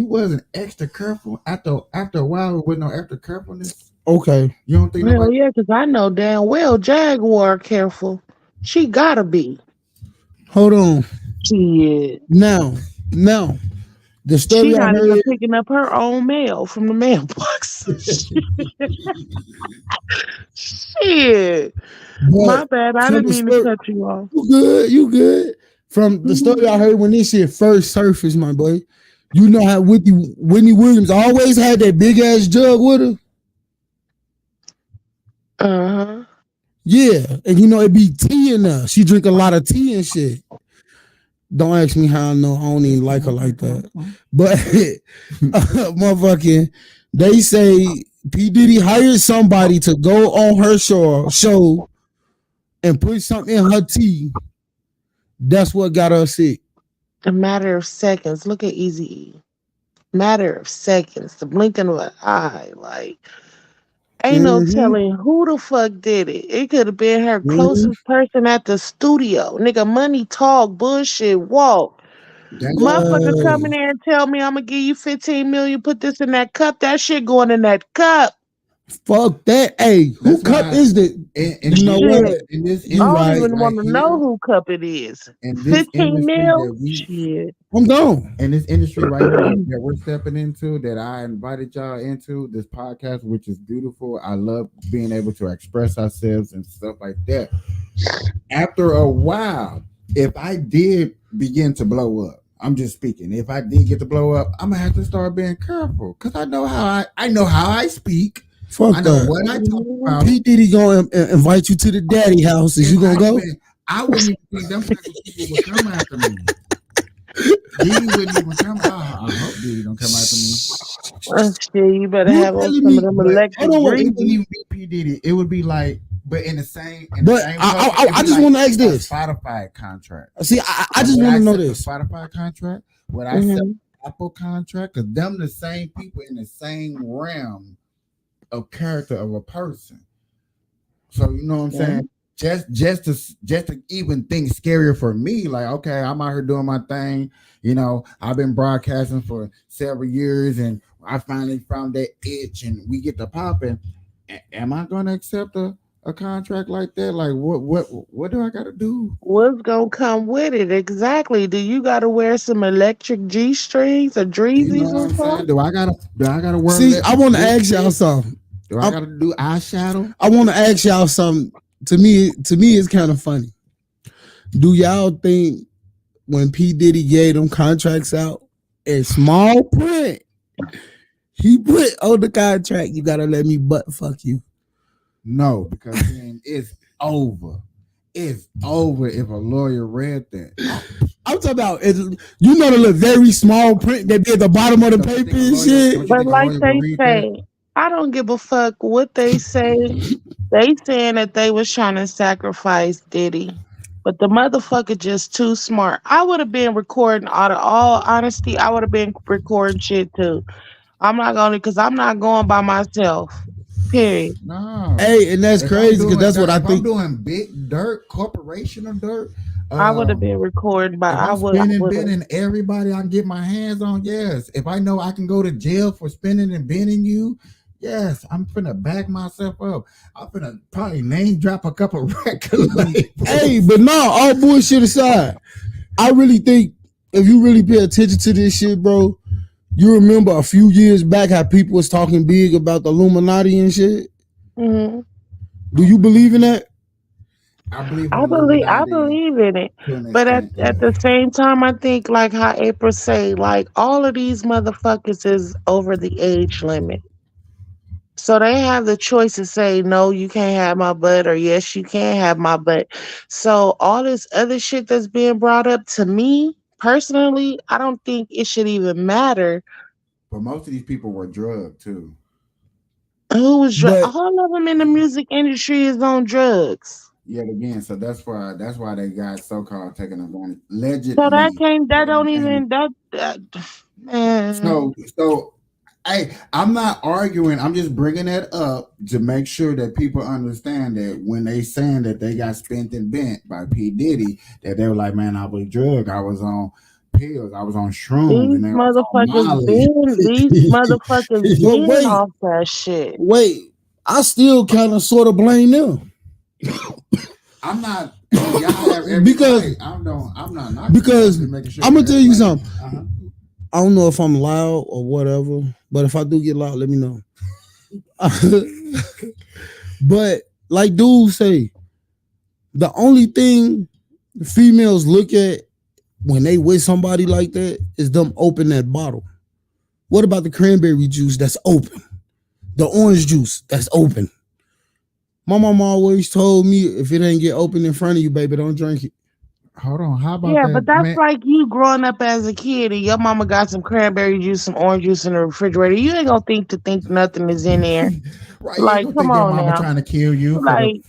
wasn't extra careful after a while with no extra carefulness? Okay. You don't think Hell yeah, because I know damn well Jaguar careful. She gotta be. Hold on. Shit. Now, the story she I not heard, even picking up her own mail from the mailbox. Shit. My bad. I didn't mean to cut you off. You good. From the story I heard when this shit first surfaced, my boy, you know how Whitney Williams always had that big ass jug with her. Yeah, and you know it be tea in there. She drink a lot of tea and shit. Don't ask me how I know. I don't even like her like that. But motherfucking, they say P. Diddy hired somebody to go on her show and put something in her tea. That's what got her sick. A matter of seconds. Look at Eazy-E. Matter of seconds. The blinking of an eye. Like, ain't no telling who the fuck did it. It could have been her closest person at the studio. Nigga, money talk, bullshit, walk. Motherfucker come in there and tell me I'm gonna give you 15 million, put this in that cup. That shit going in that cup. Fuck that. Hey, who cup is it? And you know what? I don't even want to know who cup it is. 15 mil? Shit. I'm gone. In this industry right here that we're stepping into, that I invited y'all into, this podcast, which is beautiful. I love being able to express ourselves and stuff like that. After a while, if I did begin to blow up, I'm just speaking. If I did get to blow up, I'm gonna have to start being careful because I know how I speak. Fuck I know that. what I talk about. P Diddy gonna invite you to the daddy house. Is you gonna go? I wouldn't even think them type of people would come after me. Diddy wouldn't even come. I hope Diddy don't come after me. Oh, shit, you better You have on telling some me? of them But electric hold on, it wouldn't greases. even be P Diddy. It would be like, but in the same. But I just want to ask this. Spotify contract. See, I just want to know this. Spotify contract. Would I set Apple contract? Because them the same people in the same realm of character of a person. So you know what I'm saying? Just to even think scarier for me, like, okay, I'm out here doing my thing. You know, I've been broadcasting for several years and I finally found that itch and we get to popping. Am I gonna accept a contract like that? Like what do I gotta do? What's gonna come with it? Exactly. Do you gotta wear some electric G strings or You know dreezies what or I'm saying? something? Do I gotta wear? See, I want to ask y'all something. Do I gotta do eyeshadow? I want to ask y'all something. To me, it's kind of funny. Do y'all think when P Diddy gave them contracts out in small print, he put on the contract, "You gotta let me butt fuck you"? No, because then it's over. It's over if a lawyer read that. I'm talking about, you know, the very small print that be at the bottom of the paper and shit. But like they say, I don't give a fuck what they say. They saying that they was trying to sacrifice Diddy. But the motherfucker just too smart. I would have been recording, out of all honesty, I would have been recording shit too. I'm not gonna, because I'm not going by myself. Period. No. Hey, and that's crazy because that's what I think. I'm doing big dirt, corporational dirt. I would have been recording, but I would. Spending everybody I can get my hands on. Yes. If I know I can go to jail for spending and bending you, yes, I'm finna back myself up. I'm finna probably name drop a couple record labels. Hey, but no, all bullshit aside, I really think if you really pay attention to this shit, bro, you remember a few years back how people was talking big about the Illuminati and shit. Mm-hmm. Do you believe in that? I believe in it. But at the same time, I think like how April say, like all of these motherfuckers is over the age limit. So they have the choice to say, no, you can't have my butt, or yes, you can have my butt. So all this other shit that's being brought up, to me personally, I don't think it should even matter. But most of these people were drugged too. Who was all of them in the music industry is on drugs. Yet again, so that's why they got so-called taking advantage. Allegedly. So that don't even man. So hey, I'm not arguing. I'm just bringing that up to make sure that people understand that when they saying that they got spent and bent by P Diddy, that they were like, man, I was drugged, I was on pills, I was on shrooms, these motherfuckers been off that shit. Wait, I still kind of sort of blame them. I'm not because I'm not because sure I'm gonna tell you something. I don't know if I'm loud or whatever, but if I do get loud, let me know. But like dudes say, the only thing females look at when they with somebody like that is them open that bottle. What about the cranberry juice that's open? The orange juice that's open? My mom always told me, if it ain't get open in front of you, baby, don't drink it. Hold on, how about that? Yeah, but that's like you growing up as a kid and your mama got some cranberry juice, some orange juice in the refrigerator. You ain't gonna think nothing is in there. Right, like, come on mama now. Trying to kill you. Like,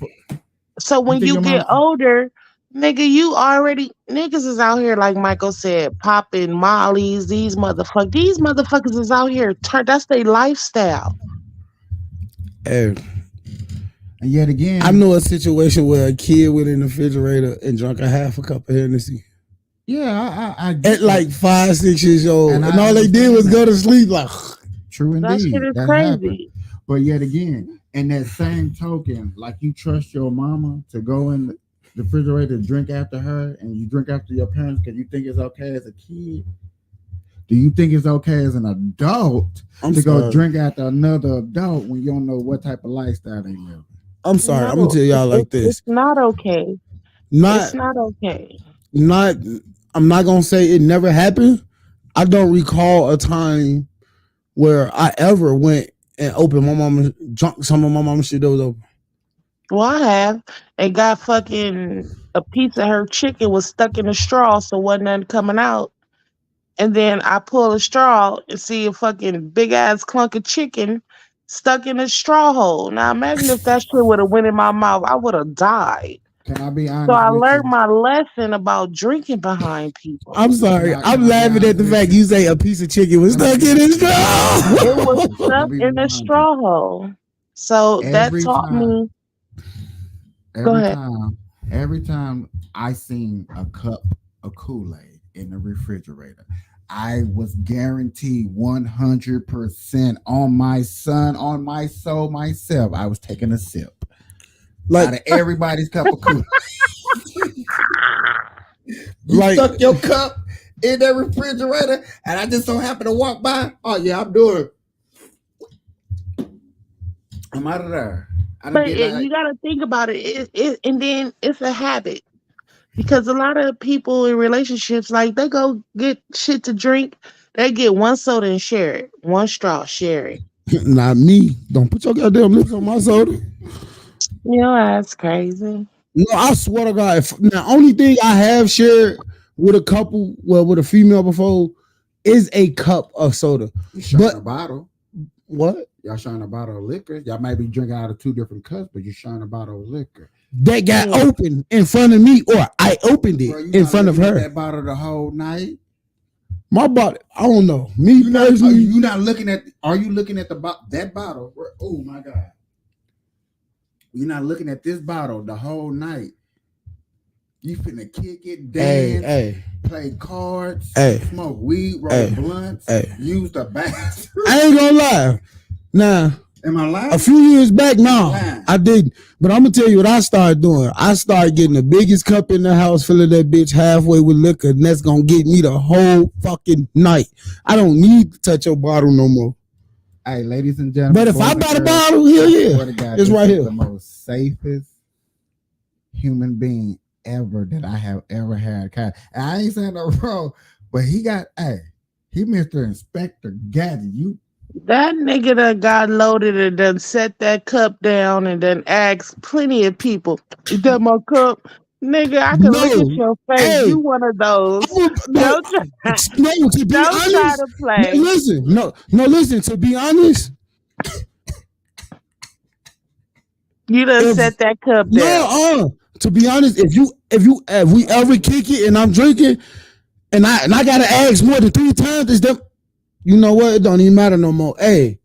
so when you get older, nigga, you already niggas is out here, like Michael said, popping mollies. These motherfuckers is out here. That's their lifestyle. Hey. And yet again, I know a situation where a kid went in the refrigerator and drank a half a cup of Hennessy. Yeah, I at like 5, 6 years old, and all they did was go to sleep. Like, true indeed, that shit is crazy. Happened. But yet again, in that same token, like you trust your mama to go in the refrigerator, drink after her, and you drink after your parents because you think it's okay as a kid. Do you think it's okay as an adult go drink after another adult when you don't know what type of lifestyle they live? I'm sorry. I'm gonna tell y'all like this. It's not okay. It's not okay. I'm not gonna say it never happened. I don't recall a time where I ever went and opened my mama, drunk some of my mama's shit that was open. Well, I have. And got fucking a piece of her chicken was stuck in a straw, so wasn't nothing coming out. And then I pull a straw and see a fucking big ass clunk of chicken stuck in a straw hole. Now imagine if that shit would have went in my mouth, I would have died. Can I be So honest I with learned you? my lesson about drinking behind people. I'm sorry. I'm laughing at the fact you say a piece of chicken was stuck in his straw. It was stuck in a straw hole. So that Every taught me. Go ahead. Every time I seen a cup of Kool-Aid in the refrigerator, I was guaranteed 100% on my son, on my soul, myself. I was taking a sip. Out of everybody's cup of Kool-Aid. You stuck your cup in the refrigerator, and I just so happen to walk by. Oh yeah, I'm doing it. I'm out of there. But you got to think about it. And then it's a habit. Because a lot of people in relationships, like they go get shit to drink, they get one soda and share it, one straw, share it. Not me. Don't put your goddamn lips on my soda. You know, that's crazy. No, I swear to God. The only thing I have shared with a couple, well, with a female before, is a cup of soda. You sharing a bottle. What? Y'all sharing a bottle of liquor. Y'all might be drinking out of two different cups, but you're sharing a bottle of liquor. That got open in front of me, or I opened it in front of her. That bottle the whole night. My body, I don't know. Me personally, you not looking at. Are you looking at that bottle? Oh my God! You're not looking at this bottle the whole night. You finna kick it, dance, play cards, smoke weed, roll blunts, use the bathroom. I ain't gonna lie. Nah. Am I lying? A few years back, no, I didn't. But I'm gonna tell you what I started doing. I started getting the biggest cup in the house, filling that bitch halfway with liquor, and that's gonna get me the whole fucking night. I don't need to touch your bottle no more. Hey, ladies and gentlemen. But if I buy the bottle, hell yeah, it's right here. The most safest human being ever that I have ever had. And I ain't saying no wrong, but he Mr. Inspector Gadget. That nigga done got loaded and done set that cup down and then asked plenty of people, is that my cup? Nigga, I can look at your face. You one of those. Don't try to play. Listen, to be honest. You done set that cup down. To be honest, if we ever kick it and I'm drinking and I gotta ask more than 3 times, is them. You know what? It don't even matter no more. Hey,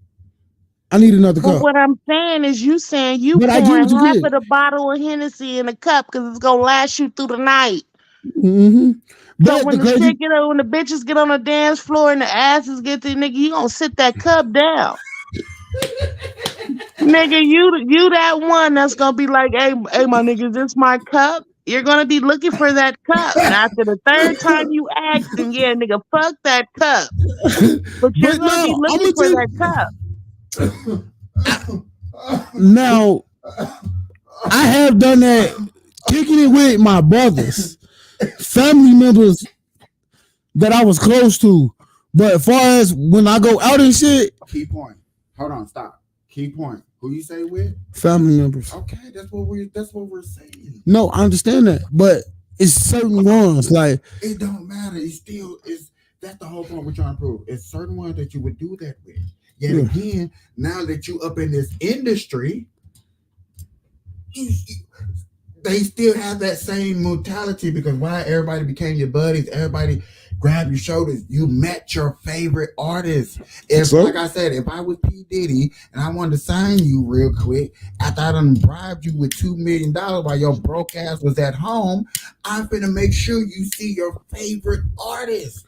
I need another cup. But what I'm saying is you saying you pouring half of the bottle of Hennessy in a cup because it's going to last you through the night. Mm-hmm. So when the bitches get on the dance floor and the asses get to nigga, you going to sit that cup down. Nigga, you that one that's going to be like, hey, my nigga, is this my cup? You're going to be looking for that cup. And after the 3rd time you ask, then yeah, nigga, fuck that cup. But you're going to be looking for that cup. Now, I have done that, kicking it with my brothers, family members that I was close to. But as far as when I go out and shit. Key point. Hold on, stop. Key point. Who you say with? Family members. Okay, that's what we're saying. No, I understand that, but it's certain ones like it don't matter. That's the whole point we're trying to prove. It's certain ones that you would do that with. Yet again, now that you up in this industry, they still have that same mentality because why everybody became your buddies, everybody grab your shoulders. You met your favorite artist. Like I said, if I was P. Diddy and I wanted to sign you real quick, after I done bribed you with $2 million while your broke ass was at home, I'm finna make sure you see your favorite artist.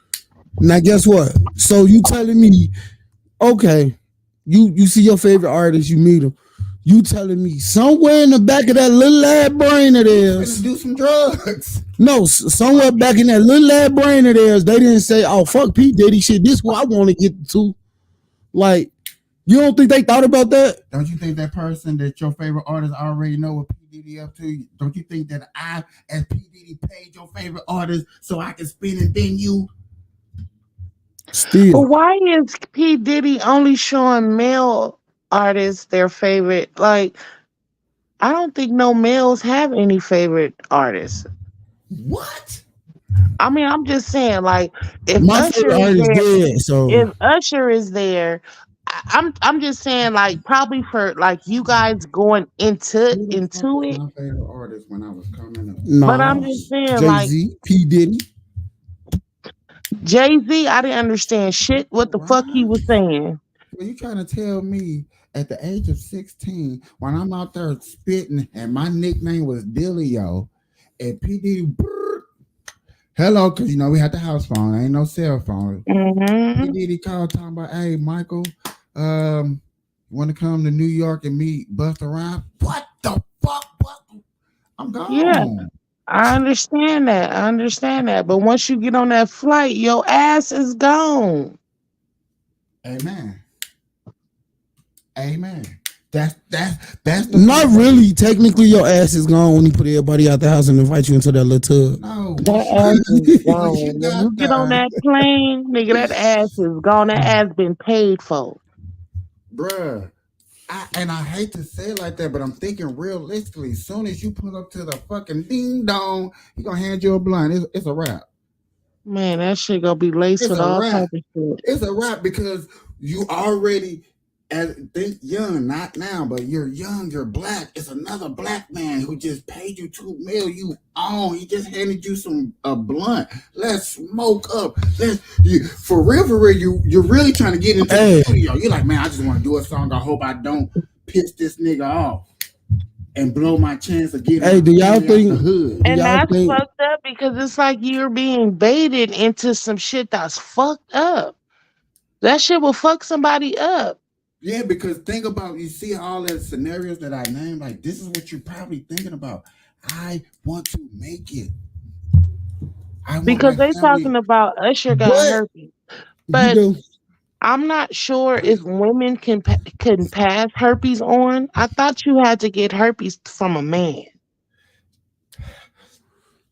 Now, guess what? So you telling me, okay, you see your favorite artist, you meet him. You telling me somewhere in the back of that little lad brain of theirs, do some drugs. No, somewhere back in that little lad brain of theirs, they didn't say, "Oh fuck P. Diddy shit. This is what I want to get to." Like, you don't think they thought about that? Don't you think that person that your favorite artist already know what P. Diddy up to? Don't you think that I, as P Diddy, paid your favorite artist so I can spin and then you? Still. But why is P. Diddy only showing male artists their favorite? Like, I don't think no males have any favorite artists. What? I mean, I'm just saying, like, if My Usher favorite is artist there, dead, so if Usher is there, I'm just saying, like, probably for like you guys going into Who the fuck into was it. my favorite artist when I was coming up? But I'm nah. just saying, like, Jay-Z, P. Diddy. Jay-Z, I didn't understand shit what the fuck he What? was saying. Well, you trying to tell me at the age of 16, when I'm out there spitting and my nickname was Dillio, and P. Diddy, hello, because you know we had the house phone, ain't no cell phone. P. Diddy called talking about, hey, Michael, want to come to New York and meet Busta Rhymes? What the fuck? I'm gone. Yeah, I understand that. I understand that. But once you get on that flight, your ass is gone. Amen. Amen. That's the Not really. Technically, your ass is gone when you put everybody out the house and invite you into that little tub. No, That ass is gone. When you get on that plane, nigga, that ass is gone. That ass been paid for. bruh. I hate to say it like that, but I'm thinking realistically. As soon as you pull up to the fucking ding dong, he gonna hand you a blunt. It's a wrap. Man, that shit gonna be laced It's with a all wrap. type of shit. It's a wrap because you already think young, not now, but you're young, you're black. It's another black man who just paid you $2 million. You own. He just handed you a blunt. Let's smoke up. For real, you're really trying to get into the studio. You're like, man, I just want to do a song. I hope I don't piss this nigga off and blow my chance of getting. Do y'all think? The hood? And that's fucked up because it's like you're being baited into some shit that's fucked up. That shit will fuck somebody up. Yeah, because think about, you see all the scenarios that I named, like this is what you're probably thinking about. I want to make it. Because they talking about Usher got herpes. But I'm not sure if women can pass herpes on. I thought you had to get herpes from a man.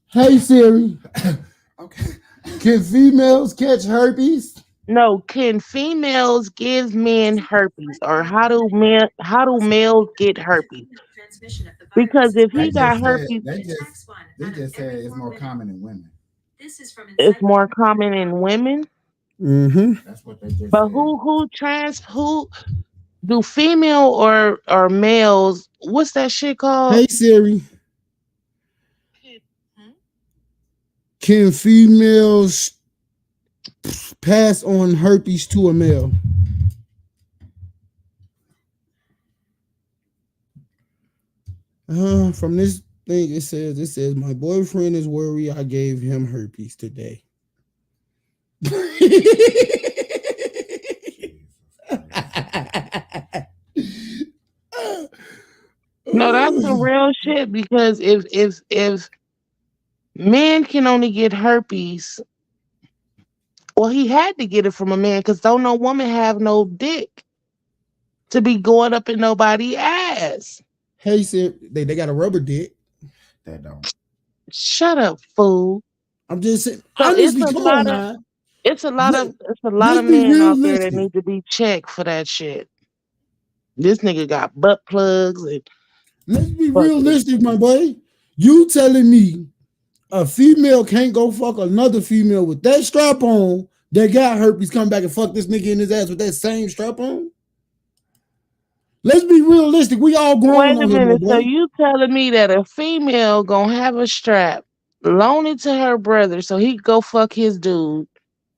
Hey Siri. Okay. Can females catch herpes? No, can females give men herpes, or how do males get herpes? Because if he got herpes, they just said it's more common in women. it's more common in women. Mm-hmm. That's what they just But said. who do female or males? What's that shit called? Hey Siri. Can females pass on herpes to a male? From this thing, it says my boyfriend is worried I gave him herpes today. No, that's some real shit. Because if men can only get herpes, well, he had to get it from a man because don't no woman have no dick to be going up in nobody's ass. Hey, Siri, they got a rubber dick. They don't. Shut up, fool. I'm just saying. So Honestly, come on, man. It's a lot of men out there that need to be checked for that shit. This nigga got butt plugs and. Let's be realistic, my boy. You telling me a female can't go fuck another female with that strap on that got herpes, come back and fuck this nigga in his ass with that same strap on? Let's be realistic. We all grown. Wait a minute. So you telling me that a female gonna have a strap, loan it to her brother so he go fuck his dude.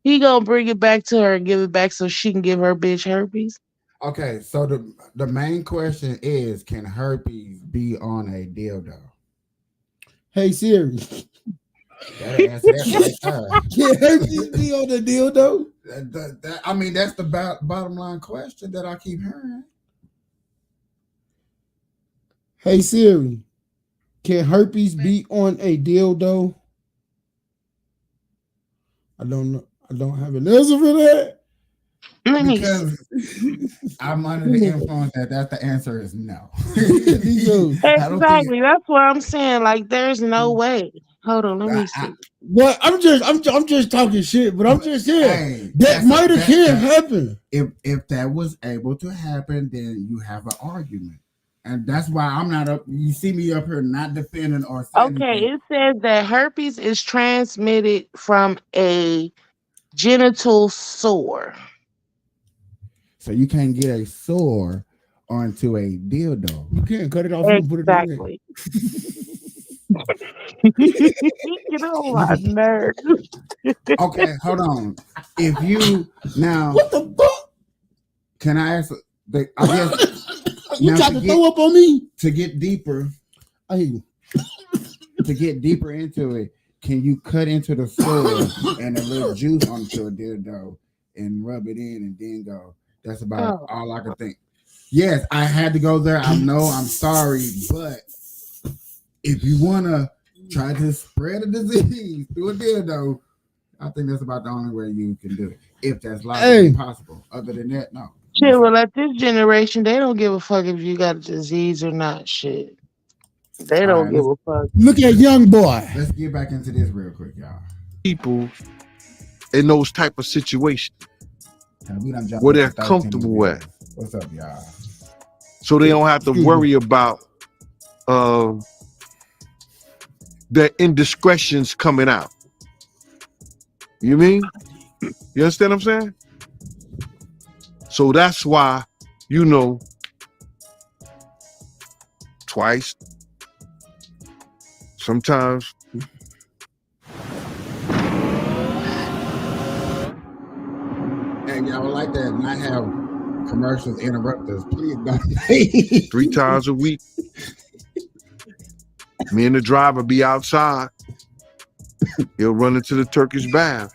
He gonna bring it back to her and give it back so she can give her bitch herpes? Okay, so the main question is, can herpes be on a dildo? Hey Siri. Can herpes be on a dildo? I mean, that's the bottom line question that I keep hearing. Hey Siri, can herpes be on a dildo? I don't know. I don't have an answer for that. Let me Because I'm under the influence that's the answer is no. I don't think exactly. That's what I'm saying. Like, there's no way. Hold on, let me see. Well, I'm just talking shit, but I'm just saying Hey, that might have can happen. If that was able to happen, then you have an argument. And that's why I'm not up. You see me up here not defending or saying Okay, anything. it says that herpes is transmitted from a genital sore. So you can't get a sore onto a dildo. You can't cut it off and put it in there. Exactly. Get on my nerves. Okay, hold on. If you now, what the fuck? Can I ask? I guess you tried to throw up on me to get deeper. To get deeper into it, can you cut into the sore and a little juice onto a dildo and rub it in and then go? That's about all I can think. Yes, I had to go there. I know. I'm sorry, but if you want to try to spread a disease through a dildo, I think that's about the only way you can do it. If that's logically possible. Other than that, no. Shit, well, at this generation, they don't give a fuck if you got a disease or not. Shit. They don't give a fuck. Look at young boy. Let's get back into this real quick, y'all. People in those type of situations where they're comfortable at. What's up, y'all? So they don't have to worry about their indiscretions coming out. You mean? You understand what I'm saying? So that's why, twice, sometimes. And y'all would like that not have commercials interrupt us. Please don't. 3 times a week. Me and the driver be outside. He'll run into the Turkish bath.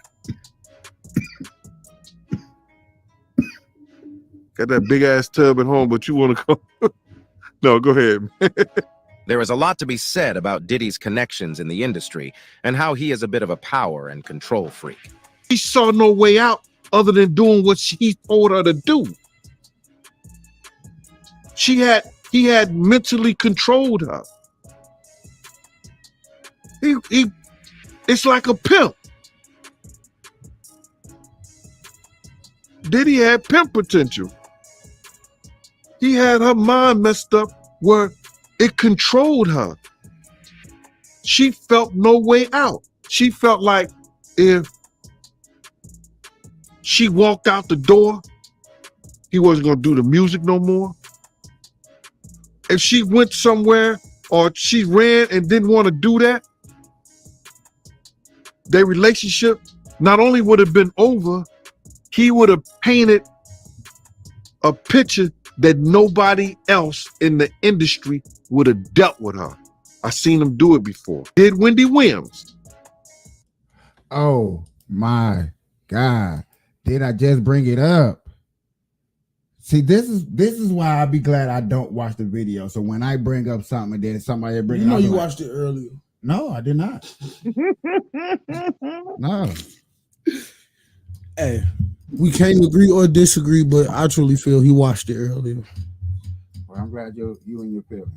Got that big ass tub at home, but you want to go? No, go ahead. There is a lot to be said about Diddy's connections in the industry and how he is a bit of a power and control freak. She saw no way out other than doing what he told her to do. He had mentally controlled her. It's like a pimp. Diddy had pimp potential. He had her mind messed up where it controlled her. She felt no way out. She felt like if she walked out the door, he wasn't going to do the music no more. If she went somewhere or she ran and didn't want to do that, their relationship not only would have been over, he would have painted a picture that nobody else in the industry would have dealt with her. I seen him do it before. Did Wendy Williams. Oh my God. Did I just bring it up? See, this is why I be glad I don't watch the video. So when I bring up something and then somebody bring it up. You watched it earlier. No, I did not. No. Hey, we can't agree or disagree, but I truly feel he watched it earlier. Well, I'm glad you and your feelings.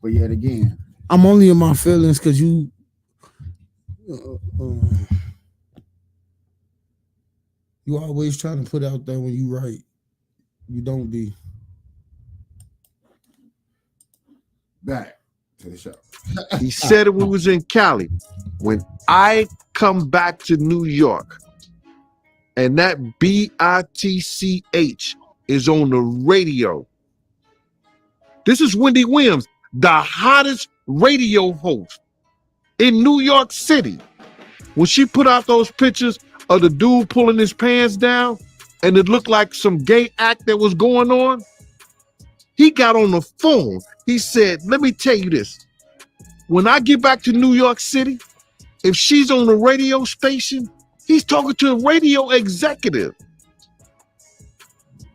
But yet again, I'm only in my feelings because you always trying to put out there when you right. You don't be. Back to the show. He said it when we was in Cali. When I come back to New York and that BITCH is on the radio. This is Wendy Williams, the hottest radio host in New York City. When she put out those pictures of the dude pulling his pants down and it looked like some gay act that was going on, he got on the phone. He said, let me tell you this. When I get back to New York City, if she's on the radio station, he's talking to a radio executive.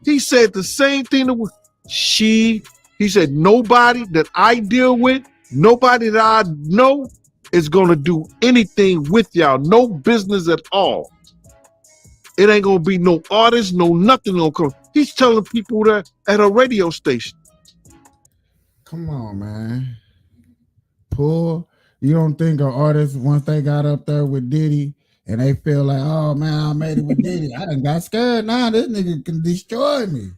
He said the same thing to he said, nobody that I deal with, nobody that I know is going to do anything with y'all. No business at all. it ain't gonna be no artist, no nothing gonna come. He's telling people that at a radio station. Come on, man. Pull. You don't think an artist, once they got up there with Diddy and they feel like, oh man, I made it with Diddy, I done got scared. Now this nigga can destroy me.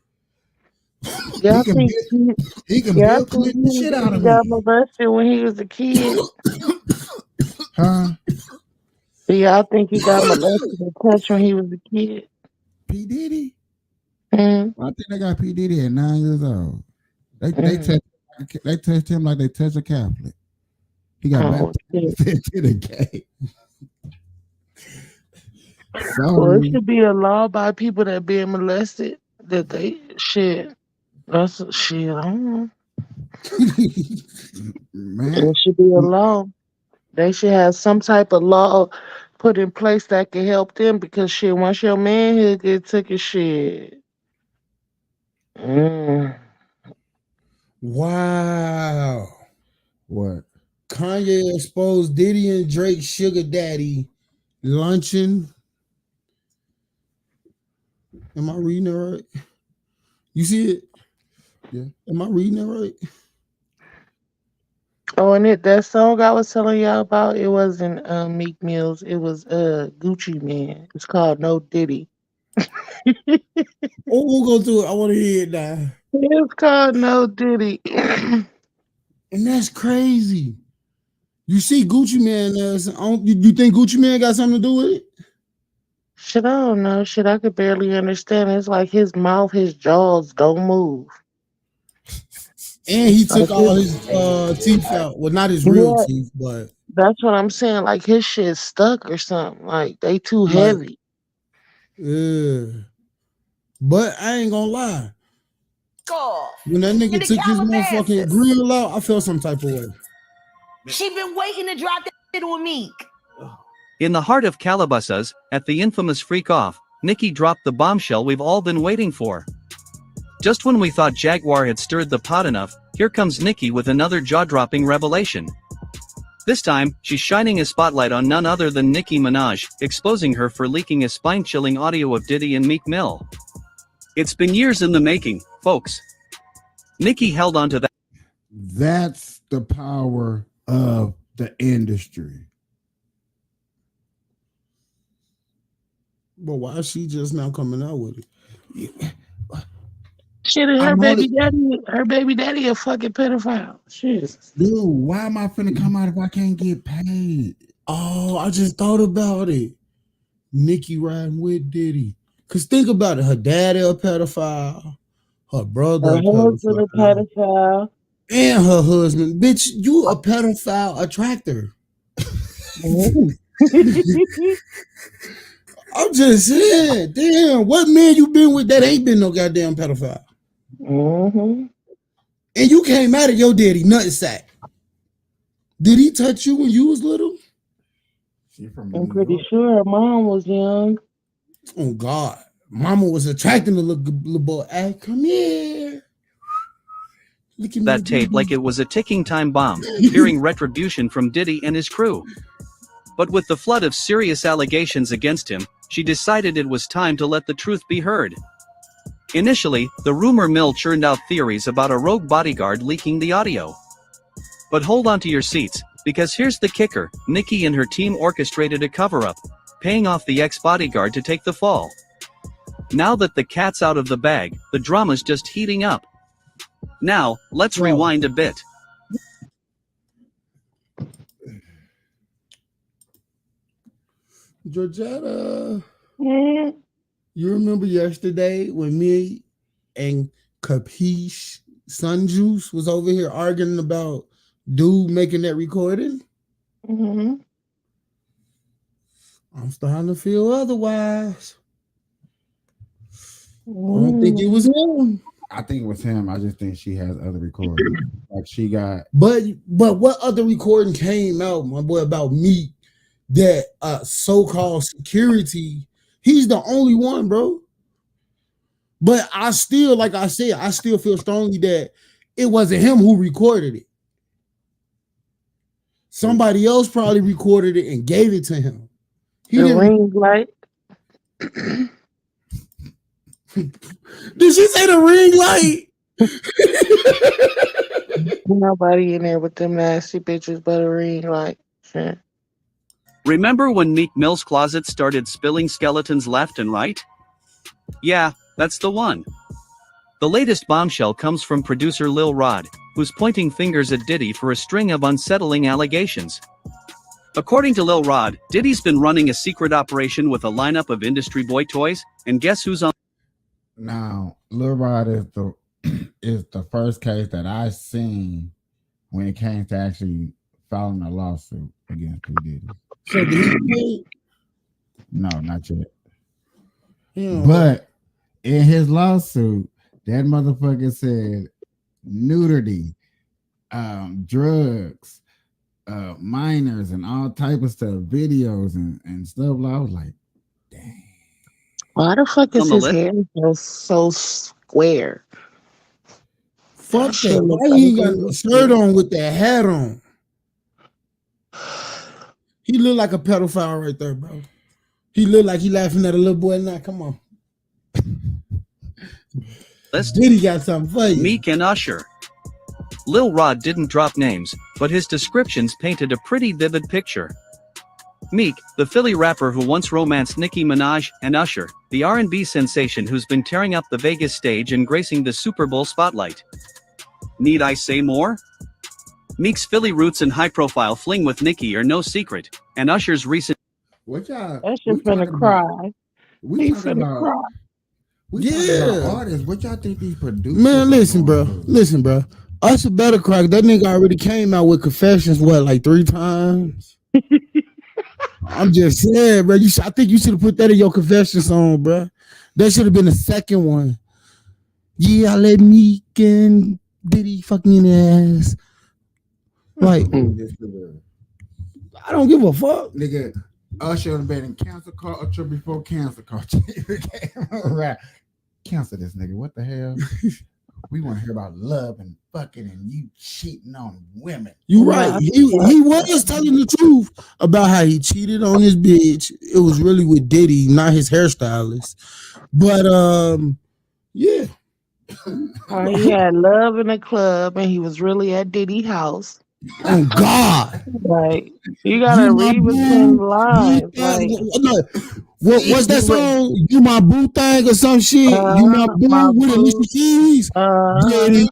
Y'all think he can y'all Bill think Clinton the shit out he of got me. molested when he was a kid? Huh? Do y'all think he got molested and touched when he was a kid? P. Diddy? Mm-hmm. I think they got P. Diddy at 9 years old. They touched him like they touched a Catholic. He got baptized into the gay. Well, it should be a law by people that being molested that they shit. That's shit. I don't know. Man. It should be a law. They should have some type of law put in place that can help them because shit, once your manhood get took his shit. Wow. What? Kanye exposed Diddy and Drake's sugar daddy luncheon. Am I reading it right? You see it? Yeah. Am I reading it right? Oh, and that song I was telling y'all about, it wasn't Meek Mills, it was Gucci Man. It's called No Diddy. Oh, we'll go through it. I want to hear it now. It's called No Diddy. And that's crazy. You see Gucci Man, you think Gucci Man got something to do with it? Shit, I don't know. Shit, I could barely understand. It's like his mouth, his jaws don't move. And he took all his teeth out. Well, not his real teeth, but that's what I'm saying. Like his shit stuck or something. Like they too heavy. Yeah. But I ain't gonna lie. When that nigga took his motherfucking grill out, I felt some type of way. She been waiting to drop that shit on me. In the heart of Calabasas, at the infamous Freak Off, Nicki dropped the bombshell we've all been waiting for. Just when we thought Jaguar had stirred the pot enough, here comes Nicki with another jaw-dropping revelation. This time, she's shining a spotlight on none other than Nicki Minaj, exposing her for leaking a spine-chilling audio of Diddy and Meek Mill. It's been years in the making, folks. Nicki held on to that. That's the power of the industry. But why is she just now coming out with it? Shit, her baby daddy a fucking pedophile. Shit. Dude, why am I finna come out if I can't get paid? Oh, I just thought about it. Nicki riding with Diddy. Cause think about it, her daddy a pedophile, her brother a pedophile, and her husband. Bitch, you a pedophile attractor. I'm just saying, damn, what man you been with that ain't been no goddamn pedophile? Mm-hmm. And you came out of your daddy nutsack. Did he touch you when you was little? I'm pretty sure her mom was young. Oh God, mama was attracting the little boy. Hey, come here. Look at that tape like it was a ticking time bomb, fearing retribution from Diddy and his crew. But with the flood of serious allegations against him, she decided it was time to let the truth be heard. Initially, the rumor mill churned out theories about a rogue bodyguard leaking the audio. But hold on to your seats, because here's the kicker: Nicki and her team orchestrated a cover-up, paying off the ex-bodyguard to take the fall. Now that the cat's out of the bag, the drama's just heating up. Now, let's rewind a bit. Georgetta, you remember yesterday when me and Capiche Sun Juice was over here arguing about dude making that recording? Mm-hmm. I'm starting to feel otherwise. I don't think it was him. I think it was him. I just think she has other recordings. Like she got. But what other recording came out, my boy, about Meek? That so-called security, he's the only one, bro. But I still, like I said, I still feel strongly that it wasn't him who recorded it. Somebody else probably recorded it and gave it to him. The ring light. Did she say the ring light? Nobody in there with them nasty bitches but a ring light. Shit. Remember when Meek Mill's closet started spilling skeletons left and right? Yeah, that's the one. The latest bombshell comes from producer Lil Rod, who's pointing fingers at Diddy for a string of unsettling allegations. According to Lil Rod, Diddy's been running a secret operation with a lineup of industry boy toys, and guess who's on? Now, Lil Rod is the first case that I seen when it came to actually filing a lawsuit against P. Diddy. So did he pay? No, not yet. Yeah. But in his lawsuit, that motherfucker said nudity, drugs, minors, and all type of stuff, videos and stuff. I was like, why the fuck is On the his list? hair so square? Fuck shit that. look Why he ain't got ugly. no shirt on with that hat on? He look like a pedophile right there, bro. He look like he laughing at a little boy now. Come on. Diddy got something for you. Meek and Usher. Lil Rod didn't drop names, but his descriptions painted a pretty vivid picture. Meek, the Philly rapper who once romanced Nicki Minaj, and Usher, the R&B sensation who's been tearing up the Vegas stage and gracing the Super Bowl spotlight. Need I say more? Meek's Philly roots and high-profile fling with Nicki are no secret, and Usher's recent... What y'all? That shit finna cry. We He talking finna about, cry. we talking about artists. What y'all think these producers? Man, listen, bro. Listen, bro. Usher better crack. That nigga already came out with Confessions, what, like 3 times? I'm just saying, bro. I think you should have put that in your Confession song, bro. That should have been the second one. Yeah, I let Meek and Diddy fucking in the ass. Like, I don't give a fuck. Nigga, Usher have been in cancel culture before cancel culture. Right. Cancel this nigga. What the hell? We want to hear about love and fucking and you cheating on women. You right. He was telling the truth about how he cheated on his bitch. It was really with Diddy, not his hairstylist. But yeah. He had love in the club and he was really at Diddy's house. Oh God. Like, you gotta read between the lines. Like, what's that song? You my boo thing or some shit? You my boo with Alicia Keys? Diddy.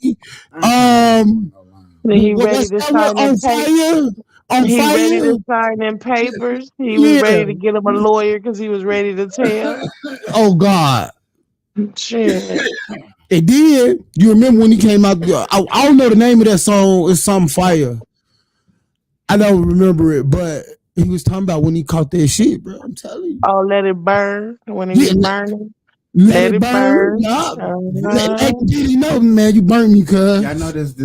He ready to sign on fire? On he fire? ready to sign in papers. He was ready to get him a lawyer because he was ready to tell. Oh God. Shit. It did. You remember when he came out? I don't know the name of that song. It's some fire. I don't remember it, but he was talking about when he caught that shit, bro. I'm telling you. Oh, let it burn when it was burning. Let it burn. Hey, Diddy, know, man, you burnt me, cuz. Y'all know this,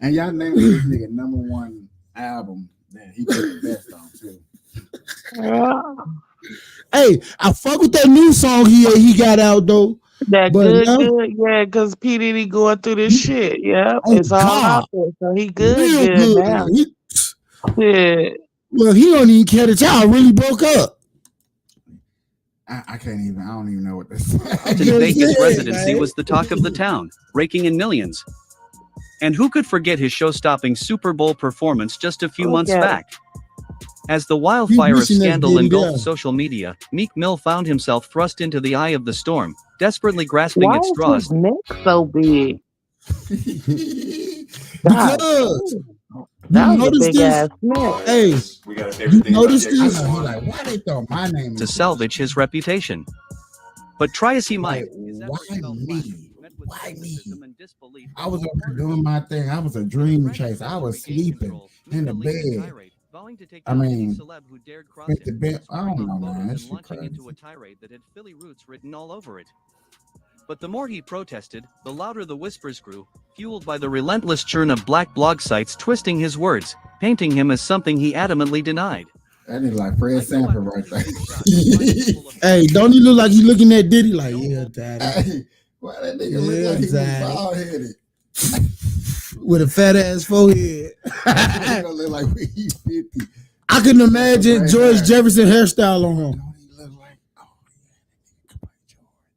and y'all named this nigga #1 album that he did the best on too. Hey, I fuck with that new song he got out though. That good, yeah, because P. Diddy going through this shit, yeah. It's all out there, so he good now. Yeah. Well, he don't even care that y'all really broke up. I can't even, I don't even know what this is. In Vegas residency was the talk of the town, raking in millions. And who could forget his show-stopping Super Bowl performance just a few months back? As the wildfire of scandal engulfed social media, Meek Mill found himself thrust into the eye of the storm, desperately grasping at straws. His neck so big? Because that was a big ass neck. Hey, you notice this? Like, why they throw my name to salvage his reputation. But try as he might, why me? I was over doing my thing. I was a dream chaser. I was sleeping in the bed. I mean, with the bed. I don't know, man. That shit crazy. Into a tirade that had Philly roots written all over it. But the more he protested, the louder the whispers grew, fueled by the relentless churn of black blog sites twisting his words, painting him as something he adamantly denied. That is like Fred Sanford right there. Hey, don't he look like he looking at Diddy like, yeah, daddy. Why that nigga look like he was bald-headed? With a fat ass forehead. He gonna look like he's 50. I couldn't imagine George Jefferson hairstyle on him.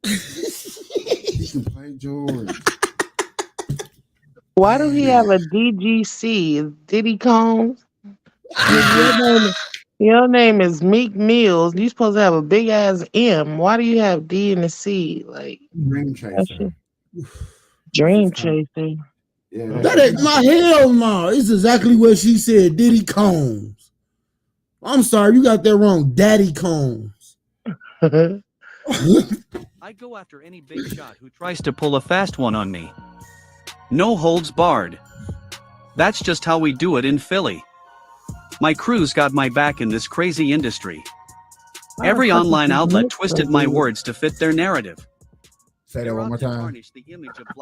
He can play George. Why do he have a DGC? Diddy Combs? Nigga, your name is Meek Mills. You supposed to have a big ass M. Why do you have D and a C? Like Dream Chaser. Dream Chaser. Yeah, That ain't my hell no. It's exactly what she said. Diddy Combs. I'm sorry, you got that wrong. Daddy Combs. I go after any big shot who tries to pull a fast one on me. No holds barred. That's just how we do it in Philly. My crew's got my back in this crazy industry. Every online outlet twisted my words to fit their narrative. Say that one more time.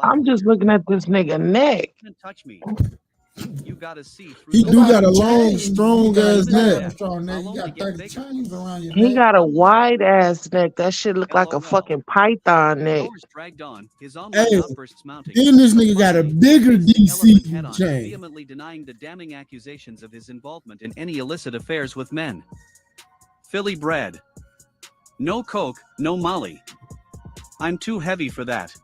I'm just looking at this nigga neck. Touch me. You gotta see through. He do got a long, strong ass neck. You got 30 chains around your He neck. got a wide ass neck. That shit look like a fucking python neck. Dragged on, his Hey, online outbursts mounting. then this nigga got a bigger DC chain. Vehemently denying the damning accusations of his involvement in any illicit affairs with men. Philly bred. No coke, no molly. I'm too heavy for that.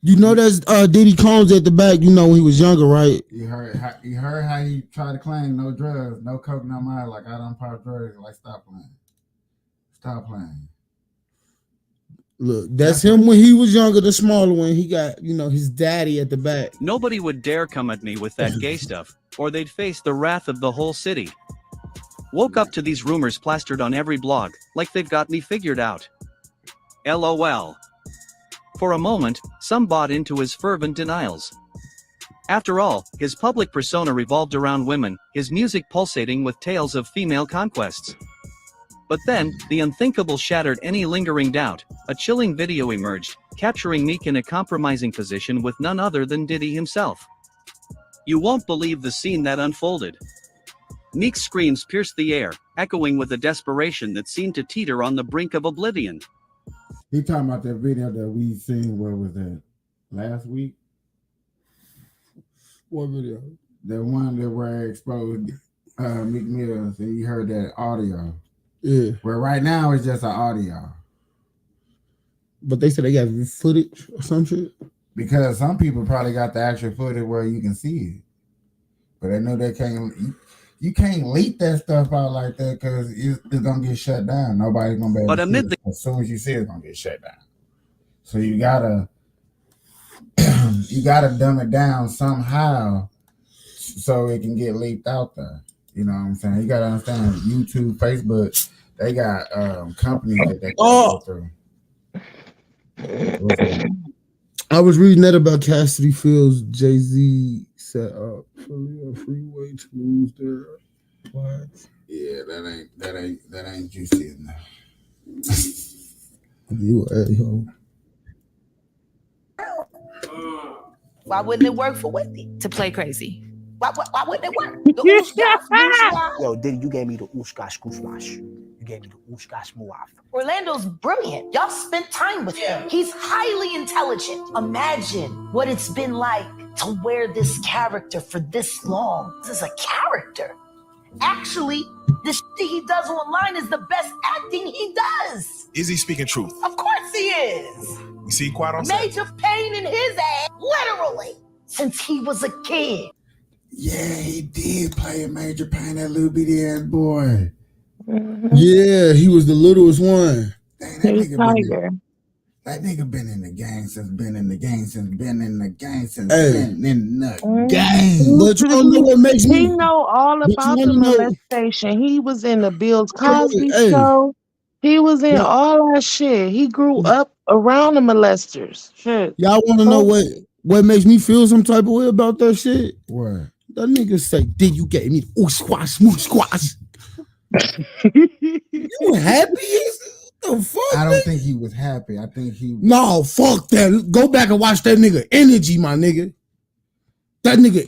You know that's Diddy Combs at the back, you know, when he was younger, right? You heard how he tried to claim no drugs, no coke, no mind. Like, I don't pop drugs. Like, stop playing. Stop playing. Look, that's him when he was younger, the smaller one. He got, you know, his daddy at the back. Nobody would dare come at me with that gay stuff, or they'd face the wrath of the whole city. Woke up to these rumors plastered on every blog, like they've got me figured out. LOL. For a moment, some bought into his fervent denials. After all, his public persona revolved around women, his music pulsating with tales of female conquests. But then, the unthinkable shattered any lingering doubt. A chilling video emerged, capturing Meek in a compromising position with none other than Diddy himself. You won't believe the scene that unfolded. Meek's screams pierced the air, echoing with a desperation that seemed to teeter on the brink of oblivion. He talking about that video that we seen, where was that? Last week? What video? The one that where exposed Meek Mills, and you heard that audio. Yeah. Where right now it's just an audio. But they said they got footage or some shit. Because some people probably got the actual footage where you can see it. But they know they can't. You can't leak that stuff out like that because it's gonna get shut down. Nobody's gonna be able to see it. As soon as you see it, it's gonna get shut down. So you gotta dumb it down somehow so it can get leaked out there. You know what I'm saying? You gotta understand YouTube, Facebook, they got companies that they can go through. I was reading that about Cassidy Fields. Jay-Z set up a freeway to lose their lives. Yeah, that ain't juicy enough. You a-hole. Why wouldn't it work for Wendy? To play crazy. Why wouldn't it work? The oosh-gash, Yo, Diddy, you gave me the oosh-gash goosh-wash. You gave me the oosh-gash muaf. Orlando's brilliant. Y'all spent time with him. He's highly intelligent. Imagine what it's been like to wear this character for this long. This is a character. Actually, the shit he does online is the best acting he does. Is he speaking truth? Of course he is. You see Quad on set? Major pain in his ass, literally, since he was a kid. Yeah, he did play a major pain, that little bitty ass boy. Yeah, he was the littlest one. Dang, Tiger. That nigga been in the game since been in the game. But you don't know what makes me. He know all about the molestation. He was in the Bill Cosby show. He was in all that shit. He grew up around the molesters. Shit. Y'all want to know what makes me feel some type of way about that shit? What? That nigga say, "Did you get me ooh squash, moo squash?" You happy? The fuck? I don't think he was happy. I think he. No, fuck that. Go back and watch that nigga energy, my nigga. That nigga.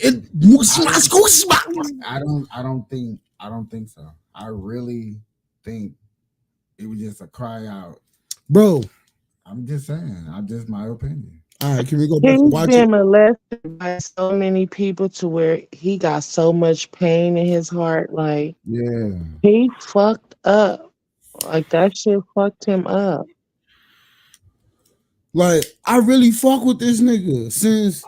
I don't think so. I really think it was just a cry out, bro. I'm just saying. Just my opinion. All right, can we go back and watch it? He's been molested by so many people to where he got so much pain in his heart. Like, yeah, he fucked up. Like, that shit fucked him up. Like, I really fuck with this nigga since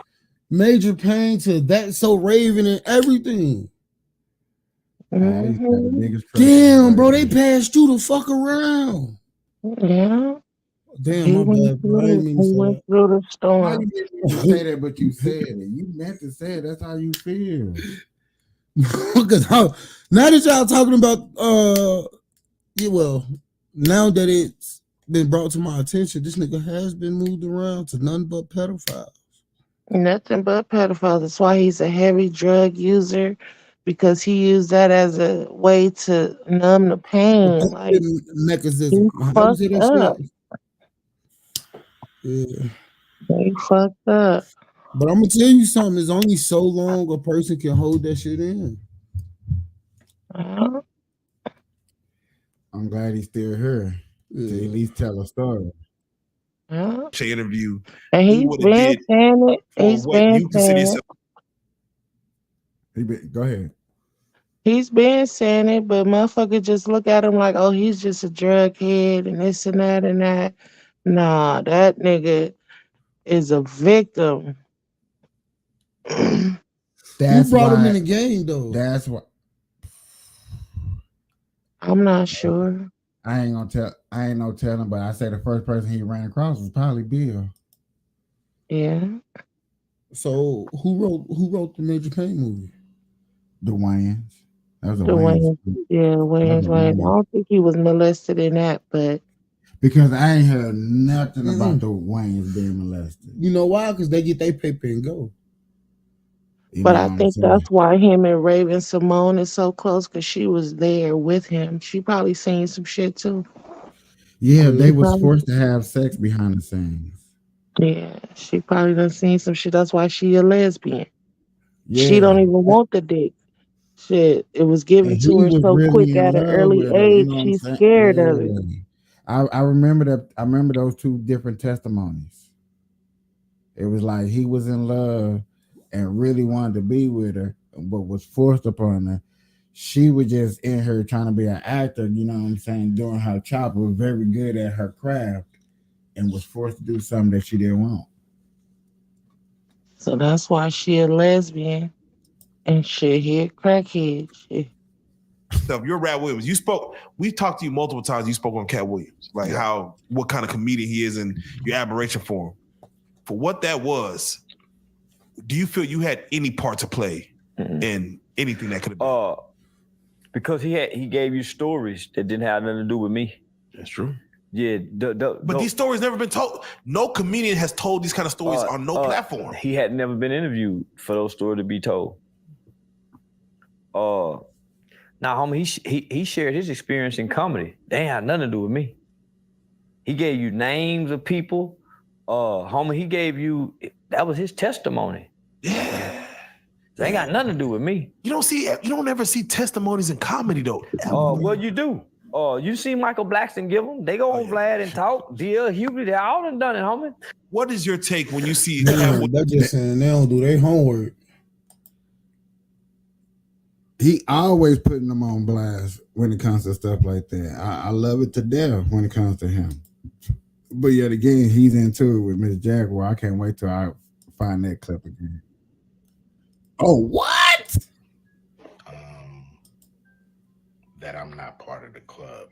Major Pain to That So Raven and everything. Damn, bro, they passed you the fuck around. Yeah. Damn, my bad, bro. I didn't mean to say went that. through the Why storm. you didn't say that, but you said it. You meant to say it. That's how you feel. Because now that y'all talking about, yeah, well, now that it's been brought to my attention, this nigga has been moved around to none but pedophiles. Nothing but pedophiles. That's why he's a heavy drug user, because he used that as a way to numb the pain. Like, mechanism. he How you fucked say that up. shit? Yeah. He fucked up. But I'm gonna tell you something. It's only so long a person can hold that shit in. I'm glad he's still here to at least tell a story. Interview. And he's been saying it. He's been saying it. Go ahead. He's been saying it, but motherfucker just look at him like, oh, he's just a drug head and this and that and that. Nah, that nigga is a victim. Who brought him in the game though? That's what. I'm not sure. I ain't no telling, but I say the first person he ran across was probably Bill. Yeah. So who wrote the Major Pain movie? The Wayans. That was a Wayans. Yeah, Wayans. I don't think he was molested in that, but because I ain't heard nothing about the Wayans being molested. You know why? Because they get their paper and go. But I think that's why him and Raven Simone is so close, because she was there with him. She probably seen some shit too. Yeah, they was forced to have sex behind the scenes. Yeah, she probably done seen some shit. That's why she a lesbian. Yeah. She don't even want the dick. Shit, it was given to her so quick at an early age. She's scared of it. I remember that. I remember those two different testimonies. It was like he was in love and really wanted to be with her, but was forced upon her. She was just in her trying to be an actor, you know what I'm saying, doing her job, was very good at her craft, and was forced to do something that she didn't want. So that's why she a lesbian. And shit, he a crackhead. Shit. Stuff. You're Rat Williams. You spoke. We talked to you multiple times. You spoke on Cat Williams, like what kind of comedian he is, and your admiration for him. For what that was, do you feel you had any part to play in anything that could have been? Because he gave you stories that didn't have nothing to do with me. That's true. Yeah, but these stories never been told. No comedian has told these kind of stories on no platform. He had never been interviewed for those stories to be told. Now, homie, he shared his experience in comedy. They had nothing to do with me. He gave you names of people. Homie, he gave you, that was his testimony. Yeah. They ain't got nothing to do with me. You don't ever see testimonies in comedy though. Well, you do. You see Michael Blackson give them. They go on Vlad and talk. D.L. Hughley, they all done done it, homie. What is your take when you see? They're just saying they don't do their homework. He always putting them on blast when it comes to stuff like that. I love it to death when it comes to him. But yet again, he's into it with Miss Jaguar. I can't wait till I find that clip again. Oh, what? That I'm not part of the club.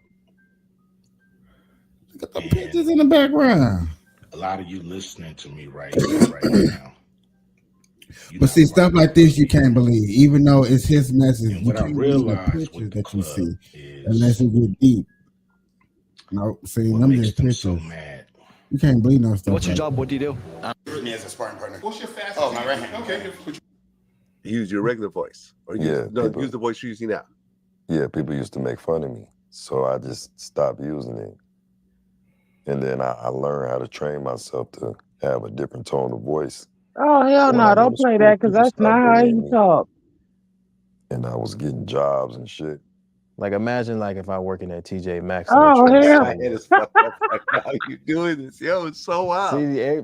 Look at the pictures in the background. A lot of you listening to me right now. But see, stuff like this you can't believe, even though it's his message. And you what I can't believe the realized pictures with the that you club see, unless you get deep. No, see, them just pictures. So mad. You can't believe no stuff. What's your like job? What do you do? Me as a sparring partner. What's your fastest? Oh, my right hand. Okay. Use your regular voice, or use the voice you're using now. Yeah, people used to make fun of me, so I just stopped using it. And then I learned how to train myself to have a different tone of voice. Oh, hell no. Don't play that, because that's not how you talk. And I was getting jobs and shit. Like, imagine like if I working at TJ Maxx. Oh, hell. My head is fucked up right now. You doing this, yo? It's so wild.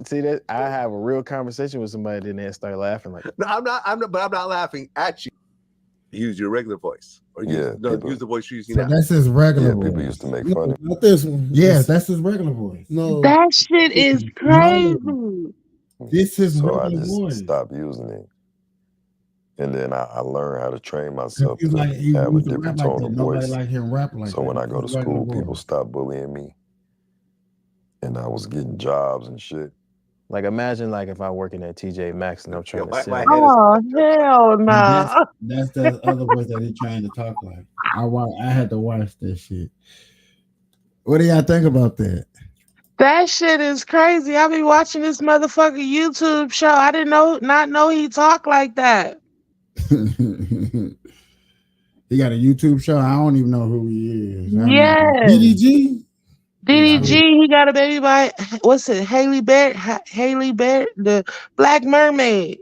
See that I have a real conversation with somebody, then they start laughing like. No, I'm not. But I'm not laughing at you. Use your regular voice. Or use the voice you're using So now. that's his regular voice. People used to make fun of me. Not this one. Yes, that's his regular voice. No. That shit is crazy. This is So I regular just voice. stopped using it. And then I learned how to train myself He's to like, he have a used to different rap like tone that. of Nobody voice. like him rap like So that. when I go to His regular school, voice. people stopped bullying me. And I was getting jobs and shit. Like imagine like if I working at TJ Maxx and I'm trying to sell. Oh hell no! That's the other voice that he trying to talk like. I had to watch that shit. What do y'all think about that? That shit is crazy. I be watching this motherfucker YouTube show. I didn't not know he talked like that. He got a YouTube show. I don't even know who he is. Yes. DDG? DDG, he got a baby by what's it? Haley Berry, the Black Mermaid.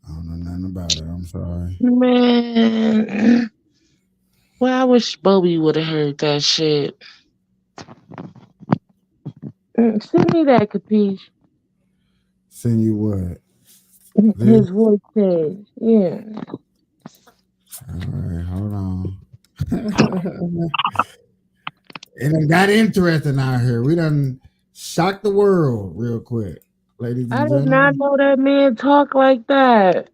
I don't know nothing about it. I'm sorry. Man, well, I wish Bobby would have heard that shit. Send me that, Capiche. Send you what? His voice said, yeah. All right, hold on. It done got interesting out here. We done shocked the world real quick, ladies and I did gentlemen. not know that man talk like that.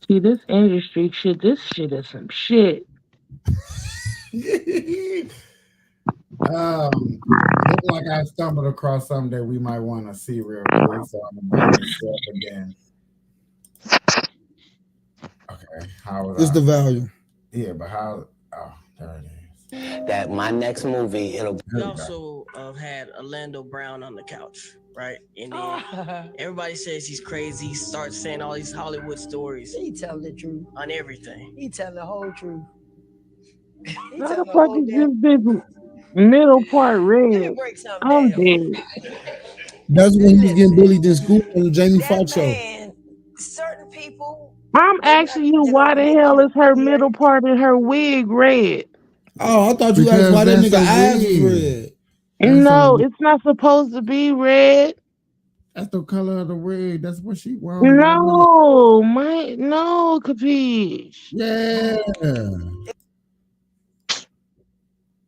See, this industry shit, this shit is some shit. Look like I stumbled across something that we might want to see real quick, so I'm gonna bring this up again. Okay, how was It's the value. Yeah, but how? Oh, there it is. That my next movie, it'll. We also had Orlando Brown on the couch, right? And then everybody says he's crazy. He starts saying all these Hollywood stories. He telling the truth. On everything. He telling the whole truth. How the fuck is this big middle part red? I'm dead. That's when he was getting bullied in school on the Jamie Foxx show. Certain people. I'm asking you, why the hell is her middle part and her wig red? Oh, I thought you asked why that nigga eyes was red. No, it's not supposed to be red. That's the color of the wig. That's what she wore. No, no, Capiche. Yeah.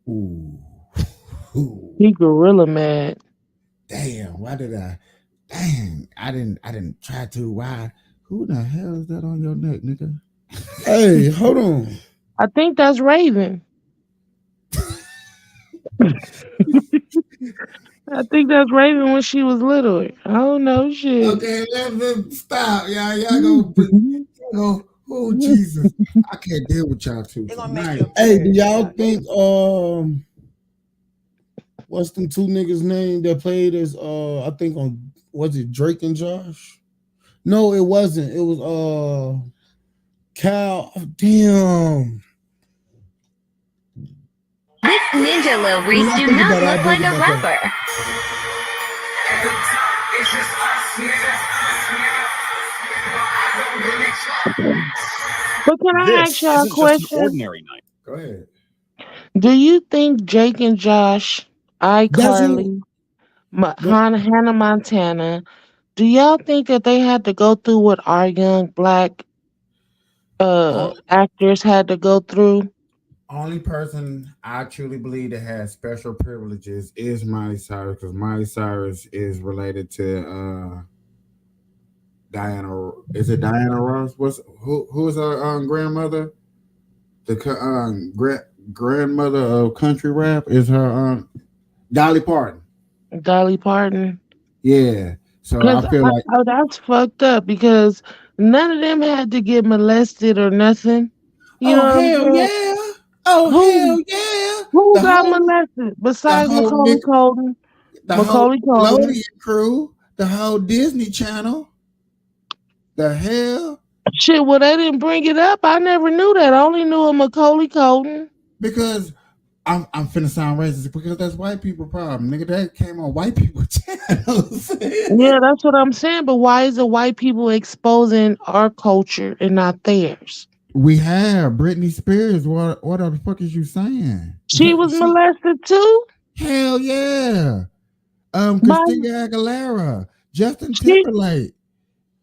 Ooh. He gorilla mad. Damn, why did I? Dang, I didn't try to. Why? Who the hell is that on your neck, nigga? Hey, hold on. I think that's Raven. I think that's Raven when she was little. I don't know shit. Okay, let's stop. Y'all go. Oh Jesus, I can't deal with y'all two. Hey, do y'all think what's them two niggas' name that played as I think on was it Drake and Josh? No, it wasn't. It was Cal. Damn. This ninja low reese do not look like a rapper. But can I ask y'all a question? Ordinary night. Go ahead. Do you think Jake and Josh, iCarly, Hannah Montana, do y'all think that they had to go through what our young black actors had to go through? Only person I truly believe that has special privileges is Miley Cyrus, because Miley Cyrus is related to Diana. Is it Diana Ross? Who is her grandmother? The grandmother of country rap is her Dolly Parton. Dolly Parton. Yeah. So I feel like that's fucked up because none of them had to get molested or nothing. You know what I'm saying? Yeah. Oh hell yeah! Who got molested besides Macaulay Culkin? The whole Nickelodeon crew, the whole Disney Channel. The hell? Shit, well they didn't bring it up. I never knew that. I only knew of Macaulay Culkin. Because I'm finna sound racist because that's white people problem. Nigga, that came on white people channels. Yeah, that's what I'm saying. But why is the white people exposing our culture and not theirs? We have Britney Spears. What the fuck is you saying? She was molested too? Hell yeah. Christina Aguilera, Justin Timberlake.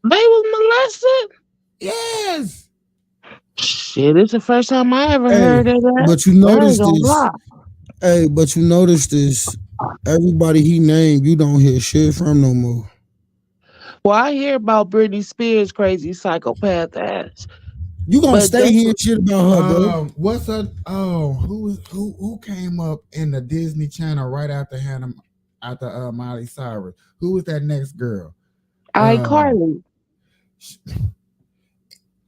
They was molested? Yes. Shit, it's the first time I ever Hey, heard of that. but you I ain't notice gonna this. lie. Hey, but you notice this. Everybody he named, you don't hear shit from no more. Well, I hear about Britney Spears' crazy psychopath ass. You gonna But stay that's hearing shit about her, bro. What's up? Oh, who came up in the Disney Channel right after Hannah, after Miley Cyrus? Who was that next girl? iCarly.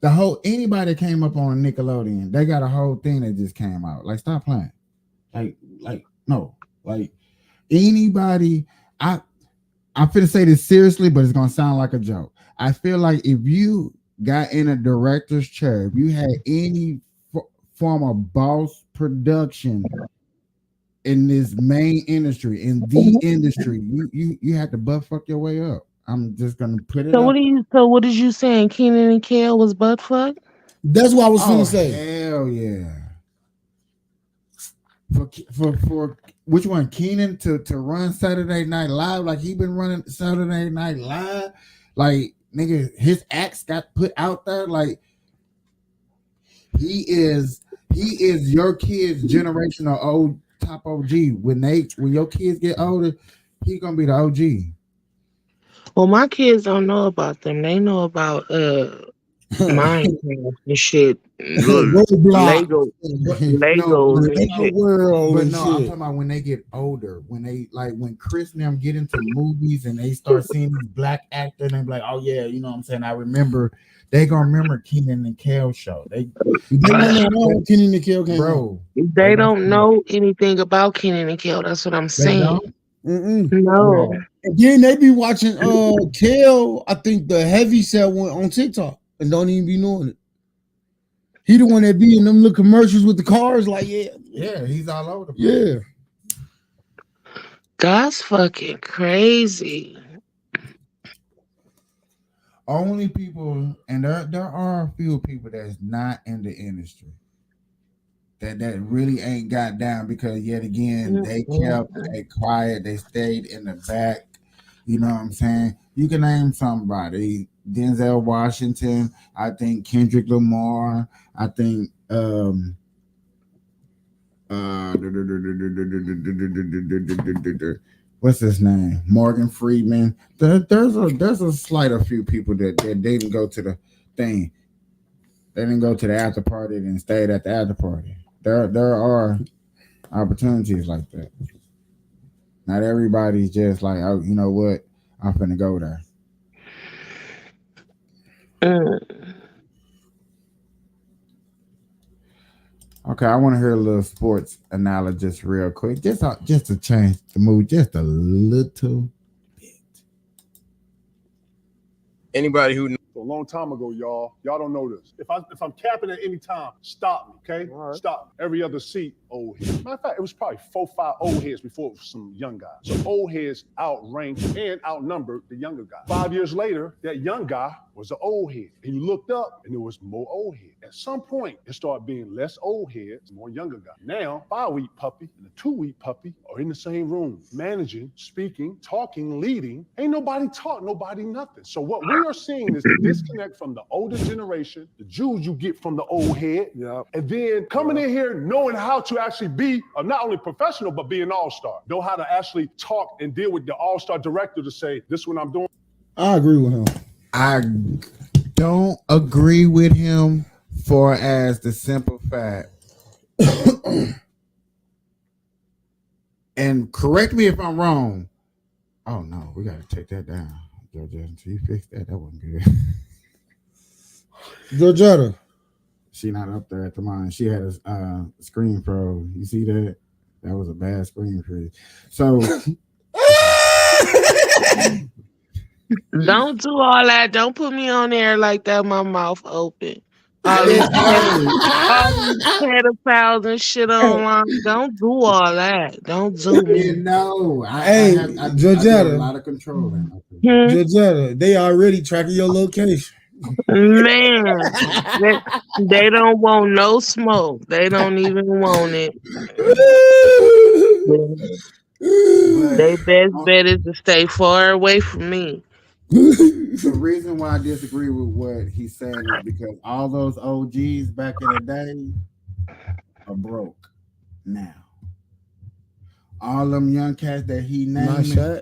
The whole anybody that came up on Nickelodeon, they got a whole thing that just came out. Like, stop playing. Like no. Like anybody, I'm finna say this seriously, but it's gonna sound like a joke. I feel like if you got in a director's chair, if you had any form of boss production in this main industry, in the industry, you had to butt fuck your way up. I'm just gonna put it up. So what is you saying? Kenan and Kel was butt fuck? That's what I was Oh finna say. hell yeah. For which one? Kenan to run Saturday Night Live like he been running Saturday Night Live, like nigga, his acts got put out there. Like he is your kid's generational old top OG. When your kids get older, he gonna be the OG. Well, my kids don't know about them. They know about Minecraft and shit. Roblox. Lego No, Legos and shit. World but and no, I'm shit. talking about when they get older, when they like when Chris and them get into movies and they start seeing these black actors and they be like, oh yeah, you know what I'm saying? I remember they gonna remember Kenan and Kel show. They don't know how Kenan and Kel came bro. They don't know anything about Kenan and Kel. That's what I'm They saying. don't? No. And then they be watching Kel, I think the heavy set one on TikTok and don't even be knowing it. He the one that be in them little commercials with the cars, like yeah, he's all over the place. Yeah. That's fucking crazy. Only people, and there are a few people that's not in the industry that really ain't got down because yet again they kept it quiet, they stayed in the back. You know what I'm saying? You can name somebody. Denzel Washington, I think Kendrick Lamar, I think what's his name? Morgan Freeman. There's a slight a few people that didn't go to the thing. They didn't go to the after party and stayed at the after party. There are opportunities like that. Not everybody's just like, oh, you know what? I'm finna go there. Okay, I want to hear a little sports analysis real quick, just to change the mood just a little bit. Anybody who a long time ago, y'all don't know this. If I'm capping at any time, stop me, okay? Right. Stop me. Every other seat, old heads. Matter of fact, it was probably 4-5 old heads before it was some young guys. So old heads outranked and outnumbered the younger guy. 5 years later, that young guy was an old head. And you looked up and there was more old heads. At some point, it started being less old heads, more younger guys. Now, 5-week puppy and a 2-week puppy are in the same room, managing, speaking, talking, leading. Ain't nobody taught nobody nothing. So what we are seeing is the disconnect from the older generation, the Jews you get from the old head, and then coming in here knowing how to actually be not only professional, but be an all-star. Know how to actually talk and deal with the all-star director to say, this is what I'm doing. I agree with him. I don't agree with him for as the simple fact. And correct me if I'm wrong. Oh no, we gotta take that down. Georgia, you fixed that. That wasn't good. Georgetta. She not up there at the moment. She had a screen pro. You see that? That was a bad screen freeze. So don't do all that. Don't put me on there like that. My mouth open. All these pedophiles and shit online. Don't do all that. Don't do me. You know, I Georgetta, a lot of control in Georgetta, they already tracking your location. Man, they don't want no smoke. They don't even want it. They best bet is to stay far away from me. The reason why I disagree with what he's saying is because all those OGs back in the day are broke now. All them young cats that he Not named. Shaq.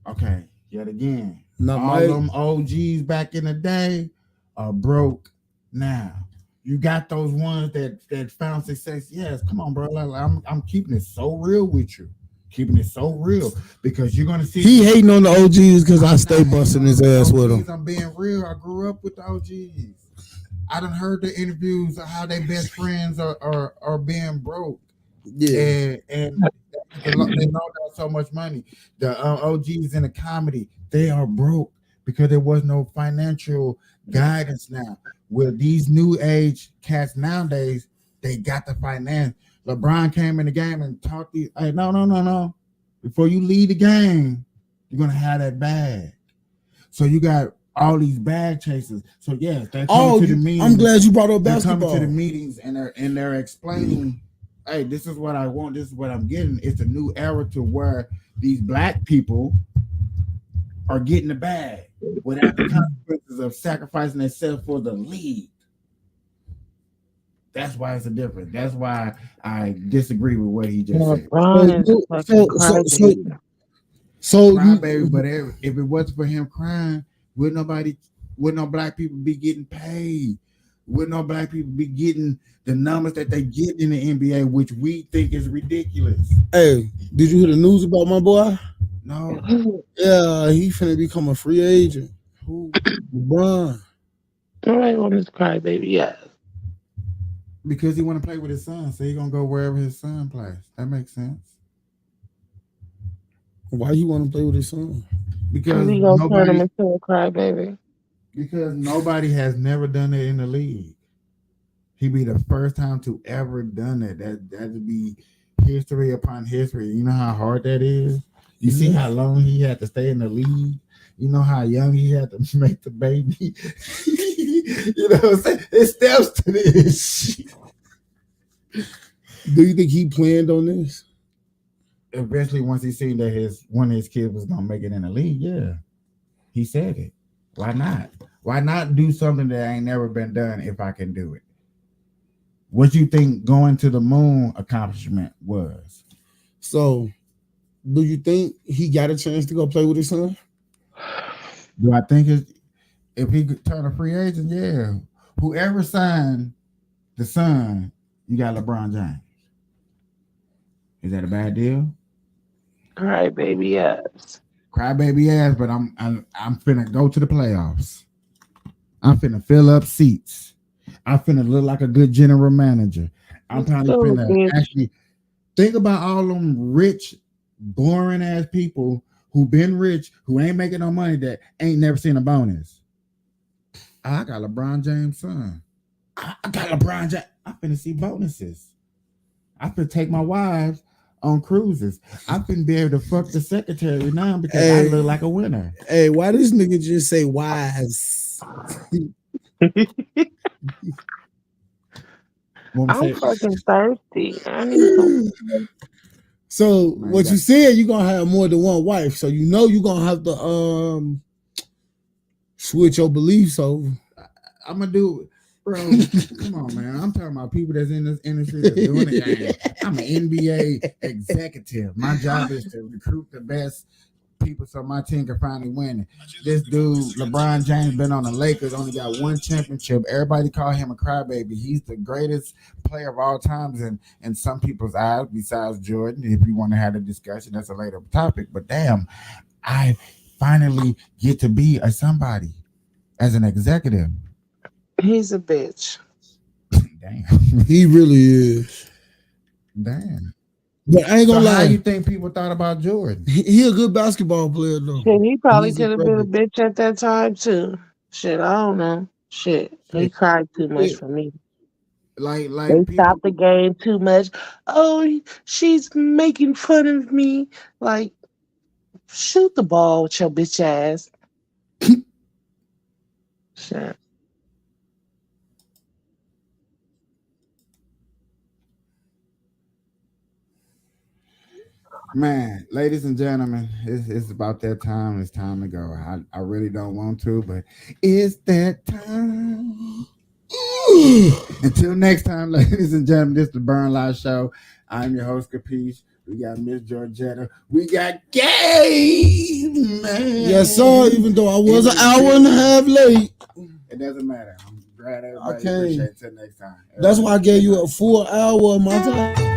Okay, yet again. Not all Mike. them OGs back in the day are broke now. You got those ones that found success. Yes, come on, bro. I'm keeping it so real with you. Keeping it so real because you're gonna see He hating on the OGs because I stay busting his ass with him. I'm being real. I grew up with the OGs. I done heard the interviews of how their best friends are being broke. Yeah, and they loaned out so much money. The OGs in the comedy, they are broke because there was no financial guidance now. With these new age cats nowadays, they got the finance. LeBron came in the game and taught these, hey, no. Before you leave the game, you're gonna have that bag. So you got all these bag chasers. So yes, they're coming to the meetings. I'm glad you brought up They're basketball. coming to the meetings and they're explaining, hey, this is what I want, this is what I'm getting. It's a new era to where these black people are getting the bag without the consequences of sacrificing themselves for the league. That's why it's a difference. That's why I disagree with what he just said. So cry baby, but if it wasn't for him crying, would no black people be getting paid? Would no black people be getting the numbers that they get in the NBA, which we think is ridiculous? Hey, did you hear the news about my boy? No. Yeah, he finna become a free agent. Who? LeBron. Nobody want this cry baby, yeah. Because he want to play with his son, so he gonna go wherever his son plays. That makes sense. Why you want to play with his son? Because he gonna turn him into a cry baby. Because nobody has never done it in the league. He'd be the first time to ever done it. That'd be history upon history. You know how hard that is. You see how long he had to stay in the league. You know how young he had to make the baby. You know what I'm saying? It steps to this. Do you think he planned on this? Eventually, once he seen that one of his kids was gonna make it in the league, yeah, he said it. Why not? Why not do something that ain't never been done if I can do it? What you think going to the moon accomplishment was? So, do you think he got a chance to go play with his son? Do I think if he could turn a free agent? Yeah. Whoever signed the son, you got LeBron James. Is that a bad deal? Cry baby ass. Cry baby ass, but I'm finna go to the playoffs. I'm finna fill up seats. I'm finna look like a good general manager. I'm probably finna actually think about all them rich, boring ass people who been rich, who ain't making no money, that ain't never seen a bonus. I got LeBron James' son. I got LeBron James. I'm finna see bonuses. I finna take my wives on cruises. I finna be able to fuck the secretary now because I look like a winner. Hey, why this nigga just say wives? I'm fucking thirsty. I need some. So what you said, you gonna have more than one wife, so you know you gonna have to switch your beliefs over. I'm gonna do it, bro. Come on, man. I'm talking about people that's in this industry that's doing the game. I'm an NBA executive. My job is to recruit the best people so my team can finally win it. This dude, LeBron James, been on the Lakers, only got one championship. Everybody call him a crybaby. He's the greatest player of all times in some people's eyes, besides Jordan. If you want to have a discussion, that's a later topic. But damn, I finally get to be a somebody as an executive. He's a bitch. Damn. He really is. Damn. But I ain't gonna lie. How you think people thought about Jordan? He a good basketball player though. Shit, he probably could have been a bitch at that time too. Shit, I don't know. Shit, he cried too much for me. Like they stopped the game too much. Oh, she's making fun of me. Like, shoot the ball with your bitch ass. Shit. Man, ladies and gentlemen, it's about that time. It's time to go. I really don't want to, but it's that time. Until next time, ladies and gentlemen, this is the Burn Live Show. I'm your host, Capiche. We got Miss Georgetta. We got Gay, man. Yes, sir. Even though I was an hour and a half late. It doesn't matter. I'm glad everybody appreciate it. Until next time. That's why I gave you a full hour of my time.